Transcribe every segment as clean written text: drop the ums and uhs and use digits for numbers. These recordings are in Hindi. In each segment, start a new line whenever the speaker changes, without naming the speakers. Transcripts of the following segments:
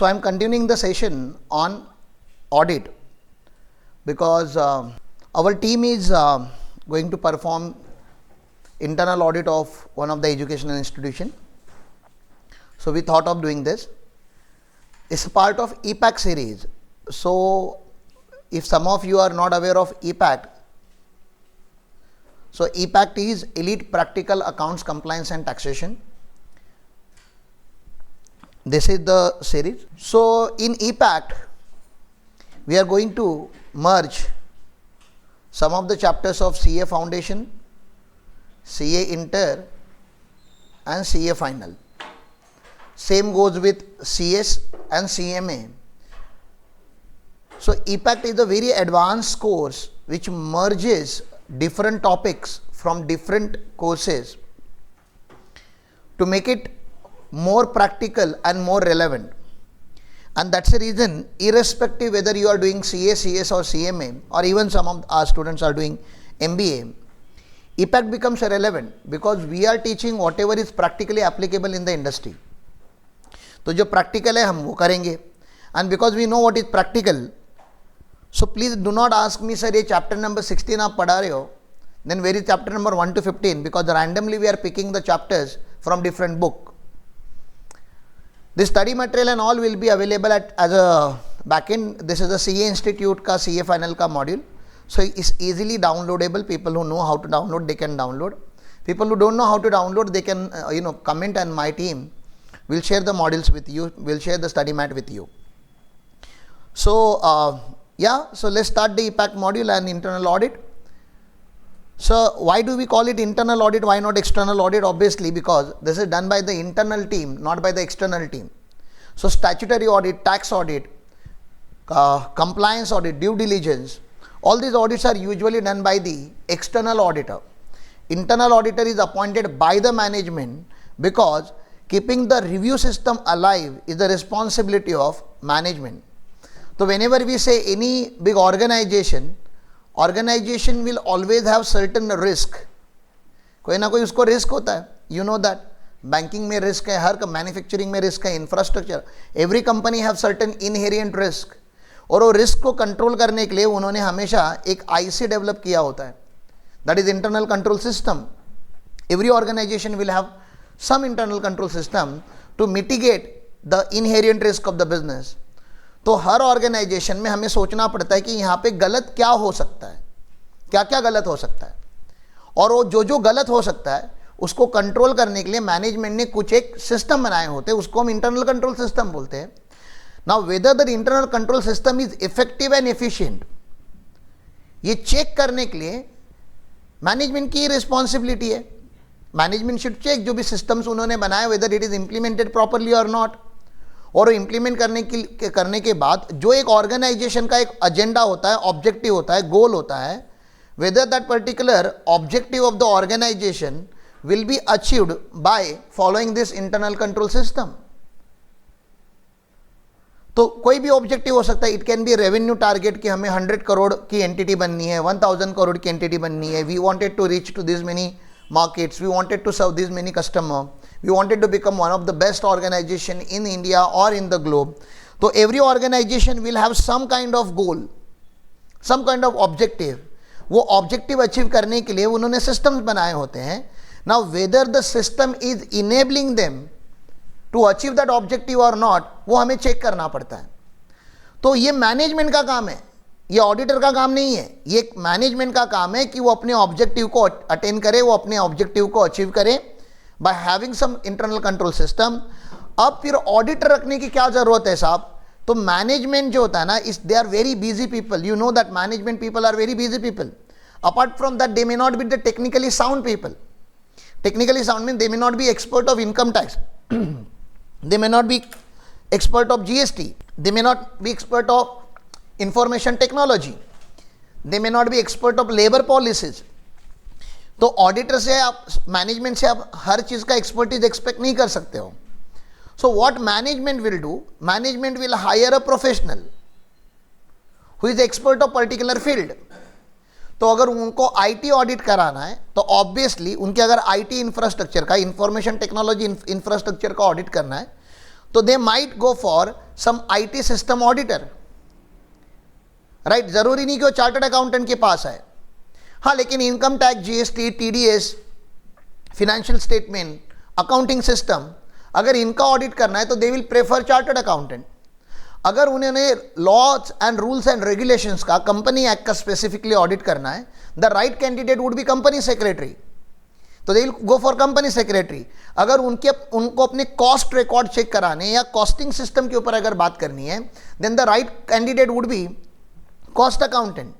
So I'm continuing the session on audit because our team is going to perform internal audit of one of the educational institution. So we thought of doing this. It's part of EPAC series. So if some of you are not aware of EPAC, so EPAC is Elite Practical Accounts Compliance and Taxation. This is the series. So in EPAC, we are going to merge some of the chapters of CA Foundation, CA Inter and CA Final. Same goes with CS and CMA. So EPAC is a very advanced course which merges different topics from different courses to make it more practical and more relevant. And that's the reason, irrespective whether you are doing CA, CS or CMA, or even some of our students are doing MBA, EPAC becomes relevant because we are teaching whatever is practically applicable in the industry. तो जो practical है हम वो करेंगे, and because we know what is practical, so please do not ask me, sir, ये chapter number 16 आप पढ़ा रहे हो, then where is chapter number 1 to 15, because randomly we are picking the chapters from different book. The study material and all will be available as a backend. This is the CA Institute का CA Final का module. So it's easily downloadable. People who know how to download, they can download. People who don't know how to download, they can comment, and my team will share the modules with you. Will share the study mat with you. So so let's start the EPAC module and internal audit. So why do we call it internal audit? Why not external audit? Obviously because this is done by the internal team, not by the external team. So statutory audit, tax audit, compliance audit, due diligence, all these audits are usually done by the external auditor. Internal auditor is appointed by the management because keeping the review system alive is the responsibility of management. So whenever we say any big organization will always have certain risk. कोई ना कोई उसको risk होता है. You know that. Banking में risk है, हर manufacturing में risk है, infrastructure. Every company have certain inherent risk. और वो risk को control करने के लिए उन्होंने हमेशा एक IC develop किया होता है. That is internal control system. Every organization will have some internal control system to mitigate the inherent risk of the business. तो हर ऑर्गेनाइजेशन में हमें सोचना पड़ता है कि यहाँ पे गलत क्या हो सकता है, क्या क्या गलत हो सकता है, और वो जो गलत हो सकता है उसको कंट्रोल करने के लिए मैनेजमेंट ने कुछ एक सिस्टम बनाए होते हैं, उसको हम इंटरनल कंट्रोल सिस्टम बोलते हैं. Now whether the internal control system is effective and efficient, ये चेक करने के लिए मैनेजमेंट की रिस्पॉन्सिबिलिटी है. मैनेजमेंट शुड चेक जो भी सिस्टम्स उन्होंने बनाए whether it is implemented properly और नॉट. और इम्प्लीमेंट करने के बाद जो एक ऑर्गेनाइजेशन का एक एजेंडा होता है, ऑब्जेक्टिव होता है, गोल होता है, whether that particular objective of the organisation will be achieved by following this internal control system. तो कोई भी ऑब्जेक्टिव हो सकता है. It can be revenue target कि हमें 100 करोड़ की एंटिटी बननी है, 1000 करोड़ की एंटिटी बननी है, we wanted to reach to this many markets, we wanted to serve these many customers, we wanted to become one of the best organization in India or in the globe. So every organization will have some kind of goal, some kind of objective. वो objective achieve करने के लिए उन्होंने systems बनाए होते हैं. Now whether the system is enabling them to achieve that objective or not, वो हमें check करना पड़ता है. तो ये मैनेजमेंट का काम है, ये ऑडिटर का काम नहीं है. ये मैनेजमेंट का काम है कि वो अपने ऑब्जेक्टिव को अटेन करे, वो अपने ऑब्जेक्टिव को अचीव करे by having some internal control system. अब फिर ऑडिटर रखने की क्या जरूरत है साहब? तो मैनेजमेंट जो होता है ना, इस they are very busy people. You know that management people are very busy people. Apart from that they may not be the technically sound people. Technically sound mean they may not be expert of income tax, they may not be expert of GST, they may not be expert of information technology, they may not be expert of labor policies. तो ऑडिटर से आप, मैनेजमेंट से आप हर चीज़ का एक्सपर्टीज एक्सपेक्ट नहीं कर सकते हो. So what management will do, management will hire a professional who is expert of particular field. तो अगर उनको आईटी ऑडिट कराना है तो ऑब्वियसली उनके अगर आईटी इंफ्रास्ट्रक्चर का, इंफॉर्मेशन टेक्नोलॉजी इंफ्रास्ट्रक्चर का ऑडिट करना है तो they might go for some IT system auditor, right? जरूरी नहीं कि वो चार्टर्ड अकाउंटेंट के पास है, हाँ, लेकिन income tax, GST, TDS, financial statement, accounting system, अगर इनका ऑडिट करना है तो they will prefer chartered accountant. अगर उन्होंने laws and rules and regulations का, कंपनी एक्ट का स्पेसिफिकली ऑडिट करना है, the right candidate would be company secretary, तो they will go for company secretary. अगर उनको अपने कॉस्ट रिकॉर्ड चेक कराने या कॉस्टिंग सिस्टम के ऊपर अगर बात करनी है, then the right candidate would be cost accountant.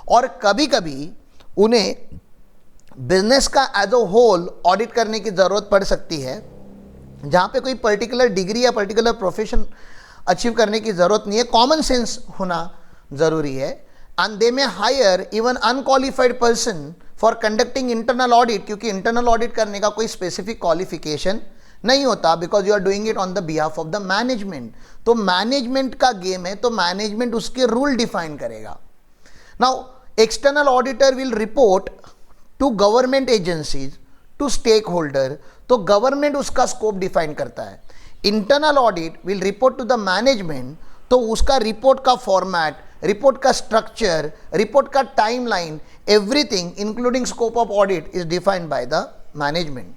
और कभी कभी उन्हें बिजनेस का एज अ होल ऑडिट करने की ज़रूरत पड़ सकती है, जहाँ पे कोई पर्टिकुलर डिग्री या पर्टिकुलर प्रोफेशन अचीव करने की ज़रूरत नहीं है, कॉमन सेंस होना ज़रूरी है। And they may hire even unqualified person for conducting internal audit, क्योंकि इंटरनल ऑडिट करने का कोई स्पेसिफिक क्वालिफिकेशन नहीं होता, because you are doing it on the behalf of the management. तो मैनेजमेंट का गेम है, तो मैनेजमेंट उसके रूल डिफाइन करेगा। Now external auditor will report to government agencies, to stakeholder, तो गवर्नमेंट उसका स्कोप डिफाइन करता है। Internal audit will report to the management, तो उसका रिपोर्ट का फॉर्मेट, रिपोर्ट का स्ट्रक्चर, रिपोर्ट का timeline, everything including scope of audit is defined by the management.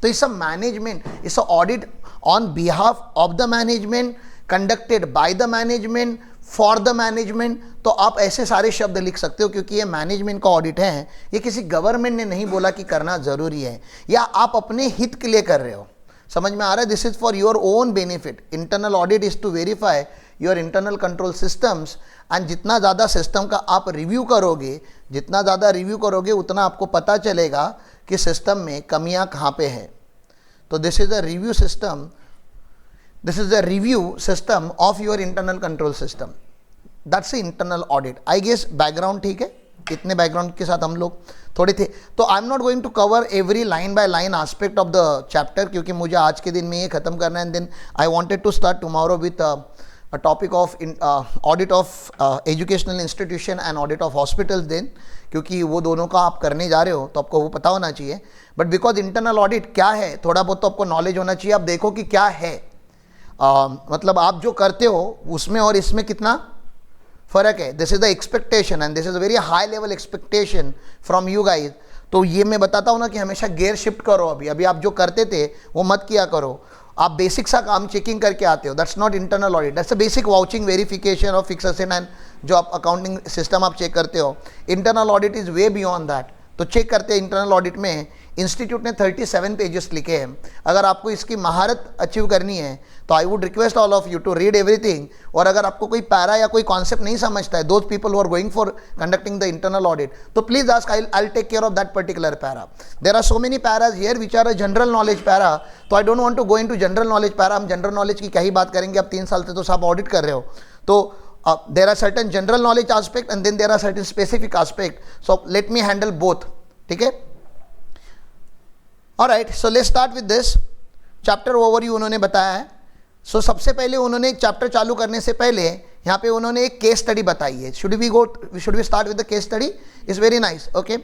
तो it's a management, it's a audit on behalf of the management, conducted by the management, for the management. तो आप ऐसे सारे शब्द लिख सकते हो, क्योंकि ये मैनेजमेंट का ऑडिट है, ये किसी गवर्नमेंट ने नहीं बोला कि करना जरूरी है, या आप अपने हित के लिए कर रहे हो। समझ में आ रहा है? This is for your own benefit. Internal audit is to verify your internal control systems, and जितना ज़्यादा सिस्टम का आप रिव्यू करोगे, जितना ज़्यादा रिव्यू करोगे उतना आपको पता चलेगा कि सिस्टम में कमियां कहाँ पे है। तो this is a review system, this is the review system of your internal control system, that's internal audit. I guess background ठीक है, इतने बैकग्राउंड के साथ हम लोग थोड़े थे। तो I am not going to cover every line by line aspect of the chapter, क्योंकि मुझे आज के दिन में ये खत्म करना है, and then I wanted to start tomorrow with a topic of audit of educational institution and audit of hospitals then, क्योंकि वो दोनों का आप करने जा रहे हो तो आपको वो पता होना चाहिए। बट बिकॉज इंटरनल ऑडिट क्या है, थोड़ा बहुत तो आपको नॉलेज होना चाहिए। आप देखो कि क्या है, मतलब आप जो करते हो उसमें और इसमें कितना फ़र्क है। This is the expectation and this is a very high level expectation from you guys. तो ये मैं बताता हूँ ना कि हमेशा गेयर शिफ्ट करो। अभी आप जो करते थे वो मत किया करो। आप बेसिक सा काम चेकिंग करके आते हो, that's not internal audit, that's a basic vouching verification of fix asset and जो आप अकाउंटिंग सिस्टम आप चेक करते हो। Internal audit is way beyond that. तो चेक करते हैं इंटरनल ऑडिट में इंस्टीट्यूट ने 37 पेजेस लिखे हैं। अगर आपको इसकी महारत अचीव करनी है तो I would request all of you to read everything. और अगर आपको कोई पैरा या कोई कॉन्सेप्ट नहीं समझता है, those people who are going for conducting the internal audit, तो please ask, I take care of that particular para. There are so many paras here which are a general knowledge para, तो I don't want to go into general knowledge para. हम जनरल नॉलेज की क्या ही बात करेंगे, अब 3 साल से तो सब ऑडिट कर रहे हो। तो there are certain general knowledge aspect and then there are certain specific aspect, so let me handle both, ठीक है? Alright, so let's start with this chapter overview उन्होंने बताया है। so सबसे पहले उन्होंने एक चैप्टर चालू करने से पहले यहाँ पे उन्होंने एक केस स्टडी बताई है। should we start with the case study? It's very nice, okay?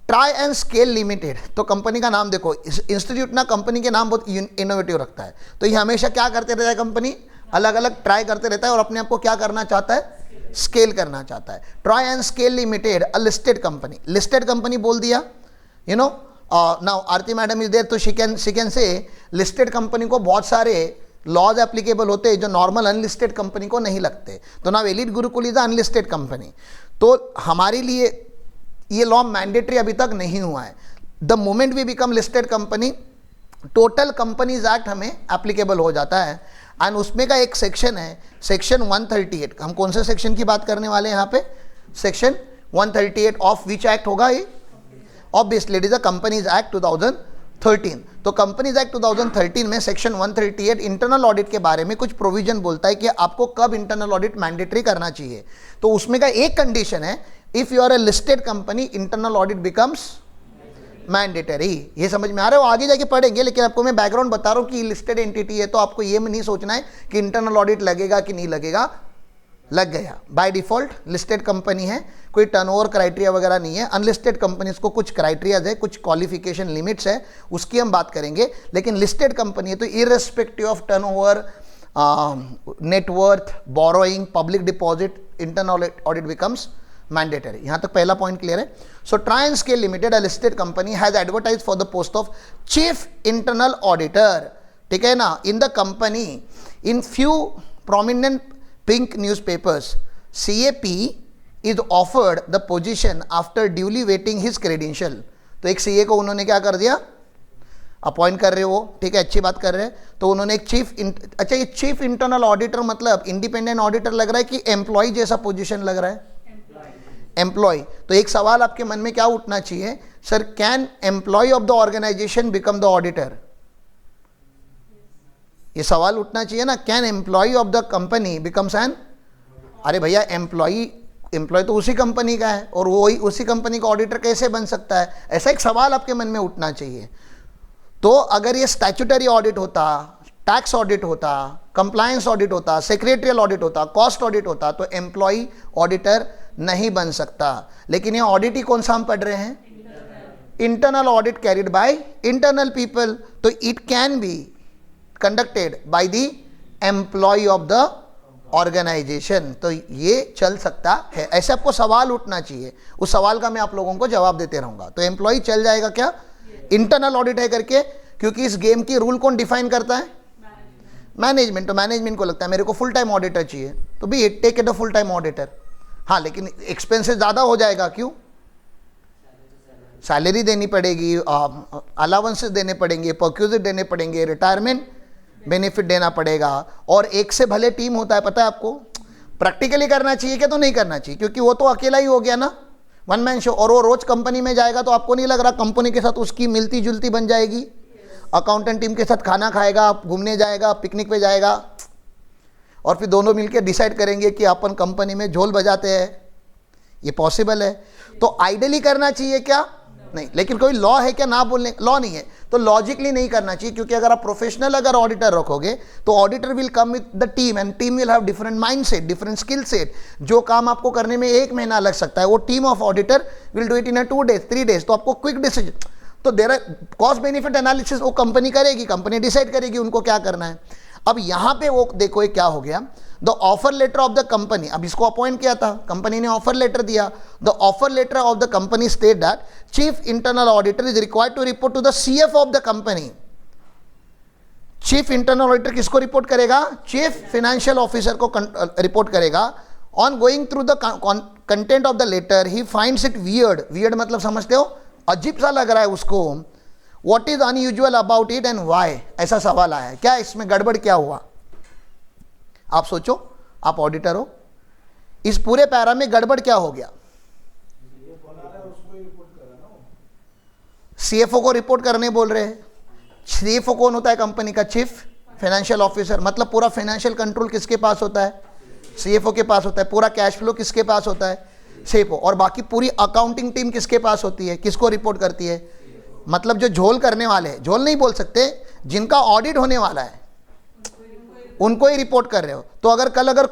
Try and scale limited, तो कंपनी का नाम देखो, इंस्टीट्यूट ना कंपनी के नाम बहुत इनोवेटिव रखता है। तो ये हमेशा क्या करते रहता है, कंपनी अलग अलग ट्राई करते रहता है और अपने आप को क्या करना चाहता है, स्केल करना चाहता है। Try and scale limited a listed company, listed company बोल दिया, you know. Now Aarti madam is there, तो she can say listed company को बहुत सारे लॉज एप्लीकेबल होते हैं जो नॉर्मल अनलिस्टेड कंपनी को नहीं लगते। तो now elite Gurukul is a unlisted company. तो हमारे लिए ये लॉ मैंडेटरी अभी तक नहीं हुआ है। The moment we become listed company, total companies act हमें एप्लीकेबल हो जाता है। एंड उसमें का एक सेक्शन है, सेक्शन 138। हम कौन से सेक्शन की बात करने वाले हैं यहाँ पे, सेक्शन 138 ऑफ विच एक्ट होगा ये, obviously it is the companies act 2013। तो कंपनीज एक्ट 2013 में सेक्शन 138 इंटरनल ऑडिट के बारे में कुछ प्रोविजन बोलता है कि आपको कब इंटरनल ऑडिट मैंडेटरी करना चाहिए। तो उसमें का एक कंडीशन है, if you are a listed company internal audit becomes mandatory. ये समझ में आ रहा है, वो आगे जाके पढ़ेंगे, लेकिन आपको मैं बैकग्राउंड बता रहा हूँ कि लिस्टेड एंटिटी है, तो आपको ये नहीं सोचना है कि इंटरनल ऑडिट लगेगा कि नहीं लगेगा, लग गया बाय डिफॉल्ट। लिस्टेड कंपनी है, कोई टर्नओवर क्राइटेरिया वगैरह नहीं है। अनलिस्टेड कंपनीज को कुछ क्राइटेरियाज है, कुछ क्वालिफिकेशन लिमिट्स है, उसकी हम बात करेंगे। लेकिन लिस्टेड कंपनी है तो irrespective of turnover, net worth, borrowing, public deposit, internal audit becomes mandatory. यहाँ तक पहला पॉइंट क्लियर है. So Try and Scale Limited, a listed company, has advertised for the post of chief internal auditor. ठीक है ना? In the company, in few prominent pink newspapers, CAP is offered the position after duly waiting his credential. तो एक CA को उन्होंने क्या कर दिया, अपॉइंट कर रहे हो, ठीक है, अच्छी बात कर रहे हैं. तो उन्होंने एक अच्छा ये चीफ इंटरनल ऑडिटर मतलब इंडिपेंडेंट ऑडिटर लग रहा है कि एम्प्लॉय जैसा पोजीशन लग रहा है? एम्प्लॉय. तो एक सवाल आपके मन में क्या उठना चाहिए, sir can employee of the organisation become the auditor? ये सवाल उठना चाहिए ना, can employee of the company becomes an? अरे भैया एम्प्लॉय तो उसी कंपनी का है और वही उसी कंपनी का ऑडिटर कैसे बन सकता है? ऐसा एक सवाल आपके मन में उठना चाहिए. तो अगर ये स्टैट्यूटरी ऑडिट होता, टैक्स ऑडिट होता, कंप्लायंस ऑडिट होता, सेक्रेटरियल ऑडिट होता, कॉस्ट ऑडिट होता, तो एम्प्लॉय ऑडिटर नहीं बन सकता. लेकिन ये ऑडिट ही कौन सा हम पढ़ रहे हैं? Internal audit carried by internal people. तो it can be conducted by the employee of the organisation. तो ये चल सकता है. ऐसे आपको सवाल उठना चाहिए, उस सवाल का मैं आप लोगों को जवाब देते रहूंगा. तो एम्प्लॉय चल जाएगा क्या? इंटरनल ऑडिट है करके, क्योंकि इस गेम की रूल कौन डिफाइन करता है? मैनेजमेंट. तो मैनेजमेंट को लगता है मेरे को फुल टाइम ऑडिटर चाहिए, तो भी take it a full time auditor. हाँ, लेकिन एक्सपेंसेस ज़्यादा हो जाएगा. क्यों? सैलरी देनी पड़ेगी, अलाउंसेस देने पड़ेंगे, पर्क्यूजिट देने पड़ेंगे, रिटायरमेंट बेनिफिट देना पड़ेगा. और एक से भले टीम होता है, पता है आपको. प्रैक्टिकली करना चाहिए क्या? तो नहीं करना चाहिए, क्योंकि वो तो अकेला ही हो गया ना, वन मैन शो. और वो रोज कंपनी में जाएगा तो आपको नहीं लग रहा कंपनी के साथ उसकी मिलती जुलती बन जाएगी? अकाउंटेंट टीम के साथ खाना खाएगा, घूमने जाएगा, पिकनिक पे जाएगा, और फिर दोनों मिलकर डिसाइड करेंगे कि अपन कंपनी में झोल बजाते हैं. ये पॉसिबल है? तो आइडियली करना चाहिए क्या? नहीं. लेकिन कोई लॉ है क्या ना बोलने? लॉ नहीं है, तो लॉजिकली नहीं करना चाहिए. क्योंकि अगर आप प्रोफेशनल अगर ऑडिटर रखोगे तो auditor will come with the team and team will have different mind set, different skill set. जो काम आपको करने में 1 महीना लग सकता है, वो team of auditor will do it in 2 days 3 days. तो आपको क्विक डिसीजन, तो देर कॉस्ट बेनिफिट एनालिसिस वो कंपनी करेगी, कंपनी डिसाइड करेगी उनको क्या करना है. अब यहां पे वो देखो ये क्या हो गया, the offer letter of the company. अब इसको अपॉइंट किया था, कंपनी ने ऑफर लेटर दिया. The offer letter of the company state that chief internal auditor is required to report to the CF of the company. Chief internal auditor किसको रिपोर्ट करेगा? चीफ फाइनेंशियल ऑफिसर को रिपोर्ट करेगा. On going through the content of the letter he finds it weird. Weird मतलब समझते हो, अजीब सा लग रहा है उसको. What is unusual about it and why? ऐसा सवाल आया है. क्या इसमें गड़बड़ क्या हुआ? आप सोचो, आप ऑडिटर हो, इस पूरे पैरा में गड़बड़ क्या हो गया? CFO को रिपोर्ट करने बोल रहे हैं. CFO कौन होता है कंपनी का? Chief financial officer. मतलब पूरा फाइनेंशियल कंट्रोल किसके पास होता है? CFO के पास होता है. पूरा कैश फ्लो किसके पास होता है? CFO. और बाकी पूरी अकाउंटिंग टीम किसके पास होती है? किसको रिपोर्ट करती है? मतलब जो झोल करने वाले हैं, झोल नहीं बोल सकते, जिनका ऑडिट होने वाला है उनको ही रिपोर्ट कर रहे हो. तो अगर कल अगर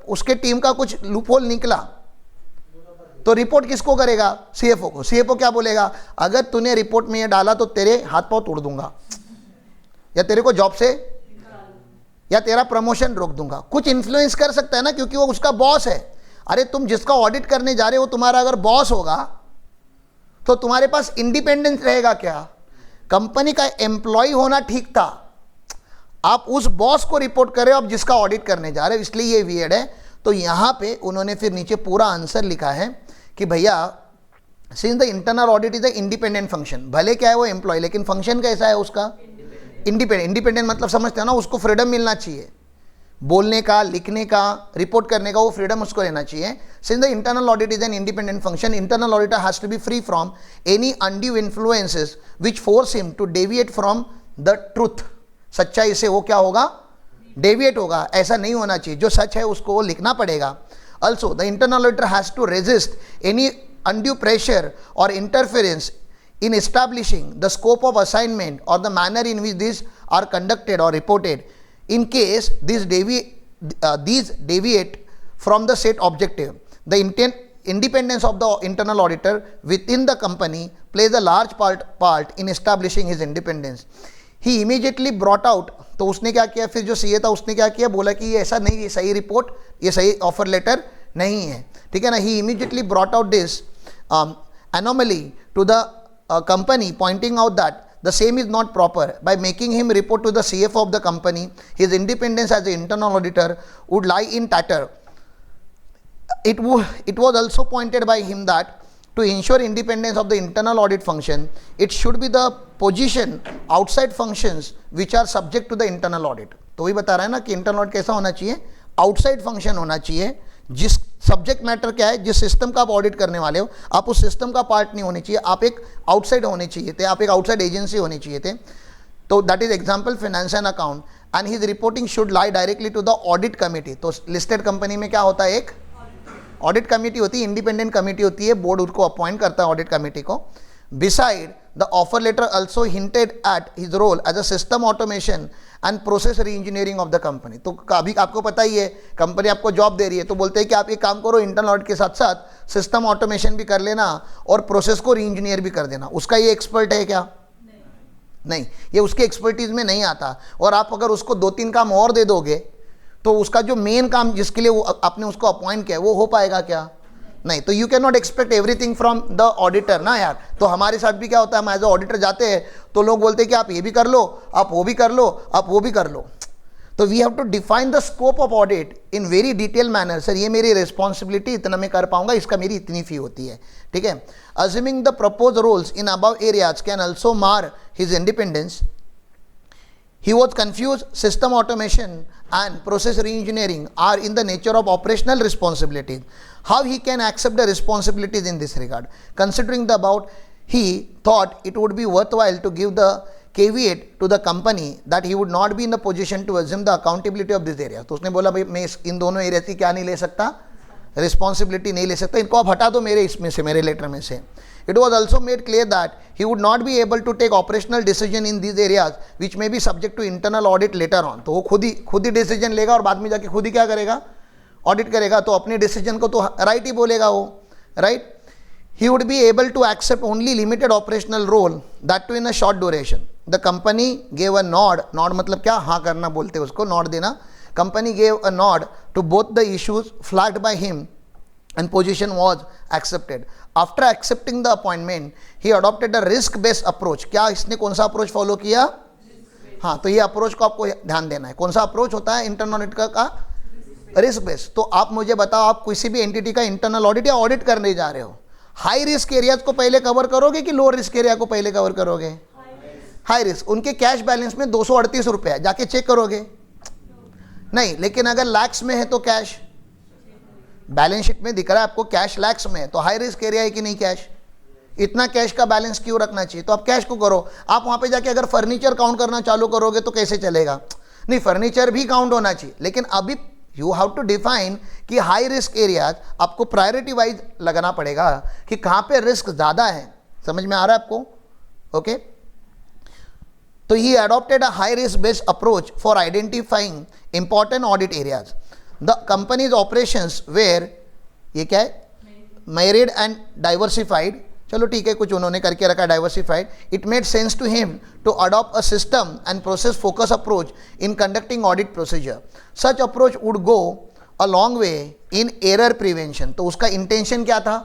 उसके टीम का कुछ लूपहोल निकला तो रिपोर्ट किसको करेगा? CFO को. CFO क्या बोलेगा? अगर तूने रिपोर्ट में ये डाला तो तेरे हाथ पांव तोड़ दूंगा, या तेरे को जॉब से, या तेरा प्रमोशन रोक दूंगा. कुछ इन्फ्लुएंस कर सकता है ना, क्योंकि वो उसका बॉस है. अरे तुम जिसका ऑडिट करने जा रहे हो, तुम्हारा अगर बॉस होगा तो तुम्हारे पास इंडिपेंडेंस रहेगा क्या? कंपनी का एम्प्लॉय होना ठीक था, आप उस बॉस को रिपोर्ट कर रहे हो, आप जिसका ऑडिट करने जा रहे हो, इसलिए ये वियर्ड है. तो यहां पे उन्होंने फिर नीचे पूरा आंसर लिखा है कि भैया since the internal audit is the independent function. भले क्या है वो एम्प्लॉय, लेकिन फंक्शन कैसा है उसका? इंडिपेंडेंट. इंडिपेंडेंट मतलब समझते हो ना, उसको फ्रीडम मिलना चाहिए, बोलने का, लिखने का, रिपोर्ट करने का, वो फ्रीडम उसको लेना चाहिए. Since the internal audit is an independent function, internal auditor has to be free from any undue influences which force him to deviate from the truth. सच्चाई से वो क्या होगा? डेविएट होगा. ऐसा नहीं होना चाहिए. जो सच है उसको वो लिखना पड़ेगा. Also the internal auditor has to resist any undue pressure और interference in establishing the scope of assignment or the manner in which these are conducted or reported. In case these deviate from the set objective, the independence of the internal auditor within the company plays a large part in establishing his independence. He immediately brought out, तो उसने क्या किया, फिर जो सीए था उसने क्या किया, बोला कि ये ऐसा नहीं, ये सही रिपोर्ट, ये सही ऑफर लेटर नहीं है, ठीक है ना. He immediately brought out this anomaly to the company, pointing out that the same is not proper. By making him report to the CFO of the company, his independence as an internal auditor would lie in tatter. It was also pointed by him that to ensure independence of the internal audit function, it should be the position outside functions which are subject to the internal audit. तो वही बता रहा है ना कि इंटरनल ऑडिट कैसा होना चाहिए, आउटसाइड फंक्शन होना चाहिए. जिस सब्जेक्ट मैटर क्या है, जिस सिस्टम का आप ऑडिट करने वाले हो, आप उस सिस्टम का पार्ट नहीं होने चाहिए, आप एक आउटसाइड होने चाहिए थे, आप एक आउटसाइड एजेंसी होने चाहिए थे. तो that is example finance and account. And his reporting should lie directly to the audit committee. तो लिस्टेड कंपनी में क्या होता है, एक ऑडिट कमेटी होती है, इंडिपेंडेंट कमेटी होती है, बोर्ड उसको अपॉइंट करता है ऑडिट कमेटी को. Beside the offer letter also hinted at his role as a system automation and process reengineering of the company. तो अभी आपको पता ही है, कंपनी आपको जॉब दे रही है तो बोलते हैं कि आप एक काम करो, इंटरनल ऑडिट के साथ साथ सिस्टम ऑटोमेशन भी कर लेना और प्रोसेस को री इंजीनियर भी कर देना. उसका ये एक्सपर्ट है क्या? नहीं, ये उसके एक्सपर्टीज में नहीं आता. और आप अगर उसको 2-3 काम और दे दोगे तो उसका जो मेन काम जिसके लिए वो आपने उसको अपॉइंट किया वो हो पाएगा क्या? नहीं. तो you can not expect everything from the auditor ना यार. तो हमारे साथ भी क्या होता है, हम एज अ ऑडिटर जाते हैं तो लोग बोलते हैं कि आप ये भी कर लो, आप वो भी कर लो, आप वो भी कर लो. तो we have to define the scope of audit in very detail manner. Sir ये मेरी रिस्पॉन्सिबिलिटी, इतना मैं कर पाऊंगा, इसका मेरी इतनी फी होती है, ठीक है. Assuming the propose roles in above areas can also mar his independence. He was confused. System automation and process re-engineering are in the nature of operational responsibilities. How he can accept the responsibilities in this regard? Considering the above, he thought it would be worthwhile to give the caveat to the company that he would not be in the position to assume the accountability of this area. तो उसने बोला भाई मैं इन दोनों एरिया की क्या नहीं ले सकता, रिस्पॉन्सिबिलिटी नहीं ले सकता, इनको आप हटा दो मेरे इसमें से, मेरे लेटर में से. It was also made clear that he would not be able to take operational decision in these areas which may be subject to internal audit later on. तो वो खुद ही डिसीजन लेगा और बाद में जाके खुद ही क्या करेगा, ऑडिट करेगा. तो अपने डिसीजन को तो राइट ही बोलेगा वो, right. He would be able to accept only limited operational role, that too in a short duration. The company gave a nod. Nod मतलब क्या, हाँ करना बोलते हैं उसको, nod देना. Company gave a nod to both the issues flagged by him and position was accepted. After accepting the appointment, he adopted a risk-based approach. क्या इसने कौन सा अप्रोच फॉलो किया? हाँ, तो ये अप्रोच को आपको ध्यान देना है. कौन सा अप्रोच होता है इंटरनल ऑडिट का? Risk based. तो आप मुझे बताओ, आप किसी भी एंटिटी का इंटरनल ऑडिट या ऑडिट करने जा रहे हो, हाई रिस्क एरियाज को पहले कवर करोगे कि लो रिस्क एरिया को पहले कवर करोगे? High risk. उनके कैश बैलेंस में 238 रुपये है, जाके चेक करोगे? नहीं. लेकिन अगर लैक्स में है तो कैश बैलेंस शीट में दिख रहा है आपको, कैश लैक्स में है, तो हाई रिस्क एरिया है कि नहीं कैश? इतना कैश का बैलेंस क्यों रखना चाहिए? तो आप कैश को करो. आप वहाँ पे जाके अगर फर्नीचर काउंट करना चालू करोगे तो कैसे चलेगा? नहीं, फर्नीचर भी काउंट होना चाहिए, लेकिन अभी यू हैव टू डिफाइन कि हाई रिस्क एरियाज आपको प्रायोरिटी वाइज लगाना पड़ेगा कि कहाँ पे रिस्क ज़्यादा है. समझ में आ रहा है आपको? ओके. तो he adopted a high risk based approach for identifying important audit areas. The company's operations were, ये क्या है, myriad and diversified. चलो ठीक है, कुछ उन्होंने करके रखा diversified. It made sense to him to adopt a system and process focus approach in conducting audit procedure. Such approach would go a long way in error prevention. तो उसका इंटेंशन क्या था?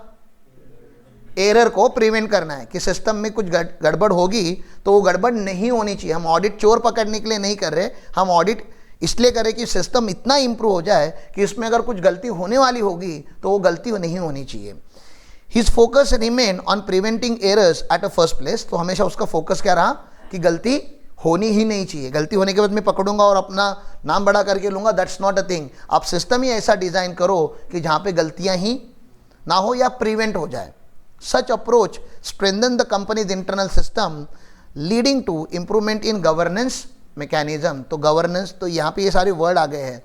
एरर को प्रिवेंट करना है कि सिस्टम में कुछ गड़बड़ होगी तो वो गड़बड़ नहीं होनी चाहिए. हम ऑडिट चोर पकड़ने के लिए नहीं कर रहे, हम ऑडिट इसलिए करें कि सिस्टम इतना इंप्रूव हो जाए कि इसमें अगर कुछ गलती होने वाली होगी तो वो गलती नहीं होनी चाहिए. His focus remain on preventing errors at a first place. तो हमेशा उसका फोकस क्या रहा कि गलती होनी ही नहीं चाहिए. गलती होने के बाद मैं पकड़ूंगा और अपना नाम बड़ा करके लूँगा, दैट्स नॉट अ थिंग. आप सिस्टम ही ऐसा डिज़ाइन करो कि जहाँ पे गलतियाँ ही ना हो या प्रिवेंट हो जाए. Such approach strengthen the company's internal system leading to improvement in governance mechanism. तो गवर्नेंस, तो यहाँ पे ये सारे वर्ड आ गए हैं.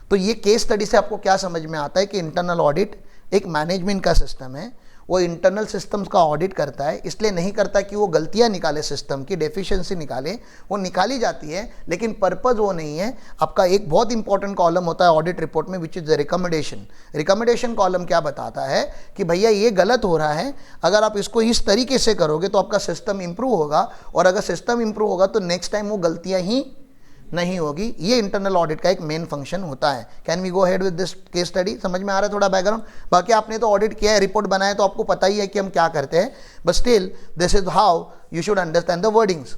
तो ये केस स्टडी से आपको क्या समझ में आता है कि इंटरनल ऑडिट एक मैनेजमेंट का सिस्टम है वो इंटरनल सिस्टम्स का ऑडिट करता है, इसलिए नहीं करता कि वो गलतियां निकाले, सिस्टम की डेफिशिएंसी निकाले, वो निकाली जाती है, लेकिन पर्पज़ वो नहीं है। आपका एक बहुत इंपॉर्टेंट कॉलम होता है ऑडिट रिपोर्ट में, which is the recommendation. Recommendation column क्या बताता है कि भैया ये गलत हो रहा है, अगर आप इसको इस तरीके से करोगे तो आपका सिस्टम इंप्रूव होगा, और अगर सिस्टम इंप्रूव होगा तो नेक्स्ट टाइम वो गलतियाँ ही नहीं होगी। ये इंटरनल ऑडिट का एक मेन फंक्शन होता है। Can we go ahead with this case study? समझ में आ रहा है थोड़ा बैकग्राउंड? बाकी आपने तो ऑडिट किया है, रिपोर्ट बनाया, तो आपको पता ही है कि हम क्या करते हैं, but still this is how you should understand the wordings.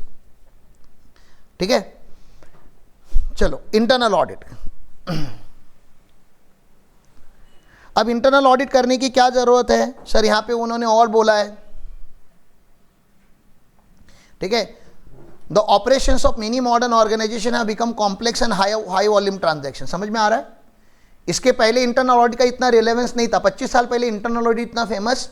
ठीक है, चलो इंटरनल ऑडिट। अब इंटरनल ऑडिट करने की क्या जरूरत है सर? यहां पे उन्होंने और बोला है, ठीक है, the operations of many modern organisation have become complex and high volume transaction. समझ में आ रहा है? इसके पहले इंटरनल ऑडिट का इतना रिलेवेंस नहीं था, 25 साल पहले इंटरनल ऑडिट इतना फेमस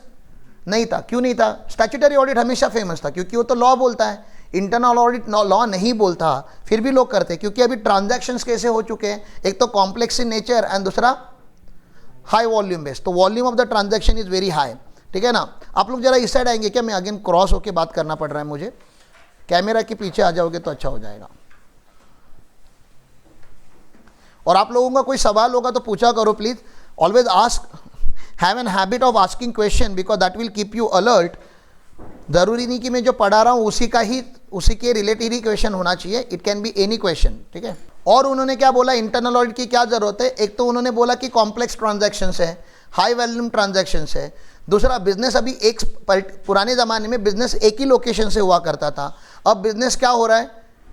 नहीं था। क्यों नहीं था? स्टैट्यूटरी ऑडिट हमेशा फेमस था, क्योंकि वो तो लॉ बोलता है। इंटरनल ऑडिट लॉ नहीं बोलता, फिर भी लोग करते, क्योंकि अभी ट्रांजैक्शंस कैसे हो चुके हैं, एक तो कॉम्प्लेक्स इन नेचर एंड दूसरा हाई वॉल्यूम बेस्ड, तो volume of the transaction is very high. ठीक है ना? आप लोग जरा इस साइड आएंगे क्या? मैं अगेन क्रॉस होकर बात करना पड़ रहा है मुझे, कैमरा के पीछे आ जाओगे तो अच्छा हो जाएगा। और आप लोगों का कोई सवाल होगा तो पूछा करो please. Always ask, have an habit of asking question, because that will keep you alert. जरूरी नहीं कि मैं जो पढ़ा रहा हूं उसी के रिलेटेड ही क्वेश्चन होना चाहिए, it can be any question. ठीक है, और उन्होंने क्या बोला, इंटरनल ऑडिट की क्या जरूरत है? एक तो उन्होंने बोला कि कॉम्प्लेक्स ट्रांजैक्शंस है, हाई वॉल्यूम ट्रांजैक्शंस है। दूसरा, बिजनेस अभी एक पुराने ज़माने में बिजनेस एक ही लोकेशन से हुआ करता था, अब बिजनेस क्या हो रहा है,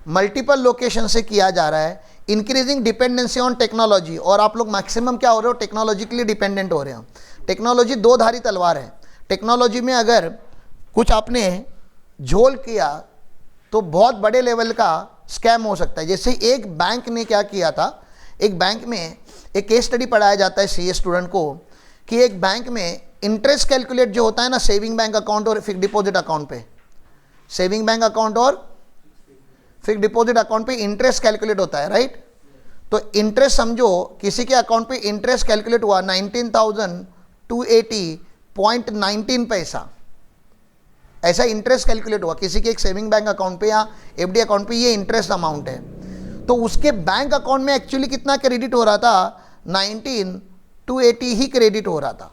मल्टीपल लोकेशन से किया जा रहा है। इंक्रीजिंग डिपेंडेंसी ऑन टेक्नोलॉजी, और आप लोग मैक्सिमम क्या हो रहे हो, टेक्नोलॉजिकली डिपेंडेंट हो रहे हो। टेक्नोलॉजी दो धारी तलवार है। टेक्नोलॉजी में अगर कुछ आपने झोल किया तो बहुत बड़े लेवल का स्कैम हो सकता है। जैसे एक बैंक ने क्या किया था, एक बैंक में एक केस स्टडी पढ़ाया जाता है सीए स्टूडेंट को, कि एक बैंक में इंटरेस्ट कैलकुलेट जो होता है ना, सेविंग बैंक अकाउंट और फिक्स डिपॉजिट अकाउंट पे, सेविंग बैंक अकाउंट और फिक्स डिपॉजिट अकाउंट पे इंटरेस्ट कैलकुलेट होता है, राइट? तो इंटरेस्ट समझो, किसी के अकाउंट पे इंटरेस्ट कैलकुलेट हुआ 19,280.19 पैसा, ऐसा इंटरेस्ट कैलकुलेट हुआ किसी के एक सेविंग बैंक अकाउंट पे या एफडी अकाउंट पे, ये इंटरेस्ट अमाउंट है। तो उसके बैंक अकाउंट में एक्चुअली कितना क्रेडिट हो रहा था, 19,280 ही क्रेडिट हो रहा था।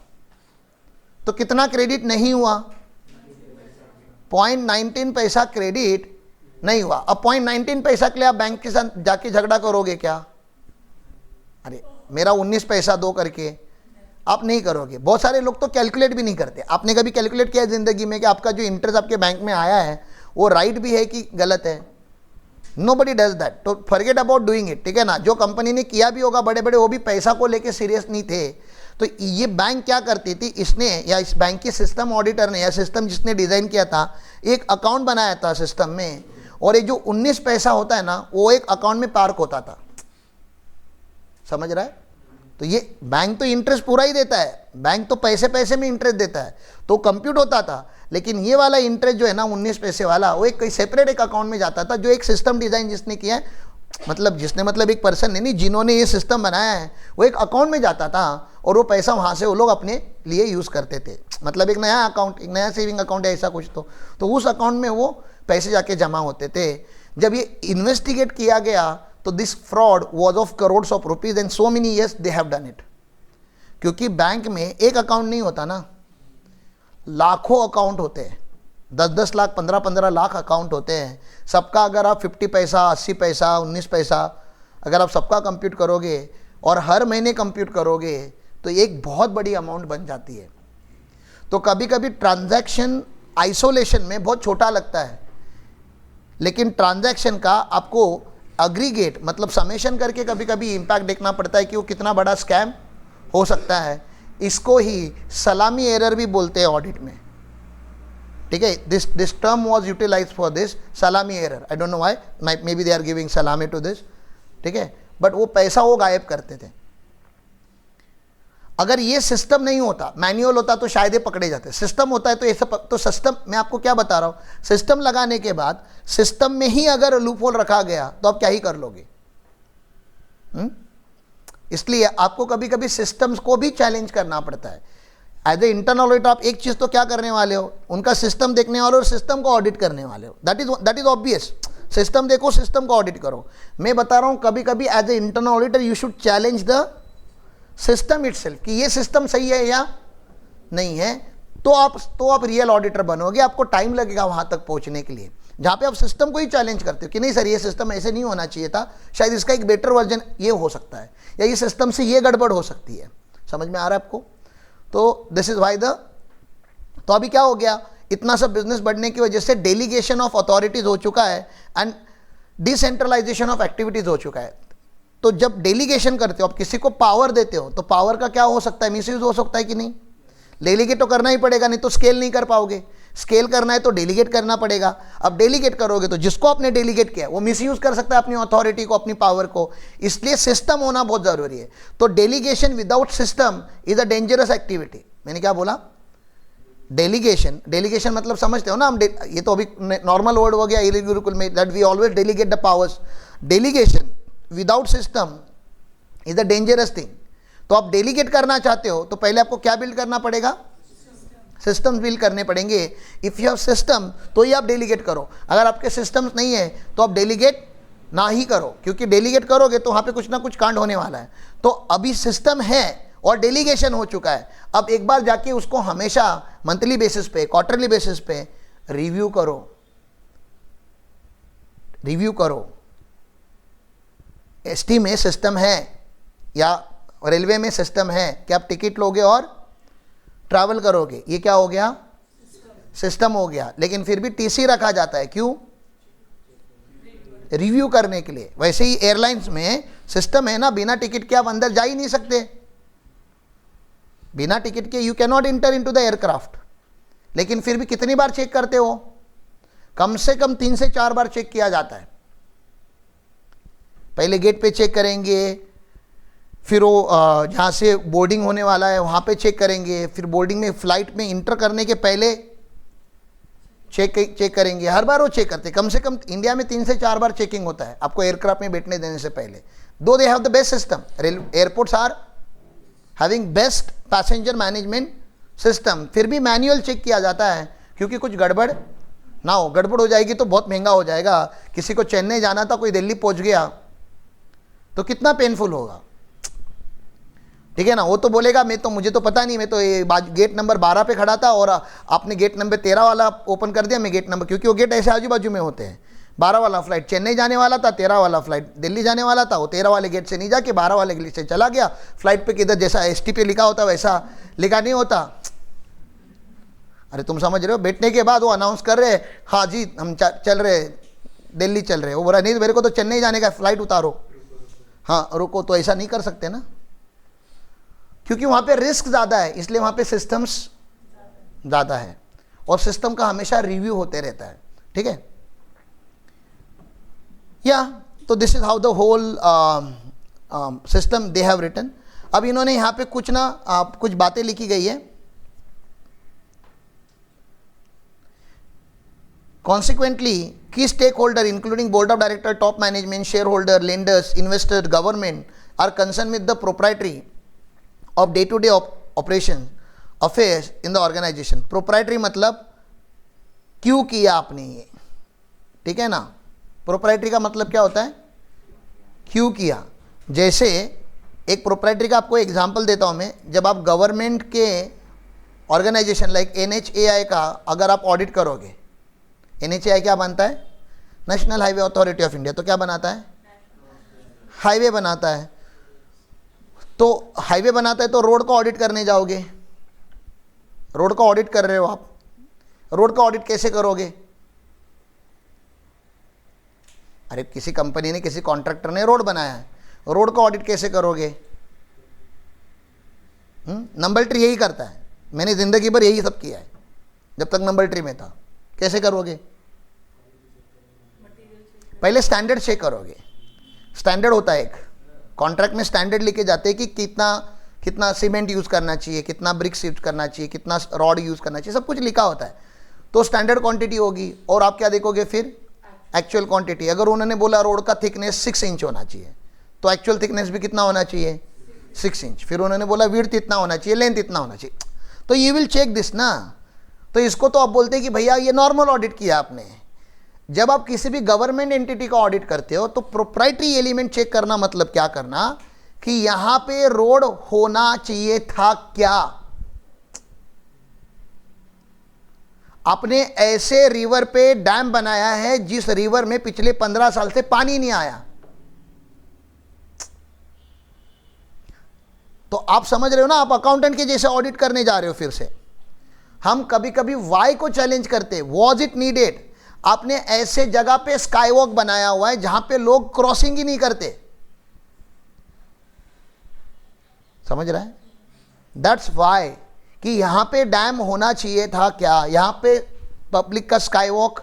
तो कितना क्रेडिट नहीं हुआ, 0.19 पैसा क्रेडिट नहीं हुआ। अब 0.19 पैसा के लिए आप बैंक के साथ जाके झगड़ा करोगे क्या? अरे मेरा 19 पैसा दो करके, आप नहीं करोगे। बहुत सारे लोग तो कैलकुलेट भी नहीं करते। आपने कभी कैलकुलेट किया जिंदगी में कि आपका जो इंटरेस्ट आपके बैंक में आया है वो राइट भी है कि गलत है? नोबडी डज दैट, तो फॉरगेट अबाउट डूइंग इट। ठीक है ना? जो कंपनी ने किया भी होगा बड़े बड़े, वो भी पैसा को लेके सीरियस नहीं थे। तो ये बैंक क्या करती थी, इसने या इस बैंक के सिस्टम ऑडिटर ने या सिस्टम जिसने डिज़ाइन किया था, एक अकाउंट बनाया था सिस्टम में, और ये जो 19 पैसा होता है ना, वो एक अकाउंट में पार्क होता था। समझ रहा है? तो ये बैंक तो इंटरेस्ट पूरा ही देता है, बैंक तो पैसे पैसे में इंटरेस्ट देता है, तो कंप्यूट होता था। लेकिन ये वाला इंटरेस्ट जो है ना 19 पैसे वाला, वो एक सेपरेट एक अकाउंट में जाता था, जो एक सिस्टम डिज़ाइन जिसने किया है, मतलब एक पर्सन ने नहीं, जिन्होंने ये सिस्टम बनाया है, वो एक अकाउंट में जाता था, और वो पैसा वहाँ से वो लोग अपने लिए यूज़ करते थे। मतलब एक नया अकाउंट, एक नया सेविंग अकाउंट है ऐसा कुछ, तो उस अकाउंट में वो पैसे जाके जमा होते थे। जब ये इन्वेस्टिगेट किया गया तो this fraud was of crores of rupees and so many years they have done it. क्योंकि बैंक में एक अकाउंट नहीं होता ना, लाखों अकाउंट होते हैं, 10-10 लाख 15-15 लाख अकाउंट होते हैं। सबका अगर आप 50 पैसा 80 पैसा 19 पैसा अगर आप सबका कंप्यूट करोगे और हर महीने कंप्यूट करोगे तो एक बहुत बड़ी अमाउंट बन जाती है। तो कभी कभी ट्रांजैक्शन आइसोलेशन में बहुत छोटा लगता है, लेकिन ट्रांजैक्शन का आपको अग्रीगेट मतलब समेशन करके कभी कभी इम्पैक्ट देखना पड़ता है कि वो कितना बड़ा स्कैम हो सकता है। इसको ही सलामी एरर भी बोलते हैं ऑडिट में। ठीक है, this term was utilised for this सलामी error. I don't know why, maybe they are giving सलामी टू दिस। ठीक है, बट वो पैसा वो गायब करते थे। अगर ये सिस्टम नहीं होता, मैनुअल होता, तो शायद ये पकड़े जाते। सिस्टम होता है तो ये सब, तो सिस्टम, मैं आपको क्या बता रहा हूँ, सिस्टम लगाने के बाद सिस्टम में ही अगर लूपहोल रखा गया तो आप क्या ही कर लोगे। इसलिए आपको कभी कभी सिस्टम्स को भी चैलेंज करना पड़ता है। एज ए इंटरनल ऑडिटर आप एक चीज़ तो क्या करने वाले हो, उनका सिस्टम देखने वाले हो और सिस्टम को ऑडिट करने वाले हो। That is obvious. सिस्टम देखो, सिस्टम को ऑडिट करो। मैं बता रहा हूँ कभी कभी as a internal auditor you should challenge the system itself कि ये सिस्टम सही है या नहीं है, तो आप रियल ऑडिटर बनोगे। आपको टाइम लगेगा वहां तक पहुंचने के लिए, जहां पे आप सिस्टम को ही चैलेंज करते हो कि नहीं सर ये सिस्टम ऐसे नहीं होना चाहिए था, शायद इसका एक बेटर वर्जन ये हो सकता है, या ये सिस्टम से ये गड़बड़ हो सकती है। समझ में आ रहा है आपको? तो दिस इज वाई तो अभी क्या हो गया, इतना सब बिजनेस बढ़ने की वजह से डेलीगेशन ऑफ अथॉरिटीज हो चुका है एंड डिसेंट्रलाइजेशन ऑफ एक्टिविटीज हो चुका है। तो जब डेलीगेशन करते हो, आप किसी को पावर देते हो, तो पावर का क्या हो सकता है, मिसयूज हो सकता है कि नहीं? डेलीगेट तो करना ही पड़ेगा, नहीं तो स्केल नहीं कर पाओगे। स्केल करना है तो डेलीगेट करना पड़ेगा। अब डेलीगेट करोगे तो जिसको आपने डेलीगेट किया वो मिसयूज कर सकता है अपनी अथॉरिटी को, अपनी पावर को। इसलिए सिस्टम होना बहुत जरूरी है। तो delegation without system is a dangerous activity. मैंने क्या बोला? डेलीगेशन मतलब समझते हो ना हम, ये तो अभी नॉर्मल वर्ड हो गया ईलिट गुरुकुल में, that we always delegate the powers. Delegation without system is a dangerous thing. तो आप डेलीगेट करना चाहते हो तो पहले आपको क्या बिल्ड करना पड़ेगा? सिस्टम्स बिल्ड करने पड़ेंगे। इफ यू हैव सिस्टम तो ही आप डेलीगेट करो। अगर आपके सिस्टम्स नहीं है तो आप डेलीगेट ना ही करो, क्योंकि डेलीगेट करोगे तो वहाँ पे कुछ ना कुछ कांड होने वाला है। तो अभी सिस्टम है और डेलीगेशन हो चुका है। अब एक बार जाके उसको हमेशा मंथली बेसिस पे, क्वार्टरली बेसिस पे रिव्यू करो। एसटी में सिस्टम है या रेलवे में सिस्टम है कि आप टिकट लोगे और ट्रैवल करोगे, ये क्या हो गया? सिस्टम हो गया। लेकिन फिर भी टीसी रखा जाता है, क्यों? रिव्यू करने के लिए। वैसे ही एयरलाइंस में सिस्टम है ना, बिना टिकट के आप अंदर जा ही नहीं सकते। बिना टिकट के you can not inter into the aircraft. लेकिन फिर भी कितनी बार चेक करते हो? कम से कम 3 से 4 बार चेक किया जाता है। पहले गेट पे चेक करेंगे, फिर वो जहाँ से बोर्डिंग होने वाला है वहाँ पे चेक करेंगे, फिर बोर्डिंग में फ्लाइट में इंटर करने के पहले चेक करेंगे। हर बार वो चेक करते हैं। कम से कम इंडिया में 3 से 4 बार चेकिंग होता है आपको एयरक्राफ्ट में बैठने देने से पहले। Though they have the best system, airports are having best passenger management system, फिर भी मैनुअल चेक किया जाता है क्योंकि कुछ गड़बड़ ना हो। गड़बड़ हो जाएगी तो बहुत महंगा हो जाएगा। किसी को चेन्नई जाना था, कोई दिल्ली पहुंच गया तो कितना पेनफुल होगा, ठीक है ना? वो तो बोलेगा मुझे तो पता नहीं, मैं तो ये गेट नंबर 12 पे खड़ा था और आपने गेट नंबर 13 वाला ओपन कर दिया। मैं गेट नंबर, क्योंकि वो गेट ऐसे आजू बाजू में होते हैं। 12 वाला फ्लाइट चेन्नई जाने वाला था, 13 वाला फ्लाइट दिल्ली जाने वाला था, वो 13 वाले गेट से नहीं जाके 12 वाले गेट से चला गया। फ्लाइट पे किधर जैसा एसटी पे लिखा होता वैसा लिखा नहीं होता। अरे तुम समझ रहे हो? बैठने के बाद वो अनाउंस कर रहे, हाँ जी हम चल रहे दिल्ली चल रहे। वो बोला नहीं मेरे को तो चेन्नई जाने का, फ्लाइट उतारो। हाँ रुको, तो ऐसा नहीं कर सकते ना, क्योंकि वहाँ पे रिस्क ज़्यादा है, इसलिए वहाँ पे सिस्टम्स ज़्यादा है और सिस्टम का हमेशा रिव्यू होते रहता है, ठीक है? या तो this is how the whole system they have written. अब इन्होंने यहाँ पे कुछ बातें लिखी गई है। Consequently, key stakeholder including board of director, top management, shareholder, lenders, investors, government are concerned with the propriety of day-to-day operations affairs in the organization. Proprietary मतलब क्यों किया आपने ये, ठीक है ना? प्रोप्राइटरी का मतलब क्या होता है? क्यों किया। जैसे एक प्रोप्राइटरी का आपको एग्जांपल देता हूं मैं। जब आप गवर्नमेंट के ऑर्गेनाइजेशन लाइक NHAI का अगर आप ऑडिट करोगे, NHAI क्या बनता है? National highway authority of India. तो क्या बनाता है? हाईवे बनाता है। तो हाईवे बनाता है तो रोड का ऑडिट करने जाओगे, रोड का ऑडिट कर रहे हो आप। रोड का ऑडिट कैसे करोगे? अरे किसी कंपनी ने, किसी कॉन्ट्रैक्टर ने रोड बनाया है, रोड का ऑडिट कैसे करोगे? नंबर ट्री यही करता है। मैंने ज़िंदगी भर यही सब किया है जब तक नंबर ट्री में था। कैसे करोगे? पहले स्टैंडर्ड चेक करोगे। स्टैंडर्ड होता है एक कॉन्ट्रैक्ट में, स्टैंडर्ड लेके जाते हैं कि कितना सीमेंट यूज़ करना चाहिए, कितना ब्रिक्स यूज करना चाहिए, कितना रॉड यूज़ करना चाहिए, सब कुछ लिखा होता है। तो स्टैंडर्ड क्वांटिटी होगी और आप क्या देखोगे फिर? Actual quantity. अगर उन्होंने बोला रोड का थिकनेस 6 इंच होना चाहिए तो एक्चुअल थिकनेस भी कितना होना चाहिए? 6 इंच। फिर उन्होंने बोला विड्थ इतना होना चाहिए, लेंथ इतना होना चाहिए। तो यू विल चेक दिस ना। तो इसको तो आप बोलते हैं कि भैया ये नॉर्मल ऑडिट किया आपने। जब आप किसी भी गवर्नमेंट एंटिटी का ऑडिट करते हो तो प्रोप्राइटरी एलिमेंट चेक करना मतलब क्या करना कि यहां पे रोड होना चाहिए था क्या। आपने ऐसे रिवर पे डैम बनाया है जिस रिवर में पिछले 15 साल से पानी नहीं आया। तो आप समझ रहे हो ना, आप अकाउंटेंट के जैसे ऑडिट करने जा रहे हो। फिर से हम कभी कभी वाई को चैलेंज करते, वॉज इट नीडेड। आपने ऐसे जगह पे स्काईवॉक बनाया हुआ है जहां पे लोग क्रॉसिंग ही नहीं करते, समझ रहे हैं? दैट्स वाई कि यहां पे डैम होना चाहिए था क्या, यहां पे पब्लिक का स्काईवॉक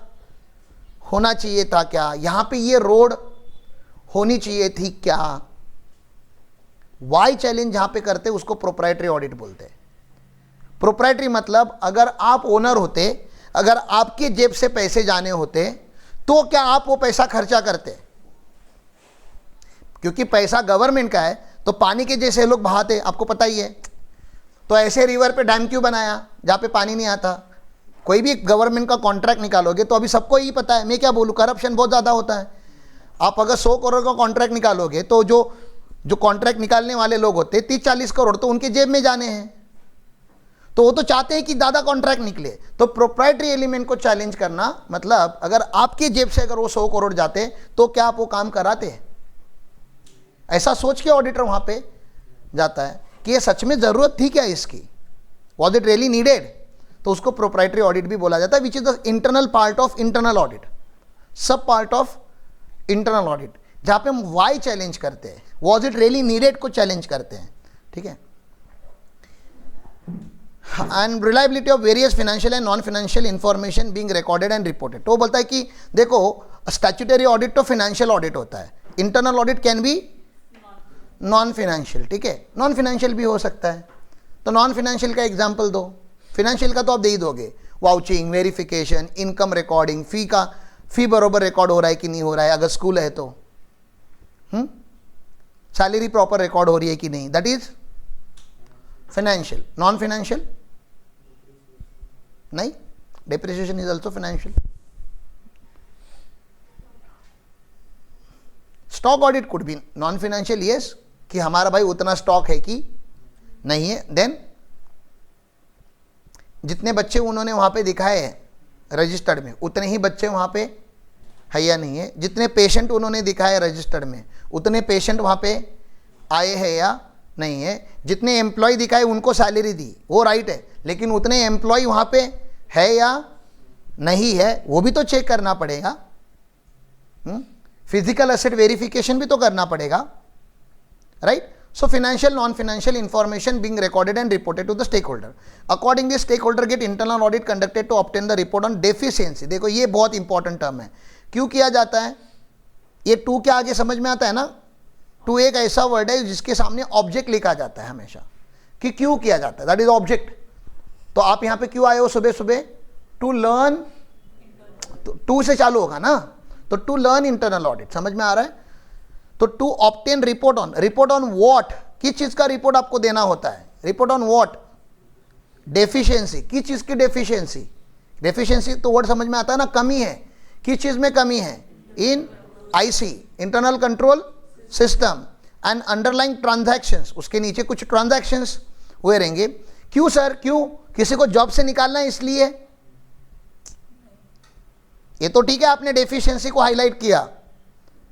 होना चाहिए था क्या, यहां पे ये रोड होनी चाहिए थी क्या। वाई चैलेंज जहां पे करते उसको प्रोप्राइटरी ऑडिट बोलते हैं। प्रोप्राइटरी मतलब अगर आप ओनर होते, अगर आपके जेब से पैसे जाने होते तो क्या आप वो पैसा खर्चा करते? क्योंकि पैसा गवर्नमेंट का है तो पानी के जैसे लोग बहाते, आपको पता ही है। तो ऐसे रिवर पे डैम क्यों बनाया जहां पे पानी नहीं आता? कोई भी गवर्नमेंट का कॉन्ट्रैक्ट निकालोगे तो अभी सबको यही पता है, मैं क्या बोलूं, करप्शन बहुत ज़्यादा होता है। आप अगर 100 करोड़ का कॉन्ट्रैक्ट निकालोगे तो जो कॉन्ट्रैक्ट निकालने वाले लोग होते हैं 30-40 करोड़ तो उनके जेब में जाने हैं। तो वो तो चाहते हैं कि ज़्यादा कॉन्ट्रैक्ट निकले। तो प्रोप्राइटरी एलिमेंट को चैलेंज करना मतलब अगर आपके जेब से अगर वो 100 करोड़ जाते तो क्या आप वो काम कराते? ऐसा सोच के ऑडिटर वहां पे जाता है कि ये सच में ज़रूरत थी क्या इसकी, वॉज इट रियली नीडेड। तो उसको प्रोप्राइटरी ऑडिट भी बोला जाता है, which is the internal part of internal audit, सब पार्ट ऑफ इंटरनल ऑडिट, जहां पे हम वाई चैलेंज करते हैं, वॉज इट रियली नीडेड को चैलेंज करते हैं। ठीक है। And reliability of various financial and non financial information being recorded and reported. तो वो बोलता है कि देखो स्टैट्यूटरी ऑडिट तो फाइनेंशियल ऑडिट होता है, internal audit can be non financial. ठीक है, नॉन फाइनेंशियल भी हो सकता है। तो नॉन फाइनेंशियल का एग्जांपल दो, फाइनेंशियल का तो आप दे ही दोगे, वाउचिंग, वेरिफिकेशन, इनकम रिकॉर्डिंग, फी बरोबर रिकॉर्ड हो रहा है कि नहीं हो रहा है, अगर स्कूल है तो सैलरी प्रॉपर रिकॉर्ड हो रही है कि नहीं, that is financial. Non financial नहीं, depreciation is also financial. Stock audit could be non financial, yes, कि हमारा भाई उतना स्टॉक है कि नहीं है। देन जितने बच्चे उन्होंने वहां पे दिखाए हैं रजिस्टर्ड में उतने ही बच्चे वहां पे है या नहीं है, जितने पेशेंट उन्होंने दिखाए रजिस्टर्ड में उतने पेशेंट वहां पे आए हैं या नहीं है, जितने एम्प्लॉय दिखाए उनको सैलरी दी वो राइट है, लेकिन उतने एम्प्लॉय वहां पे है या नहीं है वो भी तो चेक करना पड़ेगा। फिजिकल एसेट वेरिफिकेशन भी तो करना पड़ेगा, right. So financial, non-financial information being recorded and reported to the stakeholder. Accordingly, stakeholder get internal audit conducted to obtain the report on deficiency. देखो ये बहुत इंपॉर्टेंट टर्म है। क्यों किया जाता है? ये टू के आगे समझ में आता है ना, टू एक ऐसा वर्ड है जिसके सामने ऑब्जेक्ट लिखा जाता है हमेशा कि क्यों किया जाता है, दैट इज ऑब्जेक्ट। तो आप यहाँ पे क्यों आए हो सुबह सुबह? टू लर्न, टू से चालू होगा ना, तो टू लर्न इंटरनल ऑडिट, समझ में आ रहा है? तो to obtain report on what, किस चीज का रिपोर्ट आपको देना होता है? Report on what? डेफिशिएंसी, किस चीज की डेफिशिएंसी? डेफिशिएंसी तो वर्ड समझ में आता है ना, कमी है, किस चीज में कमी है? In IC, internal control system, and underlying transactions, उसके नीचे कुछ ट्रांजैक्शंस हुए रहेंगे। क्यों सर? क्यों? किसी को जॉब से निकालना है इसलिए? ये तो ठीक है, आपने डेफिशिएंसी को हाईलाइट किया,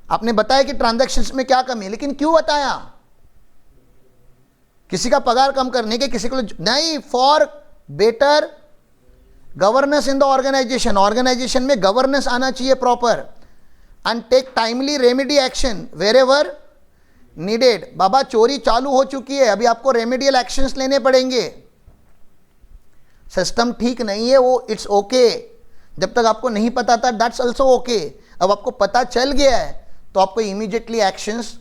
आपने बताया कि ट्रांजैक्शंस में क्या कमी है, लेकिन क्यों बताया? किसी का पगार कम करने के, किसी को नहीं, for better governance in the organisation, organisation में गवर्नेंस आना चाहिए proper, and take timely remedy action wherever needed. बाबा चोरी चालू हो चुकी है, अभी आपको रेमेडियल एक्शंस लेने पड़ेंगे। सिस्टम ठीक नहीं है वो, इट्स ओके, जब तक आपको नहीं पता था दैट्स ऑल्सो ओके। अब आपको पता चल गया है तो आपको इमीडिएटली एक्शंस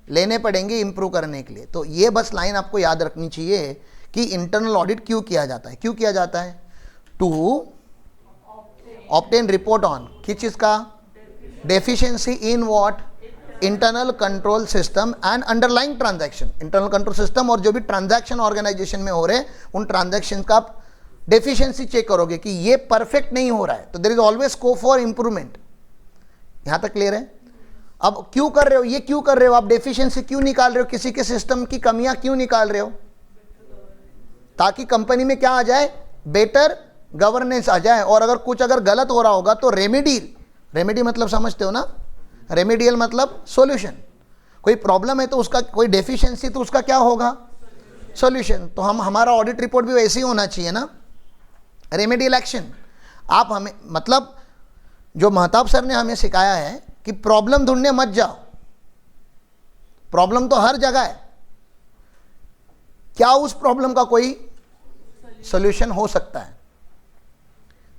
लेने पड़ेंगे इंप्रूव करने के लिए। तो ये बस लाइन आपको याद रखनी चाहिए कि इंटरनल ऑडिट क्यों किया जाता है। क्यों किया जाता है? टू ऑब्टेन रिपोर्ट ऑन, किस चीज का? Deficiency in what? Internal control system and underlying transaction. Internal control system और जो भी ट्रांजैक्शन ऑर्गेनाइजेशन में हो रहे हैं उन ट्रांजैक्शन का आप डेफिशिएंसी चेक करोगे कि ये परफेक्ट नहीं हो रहा है, तो there is always scope for improvement. यहां तक क्लियर है? अब क्यों कर रहे हो, ये क्यों कर रहे हो आप, डेफिशिएंसी क्यों निकाल रहे हो, किसी के सिस्टम की कमियां क्यों निकाल रहे हो? ताकि कंपनी में क्या आ जाए, बेटर गवर्नेंस आ जाए। और अगर कुछ अगर गलत हो रहा होगा तो रेमेडी मतलब समझते हो ना, रेमेडियल मतलब सॉल्यूशन। कोई प्रॉब्लम है तो उसका, कोई डेफिशिएंसी तो उसका क्या होगा, सॉल्यूशन। तो हमारा ऑडिट रिपोर्ट भी वैसे ही होना चाहिए ना, रेमेडियल एक्शन। आप हमें मतलब जो महताब सर ने हमें सिखाया है कि प्रॉब्लम ढूंढने मत जाओ, प्रॉब्लम तो हर जगह है, क्या उस प्रॉब्लम का कोई सॉल्यूशन हो सकता है।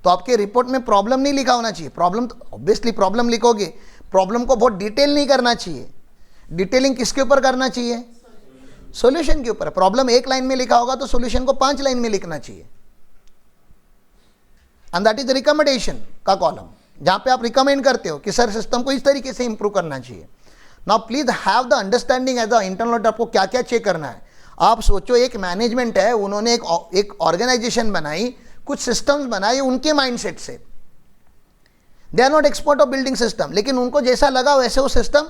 तो आपके रिपोर्ट में प्रॉब्लम नहीं लिखा होना चाहिए, प्रॉब्लम तो ऑब्वियसली प्रॉब्लम लिखोगे, प्रॉब्लम को बहुत डिटेल नहीं करना चाहिए। डिटेलिंग किसके ऊपर करना चाहिए, सॉल्यूशन के ऊपर। प्रॉब्लम एक लाइन में लिखा होगा तो सॉल्यूशन को 5 लाइन में लिखना चाहिए। एंड दैट इज रिकमेंडेशन का कॉलम, जहां पे आप रिकमेंड करते हो कि सर सिस्टम को इस तरीके से इंप्रूव करना चाहिए। Now please have the understanding as the internal auditor, आपको क्या क्या चेक करना है। आप सोचो एक मैनेजमेंट है, उन्होंने एक ऑर्गेनाइजेशन बनाई, कुछ सिस्टम्स बनाए उनके माइंडसेट से। They are not expert of building system, लेकिन उनको जैसा लगा वैसे वो सिस्टम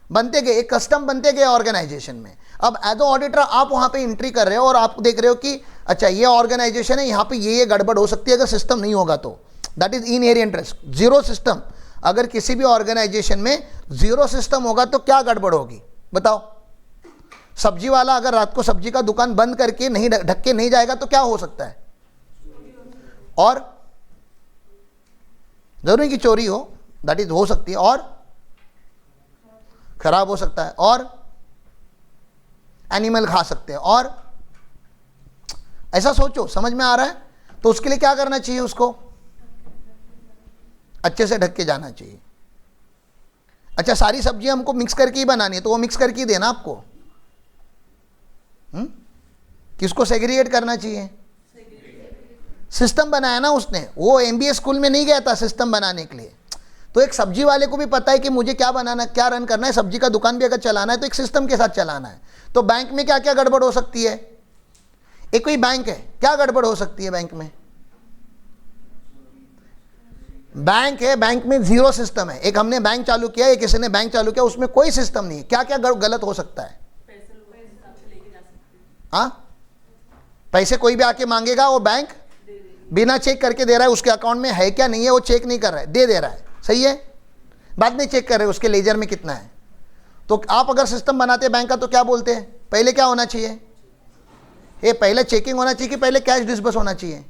बनते गए, एक कस्टम बनते गए ऑर्गेनाइजेशन में। अब एज अ ऑडिटर आप वहां पे एंट्री कर रहे हो और आप देख रहे हो कि अच्छा ये ऑर्गेनाइजेशन है, यहाँ पे ये गड़बड़ हो सकती है अगर सिस्टम नहीं होगा तो। That is inherent risk, zero system. अगर किसी भी ऑर्गेनाइजेशन में जीरो सिस्टम होगा तो क्या गड़बड़ होगी बताओ। सब्जी वाला अगर रात को सब्जी का दुकान बंद करके नहीं ढक के नहीं जाएगा तो क्या हो सकता है, और जरूरी कि चोरी हो, दैट इज हो सकती है, और खराब हो सकता है, और एनिमल खा सकते हैं, और ऐसा सोचो, समझ में आ रहा है। तो उसके लिए क्या करना चाहिए, उसको अच्छे से ढक के जाना चाहिए। अच्छा सारी सब्जी हमको मिक्स करके ही बनानी है तो वो मिक्स करके ही देना आपको, किसको सेग्रीगेट करना चाहिए, सिस्टम बनाया ना उसने, वो एमबीए स्कूल में नहीं गया था सिस्टम बनाने के लिए। तो एक सब्जी वाले को भी पता है कि मुझे क्या बनाना, क्या रन करना है, सब्जी का दुकान भी अगर चलाना है तो एक सिस्टम के साथ चलाना है। तो बैंक में क्या क्या गड़बड़ हो सकती है, एक कोई बैंक है, क्या गड़बड़ हो सकती है बैंक में, बैंक है, बैंक में जीरो सिस्टम है। एक हमने बैंक चालू किया, एक किसी ने बैंक चालू किया, उसमें कोई सिस्टम नहीं है, क्या क्या गलत हो सकता है। हाँ, पैसे कोई भी आके मांगेगा, वो बैंक बिना चेक करके दे रहा है, उसके अकाउंट में है क्या नहीं है वो चेक नहीं कर रहा है, दे रहा है, सही है, बाद में चेक कर रहे हैं उसके लेजर में कितना है। तो आप अगर सिस्टम बनाते हैं बैंक का तो क्या बोलते हैं, पहले क्या होना चाहिए, ये पहले चेकिंग होना चाहिए कि पहले कैश डिस्बर्स होना चाहिए,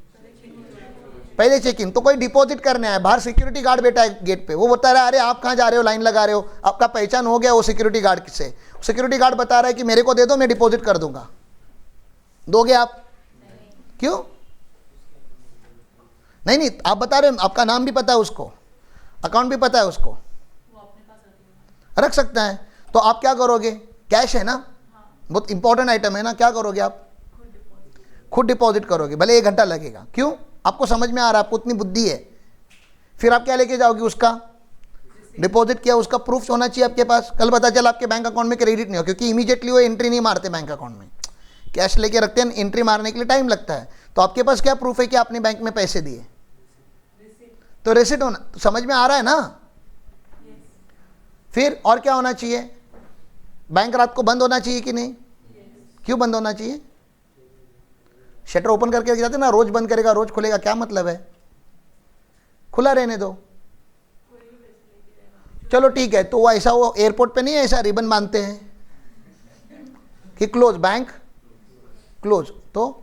पहले चेकिंग। तो कोई डिपॉजिट करने आया, बाहर सिक्योरिटी गार्ड बैठा है गेट पे, वो बता रहा है अरे आप कहाँ जा रहे हो, लाइन लगा रहे हो, आपका पहचान हो गया वो सिक्योरिटी गार्ड से, सिक्योरिटी गार्ड बता रहा है कि मेरे को दे दो मैं डिपॉजिट कर दूंगा, दोगे आप, क्यों नहीं, आप बता रहे हो, आपका नाम भी पता है उसको, अकाउंट भी पता है उसको, वो अपने पास रख सकता है। तो आप क्या करोगे, कैश है ना, बहुत इंपॉर्टेंट आइटम है ना, क्या करोगे आप, खुद डिपॉजिट करोगे, भले 1 घंटा लगेगा, क्यों, आपको समझ में आ रहा है, आपको उतनी बुद्धि है। फिर आप क्या लेके जाओगे, उसका डिपॉजिट किया उसका प्रूफ होना चाहिए आपके पास। कल पता चला आपके बैंक अकाउंट में क्रेडिट नहीं हो, क्योंकि इमीडिएटली वो एंट्री नहीं मारते बैंक अकाउंट में, कैश लेके रखते हैं, एंट्री मारने के लिए टाइम लगता है। तो आपके पास क्या प्रूफ है कि आपने बैंक में पैसे दिए, तो रेसिट होना, तो समझ में आ रहा है ना। फिर और क्या होना चाहिए, बैंक रात को बंद होना चाहिए कि नहीं, क्यों बंद होना चाहिए, शटर ओपन करके रख जाते ना, रोज बंद करेगा रोज खुलेगा, क्या मतलब है, खुला रहने दो। चलो ठीक है, तो वो ऐसा, वो एयरपोर्ट पे नहीं ऐसा रिबन बांधते हैं कि क्लोज, बैंक क्लोज, तो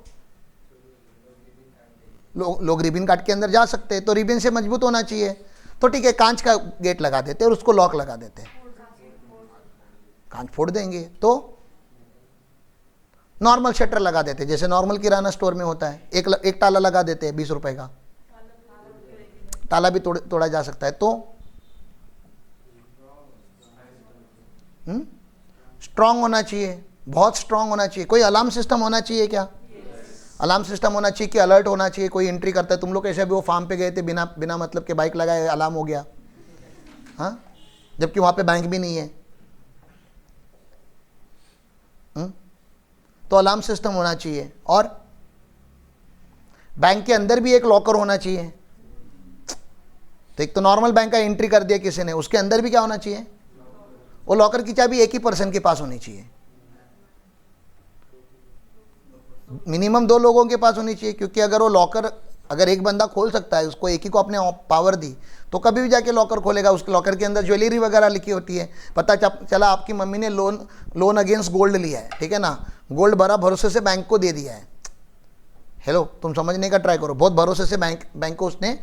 लोग रिबन काट के अंदर जा सकते हैं, तो रिबन से मजबूत होना चाहिए। तो ठीक है, कांच का गेट लगा देते हैं और उसको लॉक लगा देते हैं, कांच फोड़ देंगे, तो नॉर्मल शटर लगा देते हैं, जैसे नॉर्मल किराना स्टोर में होता है, एक ताला लगा देते हैं 20 रुपए का, ताला भी तोड़ा जा सकता है। तो स्ट्रांग होना चाहिए, बहुत स्ट्रांग होना चाहिए। कोई अलार्म सिस्टम होना चाहिए क्या, अलार्म सिस्टम होना चाहिए कि अलर्ट होना चाहिए, कोई एंट्री करता है, तुम लोग कैसे भी वो फार्म पे गए थे बिना मतलब के बाइक लगाए अलार्म हो गया, हाँ जबकि वहां पे बैंक भी नहीं है। तो अलार्म सिस्टम होना चाहिए, और बैंक के अंदर भी एक लॉकर होना चाहिए। तो एक तो नॉर्मल बैंक का एंट्री कर दिया किसी ने, उसके अंदर भी क्या होना चाहिए, वो लॉकर की चाबी एक ही पर्सन के पास होनी चाहिए, मिनिमम 2 लोगों के पास होनी चाहिए। क्योंकि अगर वो लॉकर, अगर एक बंदा खोल सकता है, उसको एक ही को अपने पावर दी, तो कभी भी जाके लॉकर खोलेगा, उस लॉकर के अंदर ज्वेलरी वगैरह लिखी होती है, पता चला आपकी मम्मी ने लोन अगेंस्ट गोल्ड लिया है, ठीक है ना, गोल्ड भरा भरोसे से बैंक को दे दिया है। हेलो, तुम समझने का ट्राई करो, बहुत भरोसे से बैंक को उसने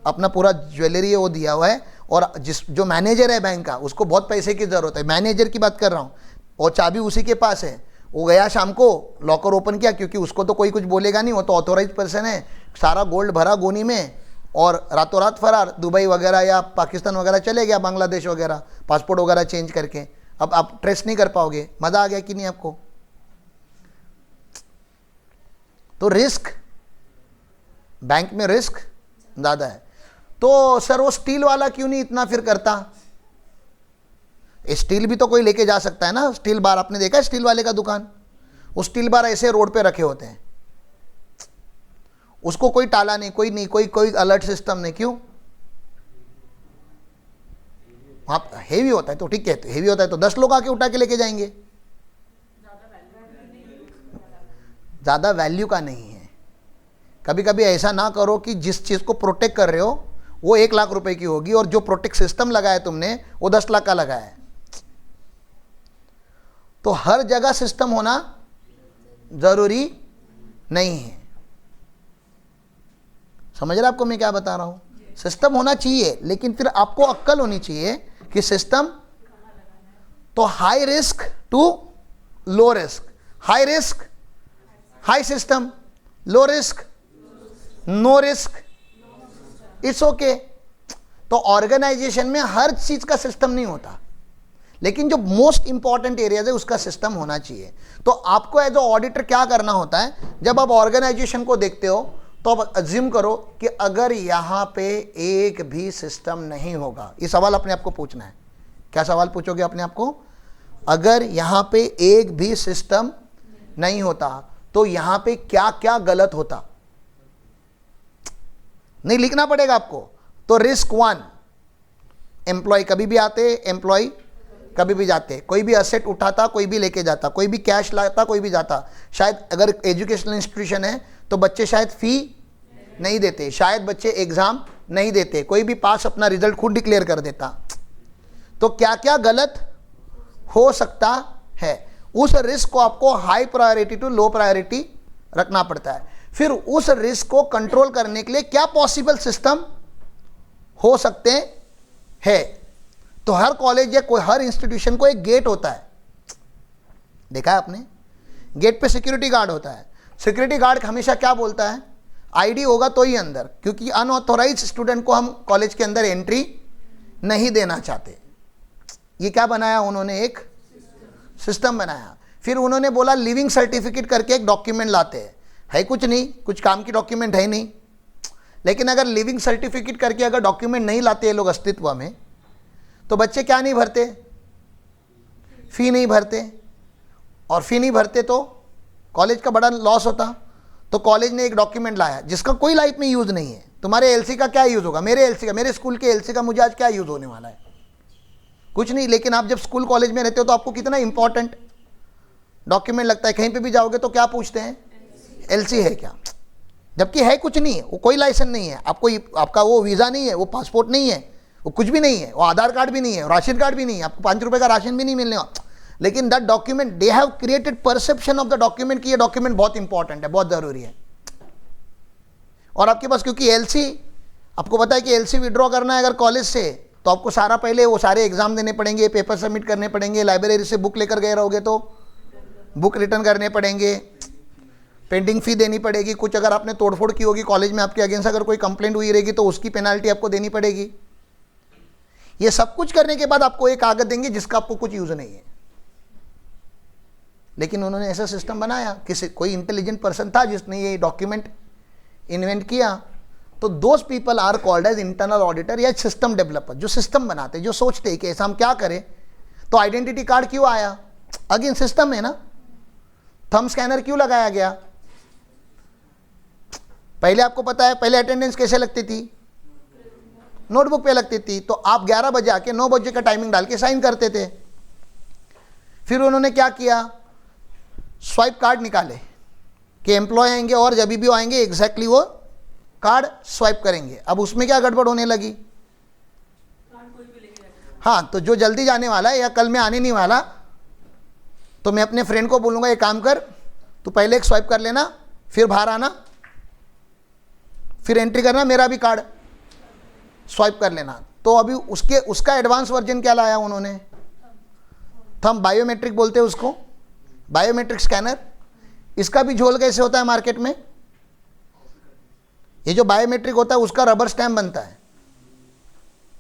अपना पूरा ज्वेलरी वो दिया हुआ है, और जो मैनेजर है बैंक का, उसको बहुत पैसे की ज़रूरत है, मैनेजर की बात कर रहा हूँ, और चाबी उसी के पास है। वो गया शाम को, लॉकर ओपन किया, क्योंकि उसको तो कोई कुछ बोलेगा नहीं, वो तो ऑथोराइज पर्सन है, सारा गोल्ड भरा गोनी में, और रातों रात फरार, दुबई वगैरह या पाकिस्तान वगैरह चले गया, बांग्लादेश वगैरह, पासपोर्ट वगैरह चेंज करके। अब आप ट्रेस नहीं कर पाओगे। मज़ा आ गया कि नहीं आपको? तो रिस्क, बैंक में रिस्क ज़्यादा है। तो सर वो स्टील वाला क्यों नहीं इतना फिर करता? स्टील भी तो कोई लेके जा सकता है ना। स्टील बार आपने देखा है स्टील वाले का दुकान? वो स्टील बार ऐसे रोड पे रखे होते हैं, उसको कोई टाला नहीं, कोई अलर्ट सिस्टम नहीं। क्यों? वहाँ हेवी होता है तो ठीक है, तो हेवी होता है तो 10 लोग आके उठा के लेके जाएंगे। ज़्यादा वैल्यू का नहीं है। कभी कभी ऐसा ना करो कि जिस चीज़ को प्रोटेक्ट कर रहे हो वो 1 लाख रुपए की होगी, और जो प्रोटेक्ट सिस्टम लगाया तुमने वो 10 लाख का लगाया है। तो हर जगह सिस्टम होना ज़रूरी नहीं है। समझ रहे आपको मैं क्या बता रहा हूं? सिस्टम होना चाहिए, लेकिन फिर आपको अक्ल होनी चाहिए कि सिस्टम तो high risk to low risk, high risk high system, low risk no risk, it's okay. तो ऑर्गेनाइजेशन में हर चीज का सिस्टम नहीं होता, लेकिन जो मोस्ट इंपॉर्टेंट एरियाज है उसका सिस्टम होना चाहिए। तो आपको एज ऑडिटर क्या करना होता है, जब आप ऑर्गेनाइजेशन को देखते हो तो आप अज्यूम करो कि अगर यहां पे एक भी सिस्टम नहीं होगा, ये सवाल अपने आप को पूछना है। क्या सवाल पूछोगे अपने आप को? अगर यहां पे एक भी सिस्टम नहीं होता तो यहां पे क्या क्या गलत होता? नहीं लिखना पड़ेगा आपको। तो रिस्क 1, एम्प्लॉय कभी भी आते, एम्प्लॉय कभी भी जाते, कोई भी असेट उठाता, कोई भी लेके जाता, कोई भी कैश लाता, कोई भी जाता। शायद अगर एजुकेशनल इंस्टीट्यूशन है तो बच्चे शायद फी नहीं देते, शायद बच्चे एग्जाम नहीं देते, कोई भी पास अपना रिजल्ट खुद डिक्लेयर कर देता। तो क्या क्या गलत हो सकता है, उस रिस्क को आपको high priority to low priority रखना पड़ता है। फिर उस रिस्क को कंट्रोल करने के लिए क्या पॉसिबल सिस्टम हो सकते हैं। तो हर कॉलेज या कोई हर इंस्टीट्यूशन को एक गेट होता है, देखा है आपने? गेट पे सिक्योरिटी गार्ड होता है। सिक्योरिटी गार्ड हमेशा क्या बोलता है? आईडी होगा तो ही अंदर, क्योंकि अनऑथोराइज स्टूडेंट को हम कॉलेज के अंदर एंट्री नहीं देना चाहते। ये क्या बनाया उन्होंने? एक सिस्टम बनाया। फिर उन्होंने बोला लिविंग सर्टिफिकेट करके एक डॉक्यूमेंट लाते हैं, है कुछ नहीं, कुछ काम की डॉक्यूमेंट है नहीं, लेकिन अगर लिविंग सर्टिफिकेट करके अगर डॉक्यूमेंट नहीं लाते ये लोग अस्तित्व में, तो बच्चे क्या नहीं भरते? फी नहीं भरते, और फी नहीं भरते तो कॉलेज का बड़ा लॉस होता। तो कॉलेज ने एक डॉक्यूमेंट लाया जिसका कोई लाइफ में यूज़ नहीं है। तुम्हारे एलसी का क्या यूज़ होगा? मेरे एलसी का, मेरे स्कूल के एलसी का मुझे आज क्या यूज़ होने वाला है? कुछ नहीं। लेकिन आप जब स्कूल कॉलेज में रहते हो तो आपको कितना इंपॉर्टेंट डॉक्यूमेंट लगता है। कहीं पे भी जाओगे तो क्या पूछते हैं? एलसी है क्या? जबकि है कुछ नहीं है, वो कोई लाइसेंस नहीं है, आपका वो वीज़ा नहीं है, वो पासपोर्ट नहीं है, वो कुछ भी नहीं है, वो आधार कार्ड भी नहीं है, राशन कार्ड भी नहीं है, आपको 5 रुपये का राशन भी नहीं मिलने वाला। लेकिन that document, they have created perception of the document कि ये डॉक्यूमेंट बहुत इंपॉर्टेंट है, बहुत ज़रूरी है। और आपके पास क्योंकि एलसी, आपको पता है कि एलसी विड्रॉ करना है अगर कॉलेज से, तो आपको सारा पहले वो सारे एग्जाम देने पड़ेंगे, पेपर सबमिट करने पड़ेंगे, लाइब्रेरी से बुक लेकर गए रहोगे तो बुक रिटर्न करने पड़ेंगे, पेंडिंग फ़ी देनी पड़ेगी, कुछ अगर आपने तोड़फोड़ की होगी कॉलेज में, आपके अगेंस्ट अगर कोई कंप्लेंट हुई रहेगी तो उसकी पेनाल्टी आपको देनी पड़ेगी। ये सब कुछ करने के बाद आपको एक कागज देंगे जिसका आपको कुछ यूज़ नहीं है। लेकिन उन्होंने ऐसा सिस्टम बनाया, किसी कोई इंटेलिजेंट पर्सन था जिसने ये डॉक्यूमेंट इन्वेंट किया, तो those people are called as internal auditor या सिस्टम डेवलपर, जो सिस्टम बनाते, जो सोचते हैं कि ऐसा हम क्या करें। तो आइडेंटिटी कार्ड क्यों आया, अगेन सिस्टम है ना। थंब स्कैनर क्यों लगाया गया, पहले आपको पता है पहले अटेंडेंस कैसे लगती थी, नोटबुक पे लगती थी। तो आप 11 बजे आके 9 बजे का टाइमिंग डाल के साइन करते थे। फिर उन्होंने क्या किया, स्वाइप कार्ड निकाले कि एम्प्लॉय आएंगे और जब भी आएंगे एग्जैक्टली वो कार्ड स्वाइप करेंगे। अब उसमें क्या गड़बड़ होने लगी, हाँ, तो जो जल्दी जाने वाला है या कल में आने नहीं वाला, तो मैं अपने फ्रेंड को बोलूँगा ये काम कर, तू पहले एक स्वाइप कर लेना, फिर बाहर आना, फिर एंट्री करना, मेरा भी कार्ड स्वाइप कर लेना। तो अभी उसका एडवांस वर्जन क्या लाया उन्होंने, थंब बायोमेट्रिक बोलते हैं उसको, बायोमेट्रिक स्कैनर। इसका भी झोल कैसे होता है मार्केट में, ये जो बायोमेट्रिक होता है उसका रबर स्टैम्प बनता है,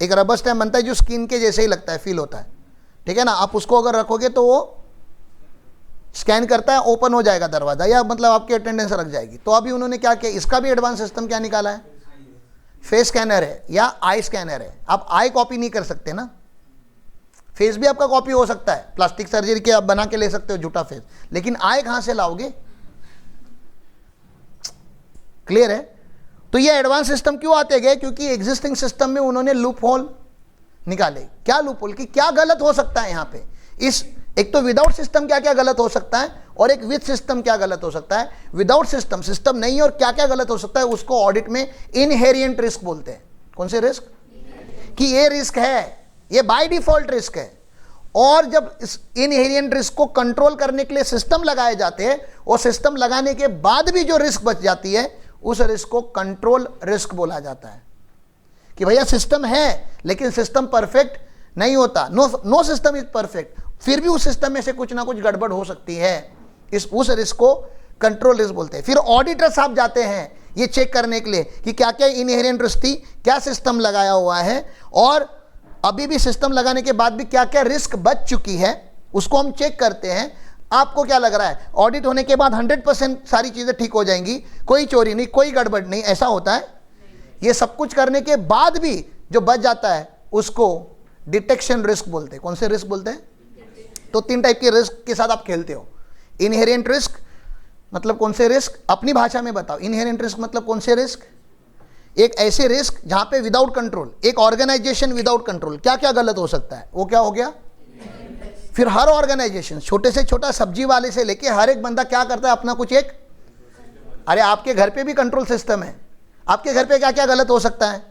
एक रबर स्टैम्प बनता है जो स्किन के जैसे ही लगता है, फील होता है, ठीक है ना। आप उसको अगर रखोगे तो वो स्कैन करता है, ओपन हो जाएगा दरवाज़ा, या मतलब आपकी अटेंडेंस रख जाएगी। तो अभी उन्होंने क्या किया, इसका भी एडवांस सिस्टम क्या निकाला है, फेस स्कैनर है या आई स्कैनर है। आप आई कॉपी नहीं कर सकते ना, फेस भी आपका कॉपी हो सकता है, प्लास्टिक सर्जरी के आप बना के ले सकते हो झूठा फेस, लेकिन आई कहाँ से लाओगे, क्लियर है। तो ये एडवांस सिस्टम क्यों आते गए, क्योंकि एग्जिस्टिंग सिस्टम में उन्होंने लूप होल निकाले। क्या लूप होल, कि क्या गलत हो सकता है यहाँ पे, इस एक तो विदाउट सिस्टम क्या क्या गलत हो सकता है, और एक विद सिस्टम क्या गलत हो सकता है। विदाउट सिस्टम, सिस्टम नहीं और क्या क्या गलत हो सकता है, उसको ऑडिट में इनहेरिएंट रिस्क बोलते हैं। कौन से रिस्क, कि ये रिस्क है, ये बाय डिफॉल्ट रिस्क है, और जब इस इनहेरिएंट रिस्क को कंट्रोल करने के लिए सिस्टम लगाए जाते हैं, और सिस्टम लगाने के बाद भी जो रिस्क बच जाती है उस रिस्क को कंट्रोल रिस्क बोला जाता है। कि भैया सिस्टम है लेकिन सिस्टम परफेक्ट नहीं होता, नो सिस्टम इज परफेक्ट, फिर भी उस सिस्टम में से कुछ ना कुछ गड़बड़ हो सकती है, उस रिस्क को कंट्रोल रिस्क बोलते हैं। फिर ऑडिटर साहब जाते हैं ये चेक करने के लिए कि क्या क्या इनहेरेंट रिस्क थी, क्या सिस्टम लगाया हुआ है, और अभी भी सिस्टम लगाने के बाद भी क्या क्या रिस्क बच चुकी है, उसको हम चेक करते हैं। आपको क्या लग रहा है, ऑडिट होने के बाद 100% सारी चीज़ें ठीक हो जाएंगी, कोई चोरी नहीं, कोई गड़बड़ नहीं, ऐसा होता है? ये सब कुछ करने के बाद भी जो बच जाता है उसको डिटेक्शन रिस्क बोलते हैं। कौन से रिस्क बोलते हैं? तो 3 टाइप के रिस्क के साथ आप खेलते हो। इनहेरेंट रिस्क मतलब कौन से रिस्क, अपनी भाषा में बताओ। इनहेरेंट रिस्क मतलब कौन से रिस्क? एक ऐसे रिस्क जहां पे विदाउट कंट्रोल, एक ऑर्गेनाइजेशन विदाउट कंट्रोल क्या क्या गलत हो सकता है, वो क्या हो गया? फिर हर ऑर्गेनाइजेशन, छोटे से छोटा सब्जी वाले से लेके हर एक बंदा क्या करता है, अपना कुछ एक, अरे आपके घर पे भी कंट्रोल सिस्टम है, आपके घर पे क्या क्या गलत हो सकता है?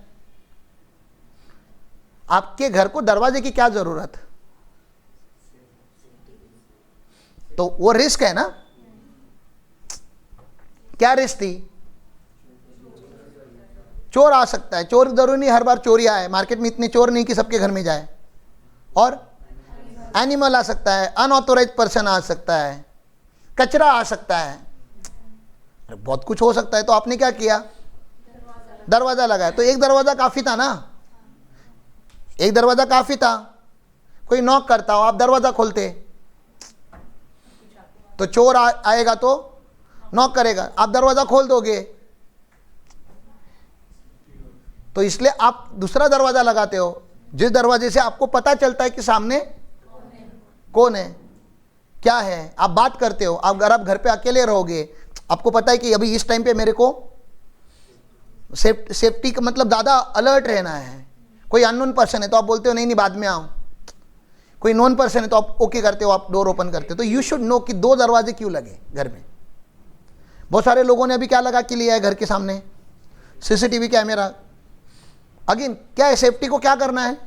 आपके घर को दरवाजे की क्या जरूरत, तो वो रिस्क है ना। क्या रिस्क थी? चोर आ सकता है, चोर जरूरी नहीं हर बार चोरी आए, मार्केट में इतने चोर नहीं कि सबके घर में जाए, और एनिमल आ सकता है, अनऑथोराइज पर्सन आ सकता है, कचरा आ सकता है, बहुत कुछ हो सकता है। तो आपने क्या किया? दरवाजा लगाया। तो एक दरवाजा काफी था ना, एक दरवाजा काफी था। कोई नॉक करता हो, आप दरवाजा खोलते, तो चोर आएगा तो नॉक करेगा, आप दरवाजा खोल दोगे, तो इसलिए आप दूसरा दरवाजा लगाते हो, जिस दरवाजे से आपको पता चलता है कि सामने कौन है, क्या है। आप बात करते हो, अगर आप घर पे अकेले रहोगे, आपको पता है कि अभी इस टाइम पे मेरे को सेफ्टी का मतलब ज़्यादा अलर्ट रहना है। कोई अननोन पर्सन है तो आप बोलते हो नहीं नहीं बाद में आओ, कोई नॉन पर्सन है तो आप ओके करते हो, आप डोर ओपन करते हो। तो यू शुड नो कि 2 दरवाजे क्यों लगे घर में। बहुत सारे लोगों ने अभी क्या लगा के लिया है घर के सामने? CCTV camera. अगेन क्या है, सेफ्टी को क्या करना है?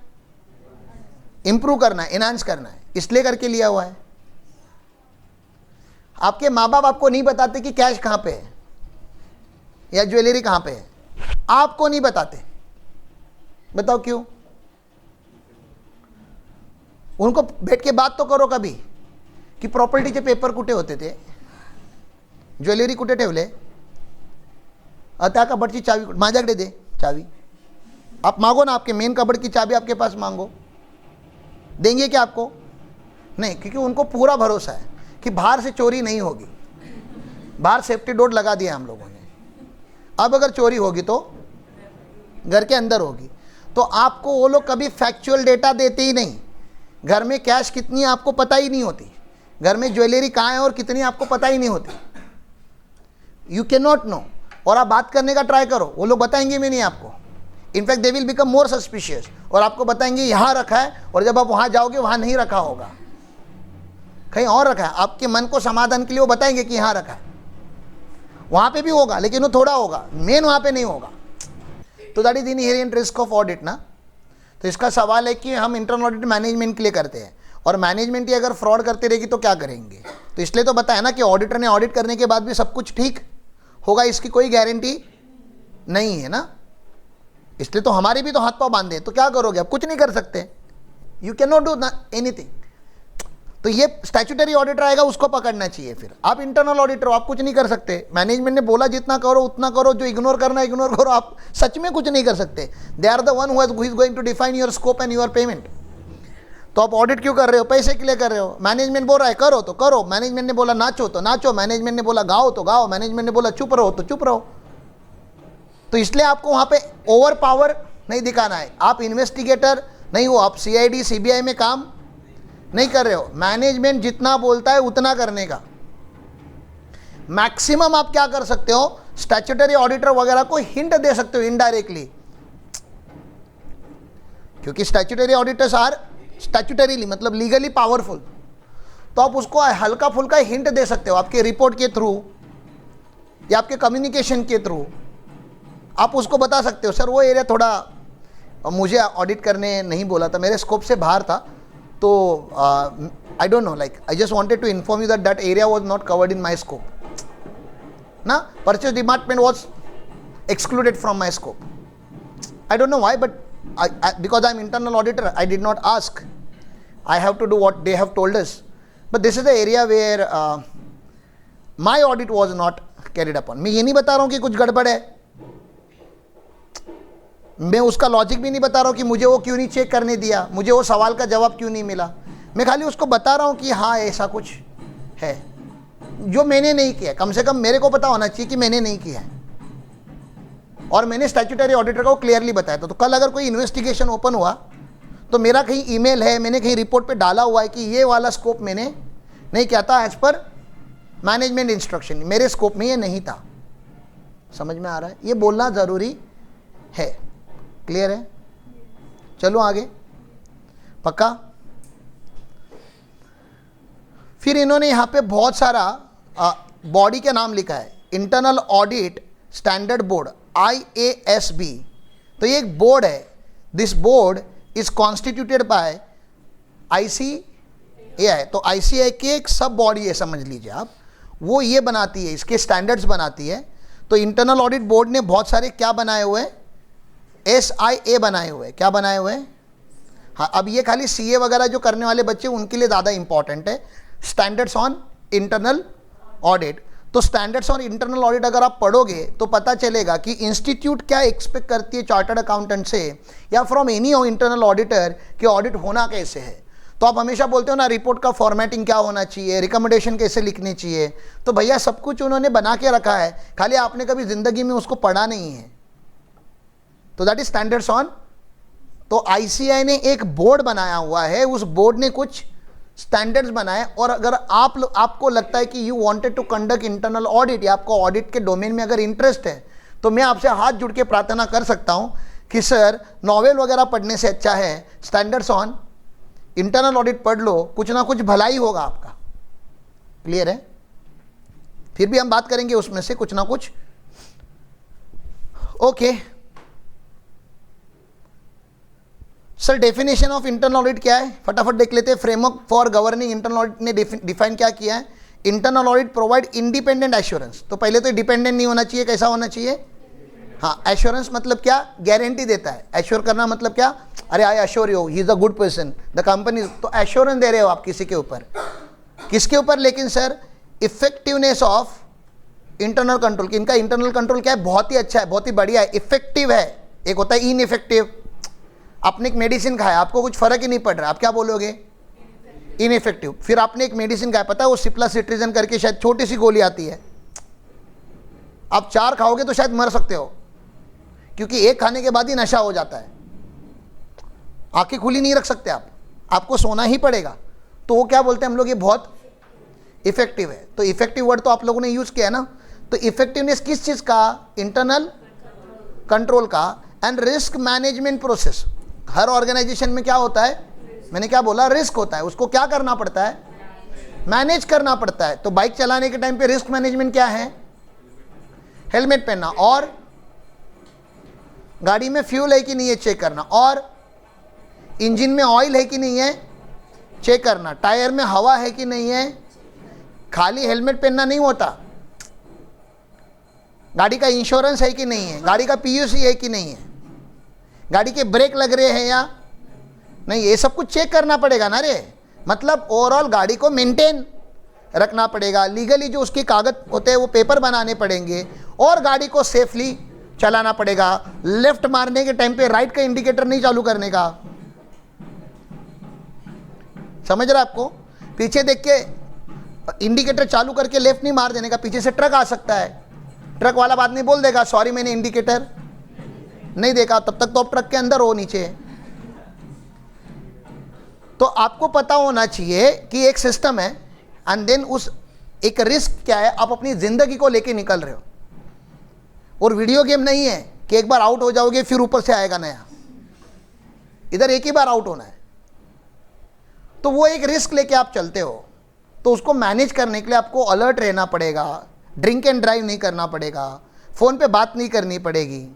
इंप्रूव करना है, एनहांस करना है, इसलिए करके लिया हुआ है। आपके माँ बाप आपको नहीं बताते कि कैश कहाँ पे है या ज्वेलरी कहाँ पे है, आपको नहीं बताते। बताओ क्यों? उनको बैठ के बात तो करो कभी की प्रॉपर्टीचे पेपर कुठे होते ते, ज्वेलरी कुठे ठेवले, त्या कबडची चावी माझ्याकडे दे चावी। आप मांगो ना, आपके मेन कबड की चाबी आपके पास मांगो, देंगे क्या आपको? नहीं, क्योंकि उनको पूरा भरोसा है कि बाहर से चोरी नहीं होगी, बाहर सेफ्टी डोर लगा दिया हम लोगों ने। अब अगर चोरी होगी तो घर के अंदर होगी। तो आपको वो लोग कभी फैक्चुअल डेटा देते ही नहीं। घर में कैश कितनी है आपको पता ही नहीं होती, घर में ज्वेलरी कहाँ है और कितनी आपको पता ही नहीं होती, यू कैन नॉट नो। और आप बात करने का ट्राई करो, वो लोग बताएंगे भी नहीं आपको। In fact they will become more suspicious और आपको बताएंगे यहाँ रखा है, और जब आप वहाँ जाओगे वहाँ नहीं रखा होगा, कहीं और रखा है। आपके मन को समाधान के लिए वो बताएंगे कि यहाँ रखा है, वहाँ पे भी होगा लेकिन वो थोड़ा होगा, मेन वहाँ पे नहीं होगा। तो that is inherent risk of audit ना। तो इसका सवाल है कि हम इंटरनल ऑडिट मैनेजमेंट के लिए करते हैं, और मैनेजमेंट ही अगर फ्रॉड करते रहेगी तो क्या करेंगे। तो इसलिए तो बताया ना कि ऑडिटर ने ऑडिट करने के बाद भी सब कुछ ठीक होगा, इसकी कोई गारंटी नहीं है ना। इसलिए तो हमारे भी तो हाथ पांव बांधे, तो क्या करोगे, आप कुछ नहीं कर सकते, you can not do anything. तो ये स्टैट्यूटरी ऑडिटर आएगा, उसको पकड़ना चाहिए। फिर आप इंटरनल ऑडिटर हो, आप कुछ नहीं कर सकते। मैनेजमेंट ने बोला जितना करो उतना करो, जो इग्नोर करना इग्नोर करो, आप सच में कुछ नहीं कर सकते। They are the one who is going to define your scope and your payment. तो आप ऑडिट क्यों कर रहे हो, पैसे के लिए कर रहे हो। मैनेजमेंट बोल रहा है करो तो करो, मैनेजमेंट ने बोला नाचो तो नाचो, मैनेजमेंट ने बोला गाओ तो गाओ, मैनेजमेंट ने बोला चुप रहो तो चुप रहो। तो इसलिए आपको वहां पे ओवर पावर नहीं दिखाना है। आप इन्वेस्टिगेटर नहीं हो, आप CID CBI में काम नहीं कर रहे हो। मैनेजमेंट जितना बोलता है उतना करने का मैक्सिमम आप क्या कर सकते हो, स्टैट्यूटरी ऑडिटर वगैरह को हिंट दे सकते हो इनडायरेक्टली, क्योंकि स्टैट्यूटरी ऑडिटर्स आर स्टैट्यूटरीली मतलब लीगली पावरफुल। तो आप उसको हल्का फुल्का हिंट दे सकते हो, आपके रिपोर्ट के थ्रू या आपके कम्युनिकेशन के थ्रू आप उसको बता सकते हो, सर वो एरिया थोड़ा मुझे ऑडिट करने नहीं बोला था, मेरे स्कोप से बाहर था, तो I don't know, like I just wanted to inform you that that area was not covered in my scope ना। Purchase department was excluded from my scope. I don't know why, but because I am internal auditor, I did not ask. I have to do what they have told us. But this is the area where my audit was not carried upon. मैं ये नहीं बता रहा हूँ कि कुछ गड़बड़ है, मैं उसका लॉजिक भी नहीं बता रहा हूँ कि मुझे वो क्यों नहीं चेक करने दिया, मुझे वो सवाल का जवाब क्यों नहीं मिला। मैं खाली उसको बता रहा हूँ कि हाँ ऐसा कुछ है जो मैंने नहीं किया। कम से कम मेरे को पता होना चाहिए कि मैंने नहीं किया है, और मैंने स्टैट्यूटरी ऑडिटर को क्लियरली बताया था। तो कल अगर कोई इन्वेस्टिगेशन ओपन हुआ तो मेरा कहीं ईमेल है, मैंने कहीं रिपोर्ट पे डाला हुआ है कि ये वाला स्कोप मैंने नहीं किया था, एज पर मैनेजमेंट इंस्ट्रक्शन मेरे स्कोप में ये नहीं था। समझ में आ रहा है, ये बोलना ज़रूरी है। क्लियर है, चलो आगे, पक्का। फिर इन्होंने यहाँ पे बहुत सारा बॉडी का नाम लिखा है, internal audit standard board IASB। तो ये एक बोर्ड है, this board is constituted by ICAI। तो ICAI की एक सब बॉडी है, समझ लीजिए आप, वो ये बनाती है, इसके स्टैंडर्ड्स बनाती है। तो इंटरनल ऑडिट बोर्ड ने बहुत सारे क्या बनाए हुए हैं, SIA बनाए हुए हैं। क्या बनाए हुए हैं, हाँ, अब ये खाली CA वगैरह जो करने वाले बच्चे उनके लिए ज़्यादा इंपॉर्टेंट है, स्टैंडर्ड्स ऑन इंटरनल ऑडिट। तो स्टैंडर्ड्स ऑन इंटरनल ऑडिट अगर आप पढ़ोगे तो पता चलेगा कि इंस्टीट्यूट क्या एक्सपेक्ट करती है चार्टर्ड अकाउंटेंट से या फ्रॉम एनी इंटरनल ऑडिटर कि ऑडिट होना कैसे है। तो आप हमेशा बोलते हो ना, रिपोर्ट का फॉर्मेटिंग क्या होना चाहिए, रिकमेंडेशन कैसे लिखनी चाहिए। तो भैया सब कुछ उन्होंने बना के रखा है, खाली आपने कभी जिंदगी में उसको पढ़ा नहीं है। तो दैट इज स्टैंडर्ड्स ऑन। तो ICAI ने एक बोर्ड बनाया हुआ है, उस बोर्ड ने कुछ स्टैंडर्ड्स बनाए। और अगर आपको लगता है कि you wanted to conduct internal audit या आपको ऑडिट के डोमेन में अगर इंटरेस्ट है, तो मैं आपसे हाथ जुड़ के प्रार्थना कर सकता हूं कि सर नॉवेल वगैरह पढ़ने से अच्छा है स्टैंडर्ड्स ऑन इंटरनल ऑडिट पढ़ लो, कुछ ना कुछ भलाई होगा आपका। क्लियर है, फिर भी हम बात करेंगे उसमें से कुछ ना कुछ। Okay sir, definition of internal audit क्या है, फटाफट देख लेते हैं। Framework for governing internal audit ने डिफाइन क्या किया है, internal audit provide independent assurance. तो पहले तो डिपेंडेंट नहीं होना चाहिए, कैसा होना चाहिए, हाँ, एश्योरेंस मतलब क्या, गारंटी देता है। एश्योर करना मतलब क्या, अरे I assure you he is a good person the company. तो एश्योरेंस दे रहे हो आप किसी के ऊपर, किसके ऊपर, लेकिन sir effectiveness of internal control. इनका इंटरनल कंट्रोल क्या है, बहुत ही अच्छा है, बहुत ही बढ़िया है, इफेक्टिव है। एक होता है इनइफेक्टिव, आपने एक मेडिसिन खाया, आपको कुछ फर्क ही नहीं पड़ रहा, आप क्या बोलोगे, इनइफेक्टिव। फिर आपने एक मेडिसिन खाया, पता है वो सिप्लासिट्रिजन करके शायद छोटी सी गोली आती है, आप 4 खाओगे तो शायद मर सकते हो, क्योंकि एक खाने के बाद ही नशा हो जाता है, आंखें खुली नहीं रख सकते आप, आपको सोना ही पड़ेगा। तो वो क्या बोलते हैं हम लोग, ये बहुत इफेक्टिव है। तो इफेक्टिव वर्ड तो आप लोगों ने यूज किया है ना। तो इफेक्टिवनेस किस चीज का, इंटरनल कंट्रोल का। एंड रिस्क मैनेजमेंट प्रोसेस, हर ऑर्गेनाइजेशन में क्या होता है, मैंने क्या बोला, रिस्क होता है, उसको क्या करना पड़ता है, मैनेज करना पड़ता है। तो बाइक चलाने के टाइम पे रिस्क मैनेजमेंट क्या है, हेलमेट पहनना, और गाड़ी में फ्यूल है कि नहीं है चेक करना, और इंजन में ऑयल है कि नहीं है चेक करना, टायर में हवा है कि नहीं है। खाली हेलमेट पहनना नहीं होता, गाड़ी का इंश्योरेंस है कि नहीं है, गाड़ी का पीयूसी है कि नहीं है, गाड़ी के ब्रेक लग रहे हैं या नहीं, ये सब कुछ चेक करना पड़ेगा ना रे। मतलब ओवरऑल गाड़ी को मेंटेन रखना पड़ेगा, लीगली जो उसके कागज होते हैं वो पेपर बनाने पड़ेंगे, और गाड़ी को सेफली चलाना पड़ेगा। लेफ्ट मारने के टाइम पे राइट का इंडिकेटर नहीं चालू करने का, समझ रहा है आपको, पीछे देख के इंडिकेटर चालू करके लेफ्ट नहीं मार देने का, पीछे से ट्रक आ सकता है, ट्रक वाला बात नहीं बोल देगा सॉरी मैंने इंडिकेटर नहीं देखा, तब तक तो आप ट्रक के अंदर हो नीचे। तो आपको पता होना चाहिए कि एक सिस्टम है, एंड देन उस एक रिस्क क्या है, आप अपनी जिंदगी को लेके निकल रहे हो, और वीडियो गेम नहीं है कि एक बार आउट हो जाओगे फिर ऊपर से आएगा नया, इधर एक ही बार आउट होना है। तो वो एक रिस्क लेके आप चलते हो, तो उसको मैनेज करने के लिए आपको अलर्ट रहना पड़ेगा, ड्रिंक एंड ड्राइव नहीं करना पड़ेगा, फ़ोन पे बात नहीं करनी पड़ेगी,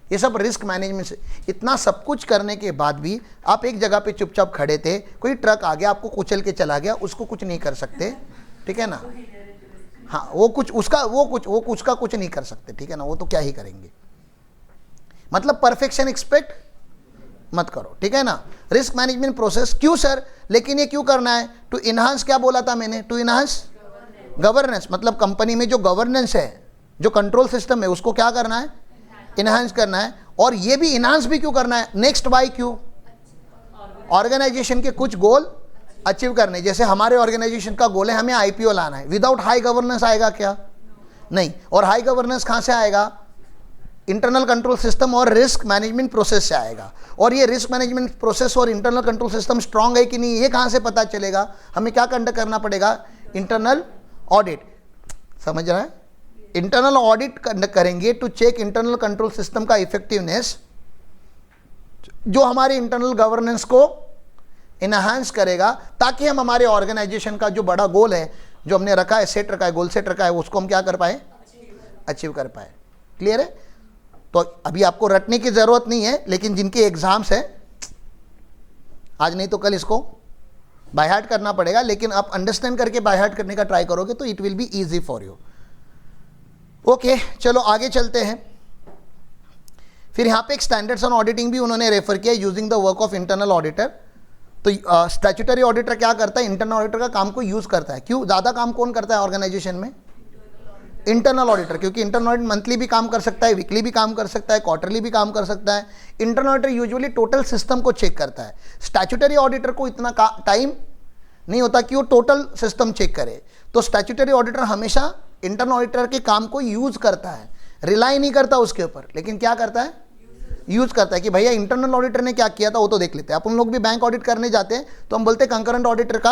ये सब रिस्क मैनेजमेंट से। इतना सब कुछ करने के बाद भी आप एक जगह पे चुपचाप खड़े थे, कोई ट्रक आ गया आपको कुचल के चला गया, उसको कुछ नहीं कर सकते, ठीक है ना। हाँ, वो उसका कुछ नहीं कर सकते, ठीक है ना, वो तो क्या ही करेंगे। मतलब परफेक्शन एक्सपेक्ट मत करो, ठीक है ना। रिस्क मैनेजमेंट प्रोसेस, क्यों सर, लेकिन ये क्यों करना है, टू इनहांस, क्या बोला था मैंने, टू इनहांस गवर्नेंस। मतलब कंपनी में जो गवर्नेंस है, जो कंट्रोल सिस्टम है, उसको क्या करना है, इनहांस करना है। और ये भी इनहांस भी क्यों करना है, नेक्स्ट बाय क्यों, ऑर्गेनाइजेशन के कुछ गोल अचीव करने। जैसे हमारे ऑर्गेनाइजेशन का गोल है हमें आईपीओ लाना है, विदाउट हाई गवर्नेंस आएगा क्या, नहीं। और हाई गवर्नेंस कहाँ से आएगा, इंटरनल कंट्रोल सिस्टम और रिस्क मैनेजमेंट प्रोसेस से आएगा। और ये रिस्क मैनेजमेंट प्रोसेस और इंटरनल कंट्रोल सिस्टम स्ट्रांग है कि नहीं, ये कहाँ से पता चलेगा, हमें क्या कंडक्ट करना पड़ेगा, इंटरनल ऑडिट, समझ रहा है। इंटरनल ऑडिट करेंगे to check internal control system का इफेक्टिवनेस, जो हमारे इंटरनल गवर्नेंस को इनहांस करेगा, ताकि हम हमारे ऑर्गेनाइजेशन का जो बड़ा गोल है, जो हमने रखा है, सेट रखा है, गोल सेट रखा है, उसको हम क्या कर पाए, अचीव कर पाए। क्लियर है। तो अभी आपको रटने की ज़रूरत नहीं है, लेकिन जिनके एग्जाम्स है, आज नहीं तो कल इसको बाय हार्ट करना पड़ेगा, लेकिन आप अंडरस्टैंड करके बाय हार्ट करने का ट्राई करोगे तो it will be easy for you. Okay, चलो आगे चलते हैं। फिर यहाँ पे एक स्टैंडर्ड्स ऑन ऑडिटिंग भी उन्होंने रेफर किया, using the work of internal auditor. तो स्टैट्यूटरी ऑडिटर क्या करता है, इंटरनल ऑडिटर का काम को यूज़ करता है। क्यों, ज़्यादा काम कौन करता है ऑर्गेनाइजेशन में, इंटरनल ऑडिटर, क्योंकि इंटरनल ऑडिट मंथली भी काम कर सकता है, वीकली भी काम कर सकता है, क्वार्टरली भी काम कर सकता है। Internal auditor usually total system को चेक करता है। स्टैट्यूटरी ऑडिटर को इतना टाइम नहीं होता कि वो टोटल सिस्टम चेक करे। तो स्टैट्यूटरी ऑडिटर हमेशा इंटरनल ऑडिटर के काम को यूज़ करता है, रिलाई नहीं करता उसके ऊपर, लेकिन क्या करता है, यूज़ करता है कि भैया इंटरनल ऑडिटर ने क्या किया था वो तो देख लेते हैं। अपन लोग भी बैंक ऑडिट करने जाते हैं तो हम बोलते हैं कंकरेंट ऑडिटर का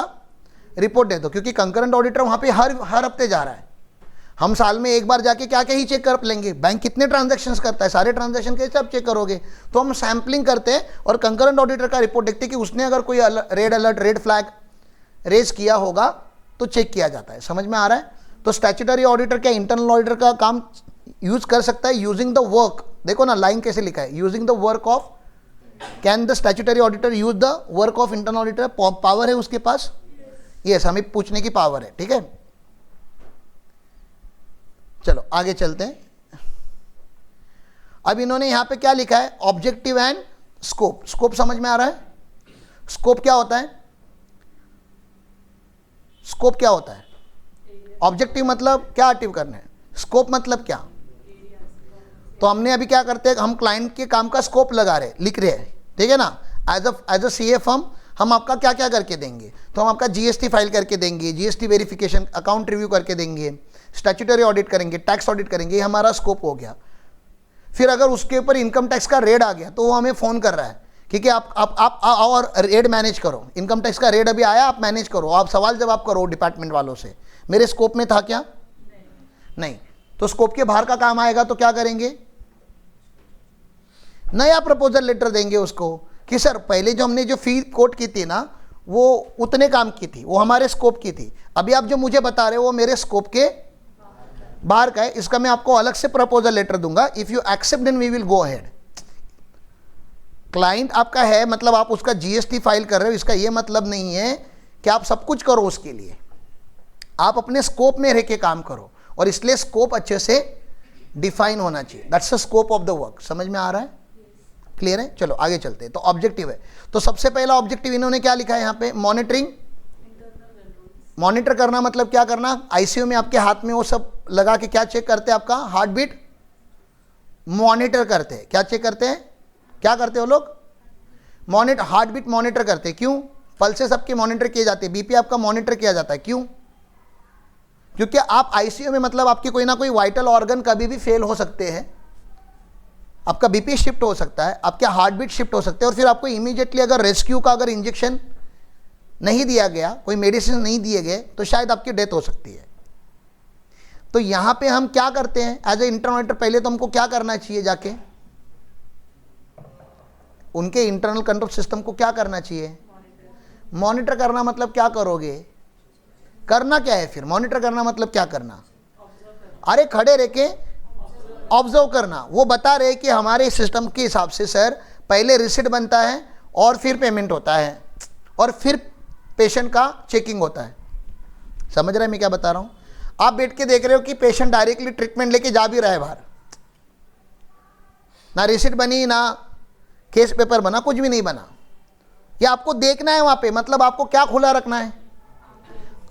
रिपोर्ट दे दो, क्योंकि कंकरेंट ऑडिटर वहाँ पे हर हफ्ते जा रहा है। हम साल में एक बार जाके क्या क्या ही चेक कर लेंगे, बैंक कितने ट्रांजैक्शंस करता है, सारे ट्रांजैक्शन कैसे आप चेक करोगे। तो हम सैम्पलिंग करते हैं और कंकरेंट ऑडिटर का रिपोर्ट देखते हैं कि उसने अगर कोई red alert, red flag raise किया होगा तो चेक किया जाता है। समझ में आ रहा है। तो स्टैट्यूटरी ऑडिटर क्या इंटरनल ऑडिटर का काम यूज कर सकता है, यूजिंग द वर्क, देखो ना लाइन कैसे लिखा है, using the work of, can the statutory auditor use the work of internal auditor, power है उसके पास, यस, हमें पूछने की पावर है, ठीक है। चलो आगे चलते हैं। अब इन्होंने यहां पे क्या लिखा है, ऑब्जेक्टिव एंड स्कोप। स्कोप समझ में आ रहा है, स्कोप क्या होता है, स्कोप क्या होता है, ऑब्जेक्टिव मतलब क्या अचीव करना है, स्कोप मतलब क्या। तो हमने अभी क्या करते हैं, हम क्लाइंट के काम का स्कोप लगा रहे, लिख रहे हैं, ठीक है ना। एज अ सीए फर्म हम आपका क्या क्या करके देंगे, तो हम आपका जीएसटी फाइल करके देंगे, जीएसटी वेरिफिकेशन, अकाउंट रिव्यू करके देंगे, स्टैट्यूटरी ऑडिट करेंगे, टैक्स ऑडिट करेंगे, ये हमारा स्कोप हो गया। फिर अगर उसके ऊपर इनकम टैक्स का रेड आ गया तो वो हमें फ़ोन कर रहा है कि आप आओ और रेड मैनेज करो, इनकम टैक्स का रेड अभी आया, आप मैनेज करो, आप सवाल जवाब करो डिपार्टमेंट वालों से। मेरे स्कोप में था क्या? नहीं। तो स्कोप के बाहर का काम आएगा तो क्या करेंगे? नया प्रपोजल लेटर देंगे उसको कि सर पहले जो हमने जो फी कोट की थी ना वो उतने काम की थी, वो हमारे स्कोप की थी, अभी आप जो मुझे बता रहे हो वो मेरे स्कोप के बाहर का है, इसका मैं आपको अलग से प्रपोजल लेटर दूंगा। If you accept then we will go ahead. Client आपका है मतलब आप उसका जीएसटी फाइल कर रहे हो, इसका ये मतलब नहीं है कि आप सब कुछ करो उसके लिए, आप अपने स्कोप में रह के काम करो, और इसलिए स्कोप अच्छे से डिफाइन होना चाहिए। That's the scope of the work. समझ में आ रहा है? क्लियर है? चलो आगे चलते हैं। तो ऑब्जेक्टिव है, तो सबसे पहला ऑब्जेक्टिव इन्होंने क्या लिखा है यहाँ पे? मॉनिटरिंग। मॉनिटर करना मतलब क्या करना? आईसीयू में आपके हाथ में वो सब लगा के क्या चेक करते हैं? आपका हार्ट बीट मॉनिटर करते हैं। क्या चेक करते हैं? क्या करते हो लोग? मॉनिटर, हार्ट बीट मॉनिटर करते हैं। क्यों? पल्सेस आपके मॉनिटर किए जाते हैं, बीपी आपका मॉनिटर किया जाता है। क्यों? क्योंकि आप आईसीयू में मतलब आपके कोई ना कोई वाइटल ऑर्गन कभी भी फेल हो सकते हैं, आपका बीपी शिफ्ट हो सकता है, आपके हार्ट बीट शिफ्ट हो सकते हैं, और फिर आपको इमीडिएटली अगर रेस्क्यू का अगर इंजेक्शन नहीं दिया गया, कोई मेडिसिन नहीं दिए गए, तो शायद आपकी डेथ हो सकती है। तो यहाँ पे हम क्या करते हैं एज ए इंटरमॉनिटर? पहले तो हमको क्या करना चाहिए? जाके उनके इंटरनल कंट्रोल सिस्टम को क्या करना चाहिए? मॉनिटर करना। मतलब क्या करोगे? करना क्या है फिर? मॉनिटर करना मतलब क्या करना? अरे खड़े रह के ऑब्जर्व करना। वो बता रहे कि हमारे सिस्टम के हिसाब से सर पहले रिसिट बनता है और फिर पेमेंट होता है और फिर पेशेंट का चेकिंग होता है। समझ रहे हैं मैं क्या बता रहा हूँ? आप बैठ के देख रहे हो कि पेशेंट डायरेक्टली ट्रीटमेंट लेके जा भी रहा है बाहर, ना रिसिट बनी ना केस पेपर बना, कुछ भी नहीं बना। ये आपको देखना है वहाँ पे, मतलब आपको क्या खुला रखना है?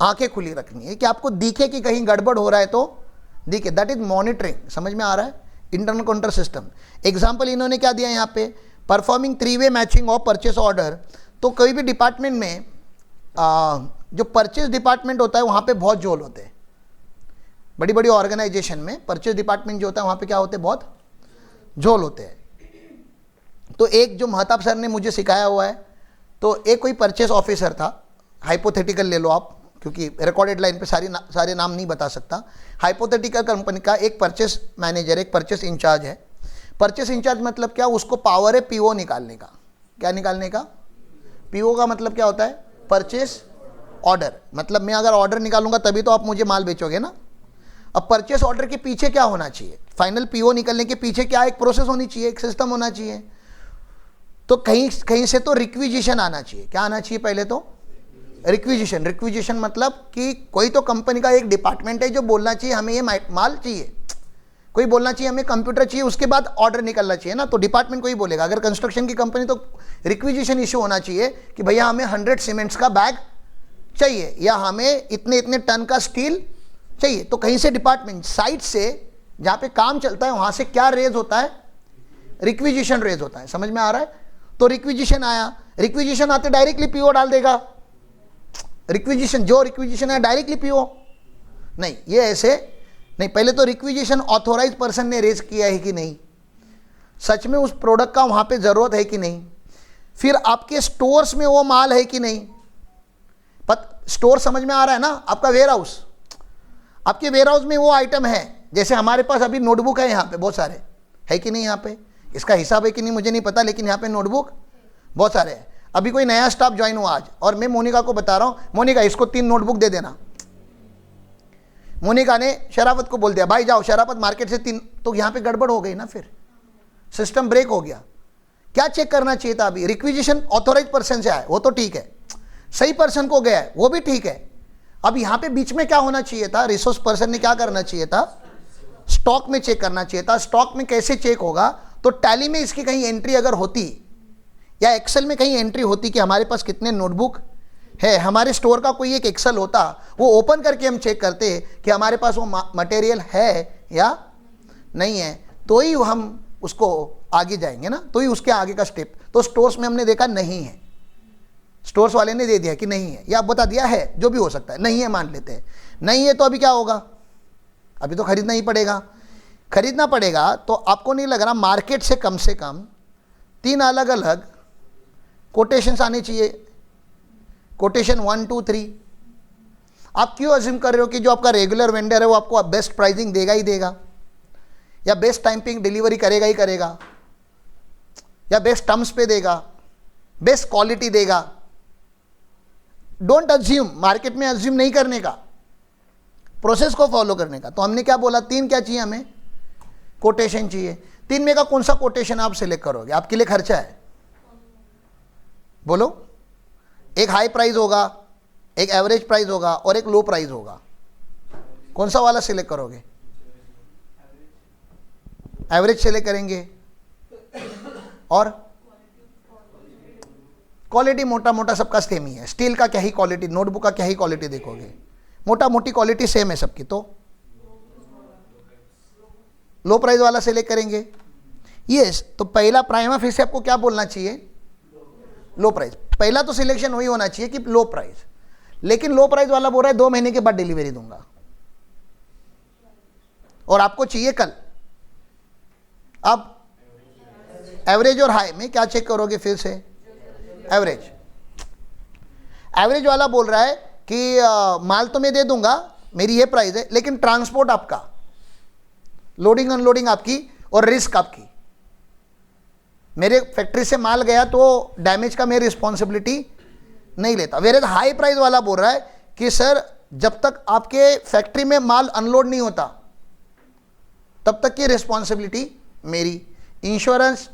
आंखें खुली रखनी है कि आपको दिखे कि कहीं गड़बड़ हो रहा है तो दिखे। That is monitoring. समझ में आ रहा है? Internal control system. एग्जाम्पल इन्होंने क्या दिया यहाँ पे? परफॉर्मिंग 3-वे मैचिंग ऑफ परचेस ऑर्डर। तो कोई भी डिपार्टमेंट में जो परचेस डिपार्टमेंट होता है वहाँ पे बहुत झोल होते हैं। बड़ी बड़ी ऑर्गेनाइजेशन में परचेस डिपार्टमेंट जो होता है वहाँ पे क्या होते हैं? बहुत झोल होते हैं। तो एक जो महताब सर ने मुझे सिखाया हुआ है, तो एक कोई परचेस ऑफिसर था, हाइपोथेटिकल ले लो आप, क्योंकि रिकॉर्डेड लाइन पे सारे नाम नहीं बता सकता। हाइपोथेटिकल कंपनी का एक परचेस मैनेजर, एक परचेस इंचार्ज है। परचेस इंचार्ज मतलब क्या? उसको पावर है पीओ निकालने का। क्या निकालने का? पीओ का मतलब क्या होता है? Purchase order. मतलब मैं अगर ऑर्डर निकालूंगा तभी तो आप मुझे माल बेचोगे ना। अब परचेस ऑर्डर के पीछे क्या होना चाहिए? फाइनल पीओ निकलने के पीछे क्या? एक प्रोसेस होनी चाहिए, एक सिस्टम होना चाहिए। तो कहीं से तो रिक्विजिशन आना चाहिए। क्या आना चाहिए? पहले तो रिक्विजिशन। रिक्विजिशन मतलब कि कोई तो कंपनी का एक डिपार्टमेंट है जो बोलना चाहिए हमें ये माल चाहिए, कोई बोलना चाहिए हमें कंप्यूटर चाहिए, उसके बाद ऑर्डर निकलना चाहिए ना। तो डिपार्टमेंट कोई बोलेगा। अगर कंस्ट्रक्शन की कंपनी तो रिक्विजिशन इशू होना चाहिए कि भैया हमें 100 सीमेंट्स का बैग चाहिए या हमें इतने इतने टन का स्टील चाहिए। तो कहीं से डिपार्टमेंट साइट से जहाँ पे काम चलता है वहाँ से क्या रेज होता है? रिक्विजिशन रेज होता है। समझ में आ रहा है? तो रिक्विजिशन आया, रिक्विजिशन आते डायरेक्टली पीओ डाल देगा। रिक्विजिशन जो रिक्विजिशन है डायरेक्टली पीओ नहीं, ये ऐसे नहीं। पहले तो रिक्विजिशन ऑथोराइज पर्सन ने रेज किया है कि नहीं, सच में उस प्रोडक्ट का वहाँ पे ज़रूरत है कि नहीं, फिर आपके स्टोर्स में वो माल है कि नहीं। स्टोर समझ में आ रहा है ना? आपका वेयर हाउस, आपके वेयर हाउस में वो आइटम है। जैसे हमारे पास अभी नोटबुक है यहाँ पे बहुत सारे, है कि नहीं? यहाँ पे इसका हिसाब है कि नहीं मुझे नहीं पता, लेकिन यहाँ पे नोटबुक बहुत सारे हैं। अभी कोई नया स्टाफ ज्वाइन हुआ आज और मैं मोनिका को बता रहा हूँ, मोनिका इसको 3 नोटबुक दे देना। मोनिका ने शराफत को बोल दिया भाई जाओ शराफत मार्केट से 3, तो यहाँ पे गड़बड़ हो गई ना, फिर सिस्टम ब्रेक हो गया। क्या चेक करना चाहिए था? अभी रिक्विजिशन ऑथोराइज पर्सन से आया वो तो ठीक है, सही पर्सन को गया है वो भी ठीक है। अब यहाँ पे बीच में क्या होना चाहिए था? रिसोर्स पर्सन ने क्या करना चाहिए था? स्टॉक में चेक करना चाहिए था। स्टॉक में कैसे चेक होगा? तो टैली में इसकी कहीं एंट्री अगर होती या एक्सेल में कहीं एंट्री होती कि हमारे पास कितने नोटबुक है, हमारे स्टोर का कोई एक एक्सेल होता, वो ओपन करके हम चेक करते कि हमारे पास वो मटेरियल है या नहीं है, तो ही हम उसको आगे जाएंगे ना, तो ही उसके आगे का स्टेप। तो स्टोर्स में हमने देखा नहीं है, स्टोर्स वाले ने दे दिया कि नहीं है, या बता दिया है, जो भी हो सकता है, नहीं है मान लेते हैं। नहीं है तो अभी क्या होगा? अभी तो खरीदना ही पड़ेगा। खरीदना पड़ेगा, तो आपको नहीं लग रहा मार्केट से कम 3 अलग अलग कोटेशंस आने चाहिए, कोटेशन 1 2 3। आप क्यों अज्यूम कर रहे हो कि जो आपका रेगुलर वेंडर है वो आपको बेस्ट प्राइसिंग देगा ही देगा, या बेस्ट टाइम पे डिलीवरी करेगा ही करेगा, या बेस्ट टर्म्स पे देगा, बेस्ट क्वालिटी देगा? डोंट अज्यूम, मार्केट में अज्यूम नहीं करने का, प्रोसेस को फॉलो करने का। तो हमने क्या बोला, 3 क्या चाहिए हमें, कोटेशन चाहिए। 3 में का कौन सा कोटेशन आप सिलेक्ट करोगे? आपके लिए खर्चा है, बोलो। एक हाई प्राइस होगा, एक एवरेज प्राइस होगा और एक लो प्राइस होगा। कौन सा वाला सिलेक्ट करोगे? एवरेज सिलेक्ट करेंगे। और क्वालिटी मोटा मोटा सबका सेम ही है। स्टील का क्या ही क्वालिटी, नोटबुक का क्या ही क्वालिटी देखोगे, मोटा मोटी क्वालिटी सेम है सबकी। तो लो प्राइस वाला सिलेक्ट करेंगे। यस, तो पहला प्राइमा फिर से आपको क्या बोलना चाहिए, लो प्राइस। पहला तो सिलेक्शन वही होना चाहिए कि लो प्राइस, लेकिन लो प्राइस वाला बोल रहा है 2 महीने के बाद डिलीवरी दूंगा और आपको चाहिए कल। अब एवरेज और हाई में क्या चेक करोगे? फिर से एवरेज। एवरेज वाला बोल रहा है कि माल तो मैं दे दूंगा, मेरी ये प्राइस है, लेकिन ट्रांसपोर्ट आपका, लोडिंग अनलोडिंग आपकी और रिस्क आपकी। मेरे फैक्ट्री से माल गया तो डैमेज का मेरी रिस्पॉन्सिबिलिटी नहीं लेता। वेरे हाई प्राइस वाला बोल रहा है कि सर जब तक आपके फैक्ट्री में माल अनलोड नहीं होता तब तक की रिस्पॉन्सिबिलिटी मेरी, इंश्योरेंस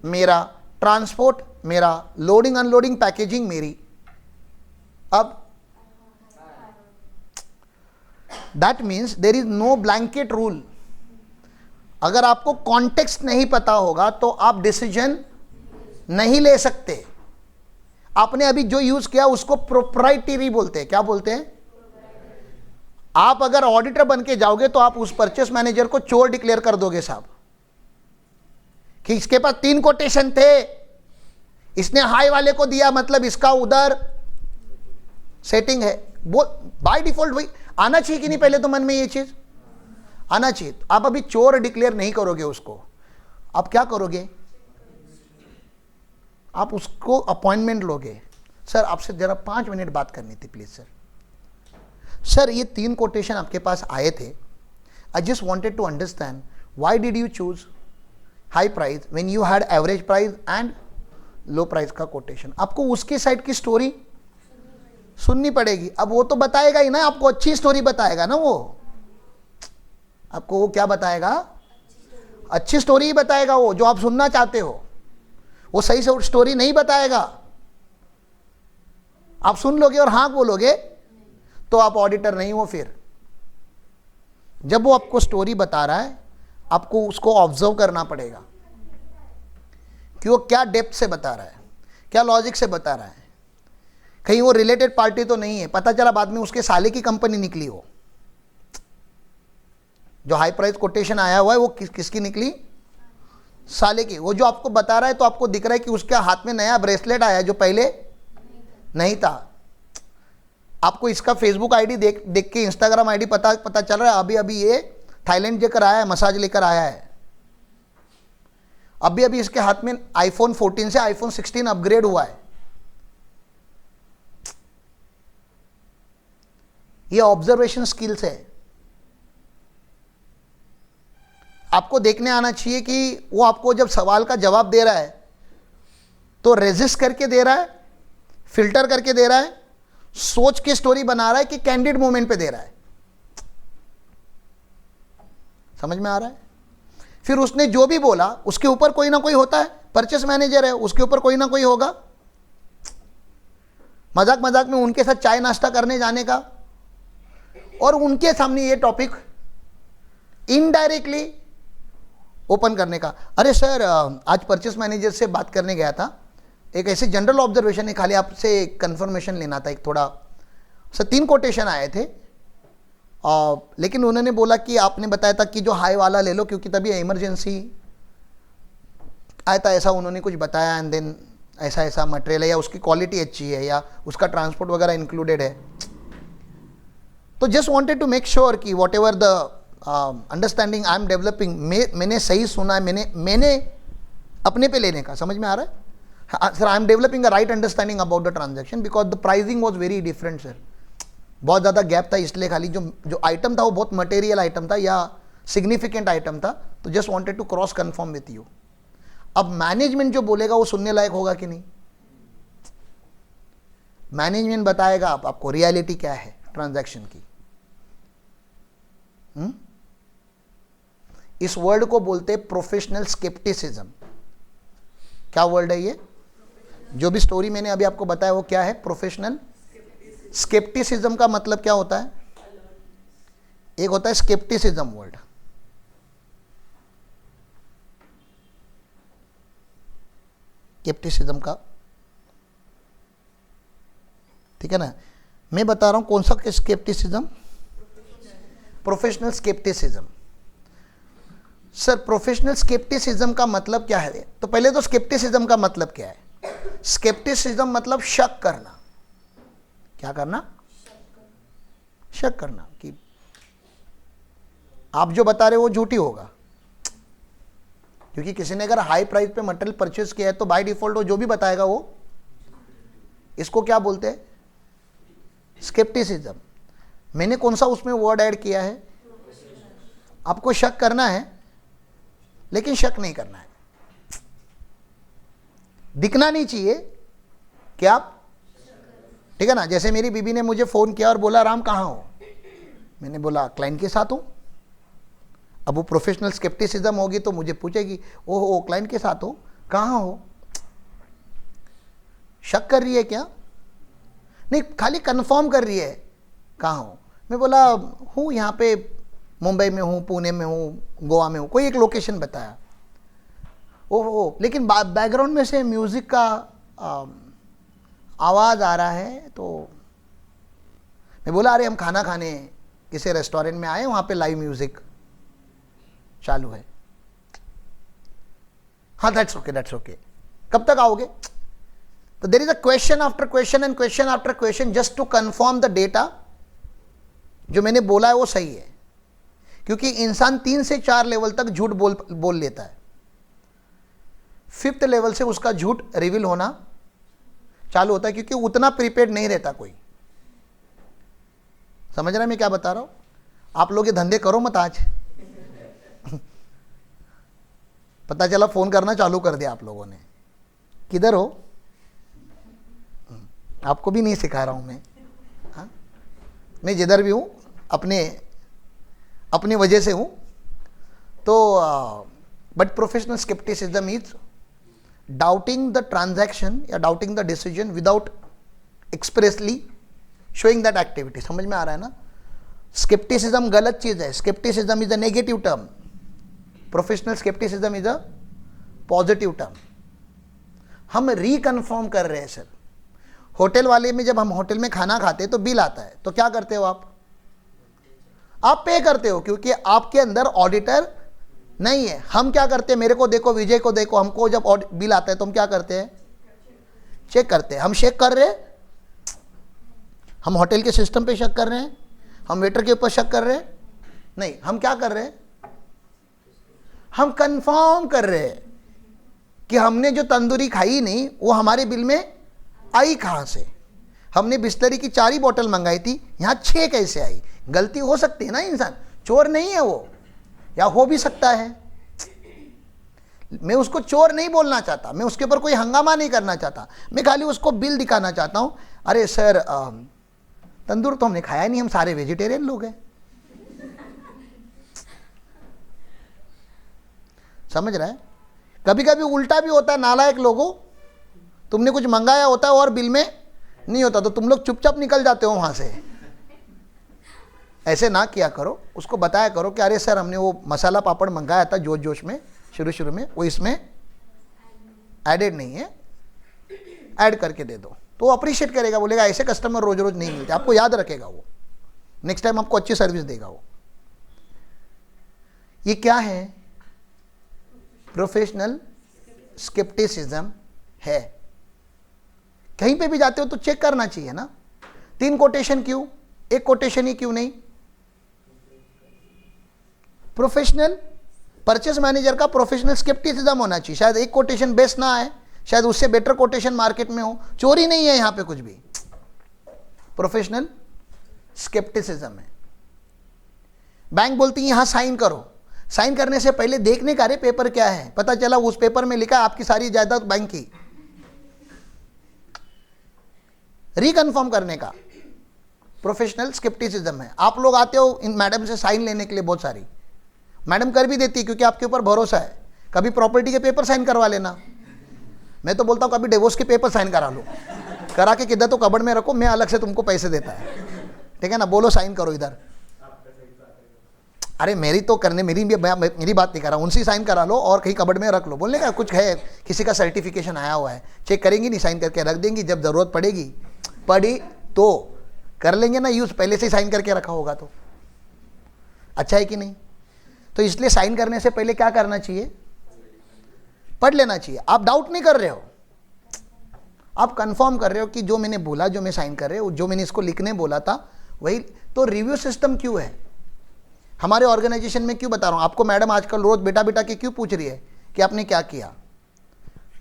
मेरा, ट्रांसपोर्ट मेरा, लोडिंग अनलोडिंग पैकेजिंग मेरी। अब that means there is no blanket rule. अगर आपको कॉन्टेक्स्ट नहीं पता होगा तो आप डिसीजन नहीं ले सकते। आपने अभी जो यूज किया उसको प्रोप्राइटरी बोलते हैं। क्या बोलते हैं? आप अगर ऑडिटर बन के जाओगे तो आप उस परचेस मैनेजर को चोर डिक्लेयर कर दोगे साहब, कि इसके पास 3 कोटेशन थे, इसने हाई वाले को दिया, मतलब इसका उधर सेटिंग है। वो बाय डिफॉल्ट वही आना चाहिए कि नहीं? पहले तो मन में ये चीज आना चाहिए। तो आप अभी चोर डिक्लेयर नहीं करोगे उसको, आप क्या करोगे? आप उसको अपॉइंटमेंट लोगे। सर आपसे जरा 5 मिनट बात करनी थी प्लीज सर। सर ये 3 कोटेशन आपके पास आए थे, I just wanted to understand why did you choose high price when you had average price and low price का कोटेशन। आपको उसकी साइड की स्टोरी सुननी पड़ेगी। अब वो तो बताएगा ही ना, आपको अच्छी स्टोरी बताएगा ना। वो आपको वो क्या बताएगा? अच्छी स्टोरी ही बताएगा, वो जो आप सुनना चाहते हो। वो सही से स्टोरी नहीं बताएगा। आप सुन लोगे और हाँ बोलोगे तो आप ऑडिटर नहीं हो। फिर जब वो आपको स्टोरी बता रहा है आपको उसको ऑब्जर्व करना पड़ेगा कि वो क्या डेप्थ से बता रहा है, क्या लॉजिक से बता रहा है। कहीं वो रिलेटेड पार्टी तो नहीं है, पता चला बाद में उसके साले की कंपनी निकली हो। जो हाई प्राइस कोटेशन आया हुआ है वो किसकी निकली? साले की। वो जो आपको बता रहा है तो आपको दिख रहा है कि उसके हाथ में नया ब्रेसलेट आया है जो पहले नहीं था। आपको इसका फेसबुक आईडी देख के इंस्टाग्राम आईडी पता चल रहा है अभी अभी ये थाईलैंड लेकर आया है, मसाज लेकर आया है। अभी अभी इसके हाथ में आईफोन 14 से आईफोन 16 अपग्रेड हुआ है। ये ऑब्जर्वेशन स्किल्स है। आपको देखने आना चाहिए कि वो आपको जब सवाल का जवाब दे रहा है तो रेजिस्ट करके दे रहा है, फिल्टर करके दे रहा है, सोच के स्टोरी बना रहा है कि कैंडिड मोमेंट पे दे रहा है। समझ में आ रहा है? फिर उसने जो भी बोला उसके ऊपर कोई ना कोई होता है, परचेस मैनेजर है उसके ऊपर कोई ना कोई होगा। मजाक मजाक में उनके साथ चाय नाश्ता करने जाने का और उनके सामने ये टॉपिक इनडायरेक्टली ओपन करने का। अरे सर आज परचेस मैनेजर से बात करने गया था, एक ऐसे जनरल ऑब्जर्वेशन है, खाली आपसे कंफर्मेशन लेना था। एक थोड़ा सर 3 कोटेशन आए थे लेकिन उन्होंने बोला कि आपने बताया था कि जो हाई वाला ले लो क्योंकि तभी इमरजेंसी आया था, ऐसा उन्होंने कुछ बताया। एंड देन ऐसा ऐसा मटेरियल है या उसकी क्वालिटी अच्छी है या उसका ट्रांसपोर्ट वगैरह इंक्लूडेड है। तो just wanted to make sure कि whatever the understanding I am developing, मैंने सही सुना है, मैंने अपने पे लेने का, समझ में आ रहा है sir? I am developing a right understanding about the transaction because the pricing was very different sir. बहुत ज़्यादा गैप था, इसलिए खाली जो आइटम था वो बहुत मटेरियल आइटम था या सिग्निफिकेंट आइटम था, तो just wanted to cross confirm with you. अब मैनेजमेंट जो बोलेगा वो सुनने लायक होगा कि नहीं? मैनेजमेंट बताएगा आपको रियलिटी क्या है ट्रांजैक्शन की। इस वर्ड को बोलते प्रोफेशनल स्केप्टिसिज्म। क्या वर्ड है ये? जो भी स्टोरी मैंने अभी आपको बताया वो क्या है? Professional scepticism. का मतलब क्या होता है? एक होता है स्केप्टिसिज्म वर्ड, स्केप्टिसिज्म का, ठीक है ना? मैं बता रहा हूं कौन सा scepticism? Professional scepticism. Sir professional scepticism का मतलब क्या है? तो पहले तो स्केप्टिसिज्म का मतलब क्या है? स्केप्टिसिज्म मतलब शक करना। क्या करना? शक करना कि आप जो बता रहे हो वो झूठी होगा, क्योंकि किसी ने अगर हाई प्राइस पे मटेरियल परचेज किया है तो बाय डिफॉल्ट वो जो भी बताएगा वो, इसको क्या बोलते हैं? स्केप्टिसिज्म। मैंने कौन सा उसमें वर्ड ऐड किया है? आपको शक करना है लेकिन शक नहीं करना है, दिखना नहीं चाहिए कि आप, ठीक है ना? जैसे मेरी बीबी ने मुझे फोन किया और बोला राम कहाँ हो, मैंने बोला क्लाइंट के साथ हूं। अब वो प्रोफेशनल स्केप्टिसिज्म होगी तो मुझे पूछेगी ओहो क्लाइंट के साथ हो, कहाँ हो? शक कर रही है क्या? नहीं, खाली कंफर्म कर रही है कहाँ हो। मैं बोला हूँ यहाँ पे, मुंबई में हूँ, पुणे में हूँ, गोवा में हूँ, कोई एक लोकेशन बताया। ओहो, लेकिन बैकग्राउंड में से म्यूजिक का आवाज़ आ रहा है। तो मैं बोला अरे हम खाना खाने किसी रेस्टोरेंट में आए, वहाँ पे लाइव म्यूजिक चालू है। हाँ दैट्स ओके, दैट्स ओके, कब तक आओगे? तो there is a question after question and question after question just to confirm the data जो मैंने बोला है वो सही है, क्योंकि इंसान 3 से 4 लेवल तक झूठ बोल लेता है। 5th लेवल से उसका झूठ रिवील होना चालू होता है, क्योंकि उतना प्रीपेड नहीं रहता कोई। समझ रहे हैं मैं क्या बता रहा हूं? आप लोग ये धंधे करो मत आज। पता चला फोन करना चालू कर दिया आप लोगों ने, किधर हो? आपको भी नहीं सिखा रहा हूं मैं, हाँ? मैं जिधर भी हूं अपनी वजह से हूं। तो but professional scepticism is doubting the transaction या doubting the decision without expressly showing that activity. समझ में आ रहा है ना? स्केप्टिसिज्म गलत चीज है। Scepticism is a negative term, professional scepticism is a positive term. हम रिकन्फर्म कर रहे हैं सर। होटल वाले में जब हम होटल में खाना खाते हैं तो बिल आता है, तो क्या करते हो आप पे करते हो, क्योंकि आपके अंदर ऑडिटर नहीं है। हम क्या करते हैं? मेरे को देखो, विजय को देखो, हमको जब बिल आता है तो हम क्या करते हैं? चेक करते हैं। हम चेक कर रहे हैं, हम होटल के सिस्टम पे शक कर रहे हैं, हम वेटर के ऊपर शक कर रहे हैं? नहीं, हम क्या कर रहे हैं? हम कंफर्म कर रहे हैं कि हमने जो तंदूरी खाई नहीं वो हमारे बिल में आई कहां से। हमने बिस्लरी की 4 ही बोतल मंगाई थी, यहां 6 कैसे आई? गलती हो सकती है ना, इंसान चोर नहीं है वो, या हो भी सकता है। मैं उसको चोर नहीं बोलना चाहता, मैं उसके ऊपर कोई हंगामा नहीं करना चाहता, मैं खाली उसको बिल दिखाना चाहता हूं। अरे सर तंदूर तो हमने खाया नहीं, हम सारे वेजिटेरियन लोग हैं। समझ रहा है? कभी कभी उल्टा भी होता है, नालायक लोगों, तुमने कुछ मंगाया होता है और बिल में नहीं होता तो तुम लोग चुपचाप निकल जाते हो वहां से। ऐसे ना किया करो, उसको बताया करो कि अरे सर हमने वो मसाला पापड़ मंगाया था जोश जोश में, शुरू में, वो इसमें एडेड नहीं है, ऐड करके दे दो, तो वो अप्रिशिएट करेगा, बोलेगा ऐसे कस्टमर रोज रोज नहीं मिलते, आपको याद रखेगा वो, नेक्स्ट टाइम आपको अच्छी सर्विस देगा वो। ये क्या है? प्रोफेशनल स्केप्टिसिज्म है। कहीं पे भी जाते हो तो चेक करना चाहिए ना। 3 कोटेशन क्यों? एक कोटेशन ही क्यों नहीं? प्रोफेशनल परचेस मैनेजर का प्रोफेशनल स्केप्टिसिज्म होना चाहिए। शायद एक कोटेशन बेस्ट ना आए, शायद उससे बेटर कोटेशन मार्केट में हो, चोरी नहीं है यहाँ पे कुछ भी, प्रोफेशनल स्केप्टिसिज्म है। बैंक बोलती है यहां साइन करो, साइन करने से पहले देखने का, अरे पेपर क्या है, पता चला उस पेपर में लिखा आपकी सारी जायदाद बैंक की, रिकन्फर्म करने का प्रोफेशनल स्केप्टिसिज्म है। आप लोग आते हो इन मैडम से साइन लेने के लिए, बहुत सारी मैडम कर भी देती है क्योंकि आपके ऊपर भरोसा है। कभी प्रॉपर्टी के पेपर साइन करवा लेना, मैं तो बोलता हूं कभी डिवोर्स के पेपर साइन करा लो, करा के किधर तो कबड़ में रखो, मैं अलग से तुमको पैसे देता है, ठीक है ना, बोलो साइन करो इधर। अरे मेरी तो करने, मेरी बात नहीं कर रहा, उनसे साइन करा लो और कहीं कबड़ में रख लो, बोलने का कुछ है, किसी का सर्टिफिकेशन आया हुआ है, चेक करेंगी नहीं, साइन करके रख देंगी, जब जरूरत पड़ी तो कर लेंगे ना यूज, पहले से साइन करके रखा होगा तो अच्छा है कि नहीं। तो इसलिए साइन करने से पहले क्या करना चाहिए, पढ़ लेना चाहिए। आप डाउट नहीं कर रहे हो, आप कंफर्म कर रहे हो कि जो मैंने बोला, जो मैं साइन कर रहे हो, जो मैंने इसको लिखने बोला था वही। तो रिव्यू सिस्टम क्यों है हमारे ऑर्गेनाइजेशन में, क्यों बता रहा हूं आपको, मैडम आजकल रोज बेटा बेटा के क्यों पूछ रही है कि आपने क्या किया।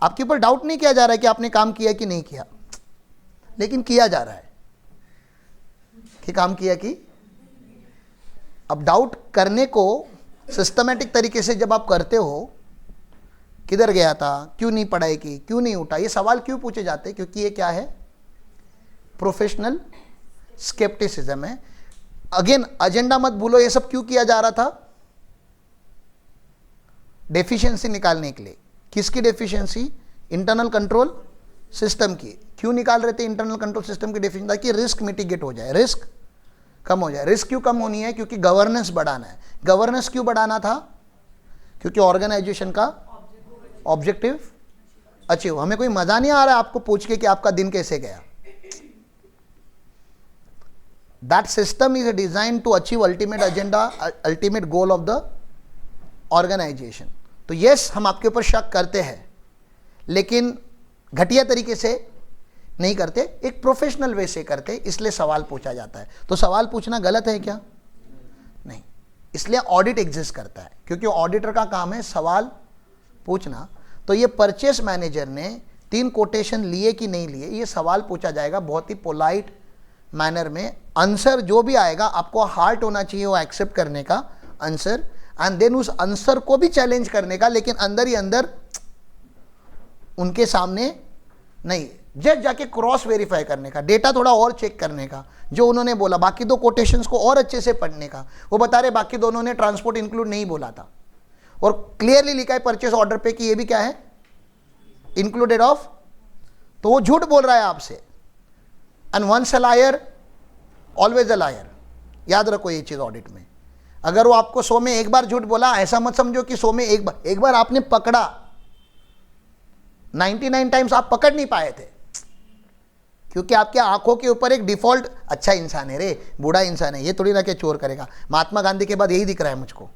आपके ऊपर डाउट नहीं किया जा रहा है कि आपने काम किया कि नहीं किया, लेकिन किया जा रहा है कि काम किया कि। अब डाउट करने को सिस्टमैटिक तरीके से जब आप करते हो, किधर गया था, क्यों नहीं पढ़ाई की, क्यों नहीं उठा, ये सवाल क्यों पूछे जाते हैं, क्योंकि ये क्या है, प्रोफेशनल स्केप्टिसिज्म है। अगेन एजेंडा मत भूलो, ये सब क्यों किया जा रहा था, डेफिशिएंसी निकालने के लिए। किसकी डेफिशिएंसी, इंटरनल कंट्रोल सिस्टम की। क्यों निकाल रहे थे इंटरनल कंट्रोल सिस्टम की डेफिशिएंसी, ताकि रिस्क मिटिगेट हो जाए, रिस्क कम हो जाए। रिस्क क्यों कम होनी है, क्योंकि गवर्नेंस बढ़ाना है। गवर्नेंस क्यों बढ़ाना था, क्योंकि ऑर्गेनाइजेशन का ऑब्जेक्टिव अचीव। हमें कोई मजा नहीं आ रहा है आपको पूछ के कि आपका दिन कैसे गया। That system is design to achieve ultimate agenda, ultimate goal of the organisation. तो यस, हम आपके ऊपर शक करते हैं, लेकिन घटिया तरीके से नहीं करते, एक प्रोफेशनल वे से करते, इसलिए सवाल पूछा जाता है। तो सवाल पूछना गलत है क्या, नहीं, इसलिए ऑडिट एग्जिस्ट करता है, क्योंकि ऑडिटर का काम है सवाल पूछना। तो ये परचेस मैनेजर ने 3 कोटेशन लिए कि नहीं लिए, ये सवाल पूछा जाएगा बहुत ही पोलाइट मैनर में। आंसर जो भी आएगा आपको हार्ट होना चाहिए वो एक्सेप्ट करने का आंसर, एंड देन उस आंसर को भी चैलेंज करने का, लेकिन अंदर ही अंदर उनके सामने नहीं, जस्ट जाके क्रॉस वेरीफाई करने का, डेटा थोड़ा और चेक करने का, जो उन्होंने बोला, बाकी 2 कोटेशंस को और अच्छे से पढ़ने का। वो बता रहे बाकी दोनों ने ट्रांसपोर्ट इंक्लूड नहीं बोला था, और क्लियरली लिखा है परचेस ऑर्डर पे कि ये भी क्या है, इंक्लूडेड ऑफ, तो वो झूठ बोल रहा है आपसे। And once a liar always a liar, याद रखो ये चीज ऑडिट में। अगर वो आपको 100 में एक बार झूठ बोला, ऐसा मत समझो कि 100 में एक बार आपने पकड़ा, 99 टाइम्स आप पकड़ नहीं पाए थे, क्योंकि आपके आंखों के ऊपर एक डिफॉल्ट, अच्छा इंसान है रे, बूढ़ा इंसान है, ये थोड़ी ना कि चोर करेगा, महात्मा गांधी के बाद यही दिख रहा है मुझको।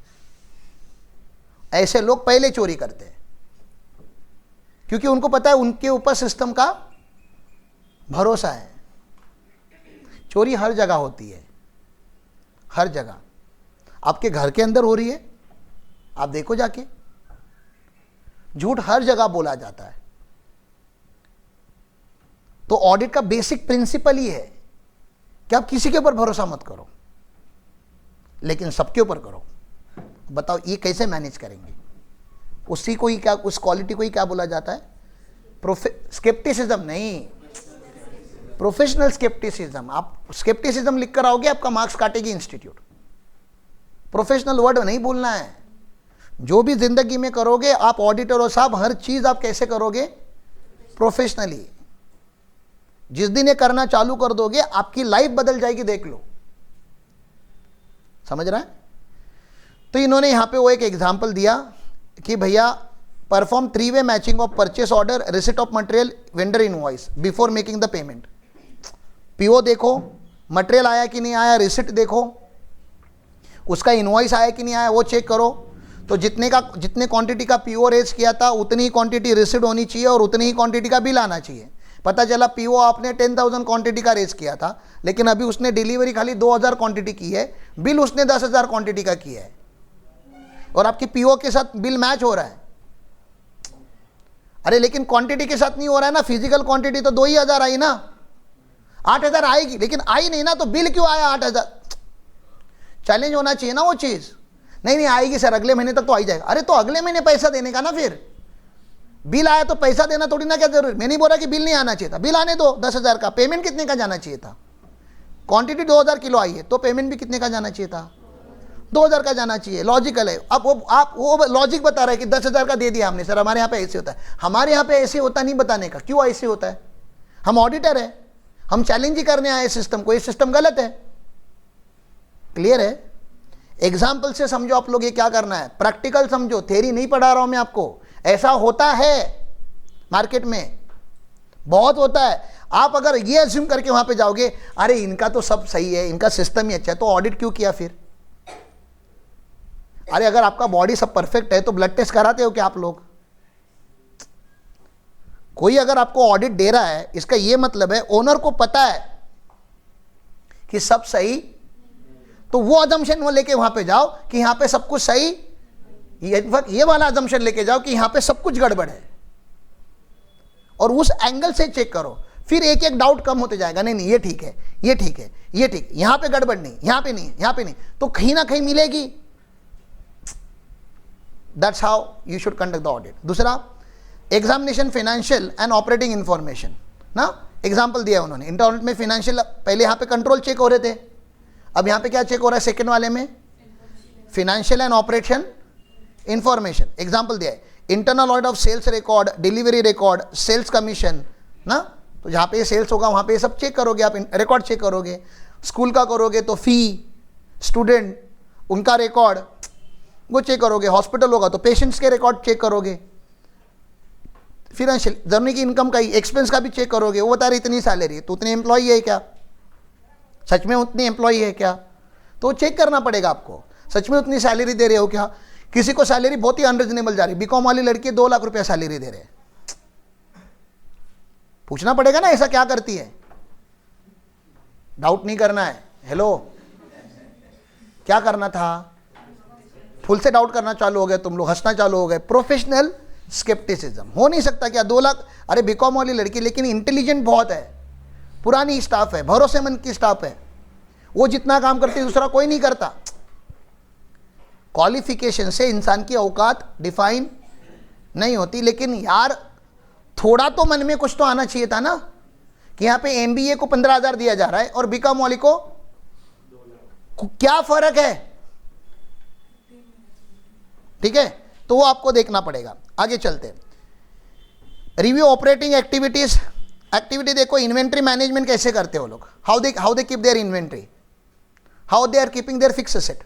ऐसे लोग पहले चोरी करते हैं, क्योंकि उनको पता है उनके ऊपर सिस्टम का भरोसा है। चोरी हर जगह होती है, हर जगह, आपके घर के अंदर हो रही है, आप देखो जाके, झूठ हर जगह बोला जाता है। तो ऑडिट का बेसिक प्रिंसिपल ही है कि आप किसी के ऊपर भरोसा मत करो, लेकिन सबके ऊपर करो। बताओ ये कैसे मैनेज करेंगे, उसी को ही क्या, उस क्वालिटी को ही क्या बोला जाता है, स्केप्टिसिज्म नहीं, प्रोफेशनल स्केप्टिसिज्म। आप स्केप्टिसिज्म लिख कर आओगे, आपका मार्क्स काटेगी इंस्टीट्यूट। प्रोफेशनल वर्ड नहीं बोलना है। जो भी जिंदगी में करोगे आप ऑडिटर हो साहब, हर चीज आप कैसे करोगे, प्रोफेशनली। जिस दिन ये करना चालू कर दोगे आपकी लाइफ बदल जाएगी, देख लो, समझ रहा है। तो इन्होंने यहां पे वो एक एग्जांपल दिया कि भैया परफॉर्म 3-वे matching of purchase order, receipt of material, vendor invoice before making the payment. PO देखो, मटेरियल आया कि नहीं आया, रिसिट देखो, उसका इनवॉइस आया कि नहीं आया वो चेक करो। तो जितने क्वांटिटी का पीओ रेज किया था उतनी ही क्वांटिटी रिसिट होनी चाहिए और उतनी ही क्वांटिटी का बिल आना चाहिए। पता चला पीओ आपने 10,000 क्वांटिटी का रेज किया था, लेकिन अभी उसने डिलीवरी खाली 2,000 क्वांटिटी की है, बिल उसने 10,000 क्वांटिटी का किया है। और आपकी पीओ के साथ बिल मैच हो रहा है। अरे लेकिन क्वांटिटी के साथ नहीं हो रहा है ना, फिजिकल क्वांटिटी तो 2,000 आई ना, 8,000 आएगी, लेकिन आई नहीं ना, तो बिल क्यों आया 8,000? चैलेंज होना चाहिए ना वो चीज। नहीं आएगी सर, अगले महीने तक तो आ ही जाएगा। अरे तो अगले महीने पैसा देने का ना, फिर बिल आया तो पैसा देना थोड़ी ना, क्या जरूर। मैं नहीं बोल रहा कि बिल नहीं आना चाहिए था, बिल आने दो 10,000 का, पेमेंट कितने का जाना चाहिए था? क्वांटिटी 2,000 किलो आई है तो पेमेंट भी कितने का जाना चाहिए था? 2,000 का जाना चाहिए। लॉजिकल है। अब आप वो लॉजिक बता रहे हैं कि 10,000 का दे दिया हमने, सर हमारे यहाँ पे ऐसे होता है। हमारे यहाँ पे ऐसे होता नहीं बताने का, क्यों ऐसे होता है? हम ऑडिटर है, हम चैलेंज ही करने आए सिस्टम को, ये सिस्टम गलत है। क्लियर है? एग्जाम्पल से समझो आप लोग ये क्या करना है, प्रैक्टिकल समझो, थ्योरी नहीं पढ़ा रहा हूं मैं आपको। ऐसा होता है मार्केट में, बहुत होता है। आप अगर ये अज्यूम करके वहां पे जाओगे, अरे इनका तो सब सही है, इनका सिस्टम ही अच्छा है, तो ऑडिट क्यों किया फिर? अरे अगर आपका बॉडी सब परफेक्ट है तो ब्लड टेस्ट कराते हो क्या आप लोग? कोई अगर आपको ऑडिट दे रहा है, इसका ये मतलब है ओनर को पता है कि सब सही, तो वो अजम्पशन वो लेके वहां पे जाओ कि यहां पे सब कुछ सही, ये वाला अजम्पशन लेके जाओ कि यहां पे सब कुछ गड़बड़ है, और उस एंगल से चेक करो। फिर एक एक डाउट कम होते जाएगा, नहीं ये ठीक है, ये ठीक है, ये ठीक, यहां पे गड़बड़ नहीं, यहां पे नहीं, यहां पे नहीं, तो कहीं ना कहीं मिलेगी। That's how you should conduct the audit. दूसरा, examination financial and operating information ना, एग्जाम्पल दिया उन्होंने। इंटरऑडिट में फाइनेंशियल, पहले यहां पे कंट्रोल चेक हो रहे थे, अब यहां पे क्या चेक हो रहा है सेकंड वाले में? Financial and operation information. Example दिया है, internal audit of sales record, delivery record, sales commission ना, तो जहां पे सेल्स होगा वहां पे सब चेक करोगे आप, रिकॉर्ड चेक करोगे। स्कूल का करोगे तो फी, स्टूडेंट उनका रिकॉर्ड वो चेक करोगे। हॉस्पिटल होगा तो पेशेंट्स के रिकॉर्ड चेक करोगे। फाइनेंशियल जर्नी की इनकम का ही एक्सपेंस का भी चेक करोगे। वो बता रहे इतनी सैलरी है तो उतने एम्प्लॉई है क्या, सच में उतनी एम्प्लॉई है क्या, तो चेक करना पड़ेगा आपको। सच में उतनी सैलरी दे रहे हो क्या? किसी को सैलरी बहुत ही अनरिजनेबल जा रही, बीकॉम वाली लड़की 2 लाख रुपया सैलरी दे रहे हैं, पूछना पड़ेगा ना ऐसा क्या करती है। डाउट नहीं करना है, हेलो क्या करना था, फुल से डाउट करना चालू हो गए तुम लोग, हंसना चालू हो गए। प्रोफेशनल स्केप्टिसिज्म हो नहीं सकता क्या 2 लाख, अरे बीकॉम वाली लड़की लेकिन इंटेलिजेंट बहुत है, पुरानी स्टाफ है, भरोसेमंद की स्टाफ है, वो जितना काम करती है दूसरा कोई नहीं करता। क्वालिफिकेशन से इंसान की औकात डिफाइन नहीं होती, लेकिन यार थोड़ा तो मन में कुछ तो आना चाहिए था ना कि यहाँ पे एमबीए को 15,000 दिया जा रहा है और बीकॉम वाली को क्या फर्क है? ठीक है, तो वो आपको देखना पड़ेगा। आगे चलते, रिव्यू ऑपरेटिंग एक्टिविटीज। एक्टिविटी देखो, इन्वेंट्री मैनेजमेंट कैसे करते हो लोग, how they keep their inventory, how they are keeping their fix asset.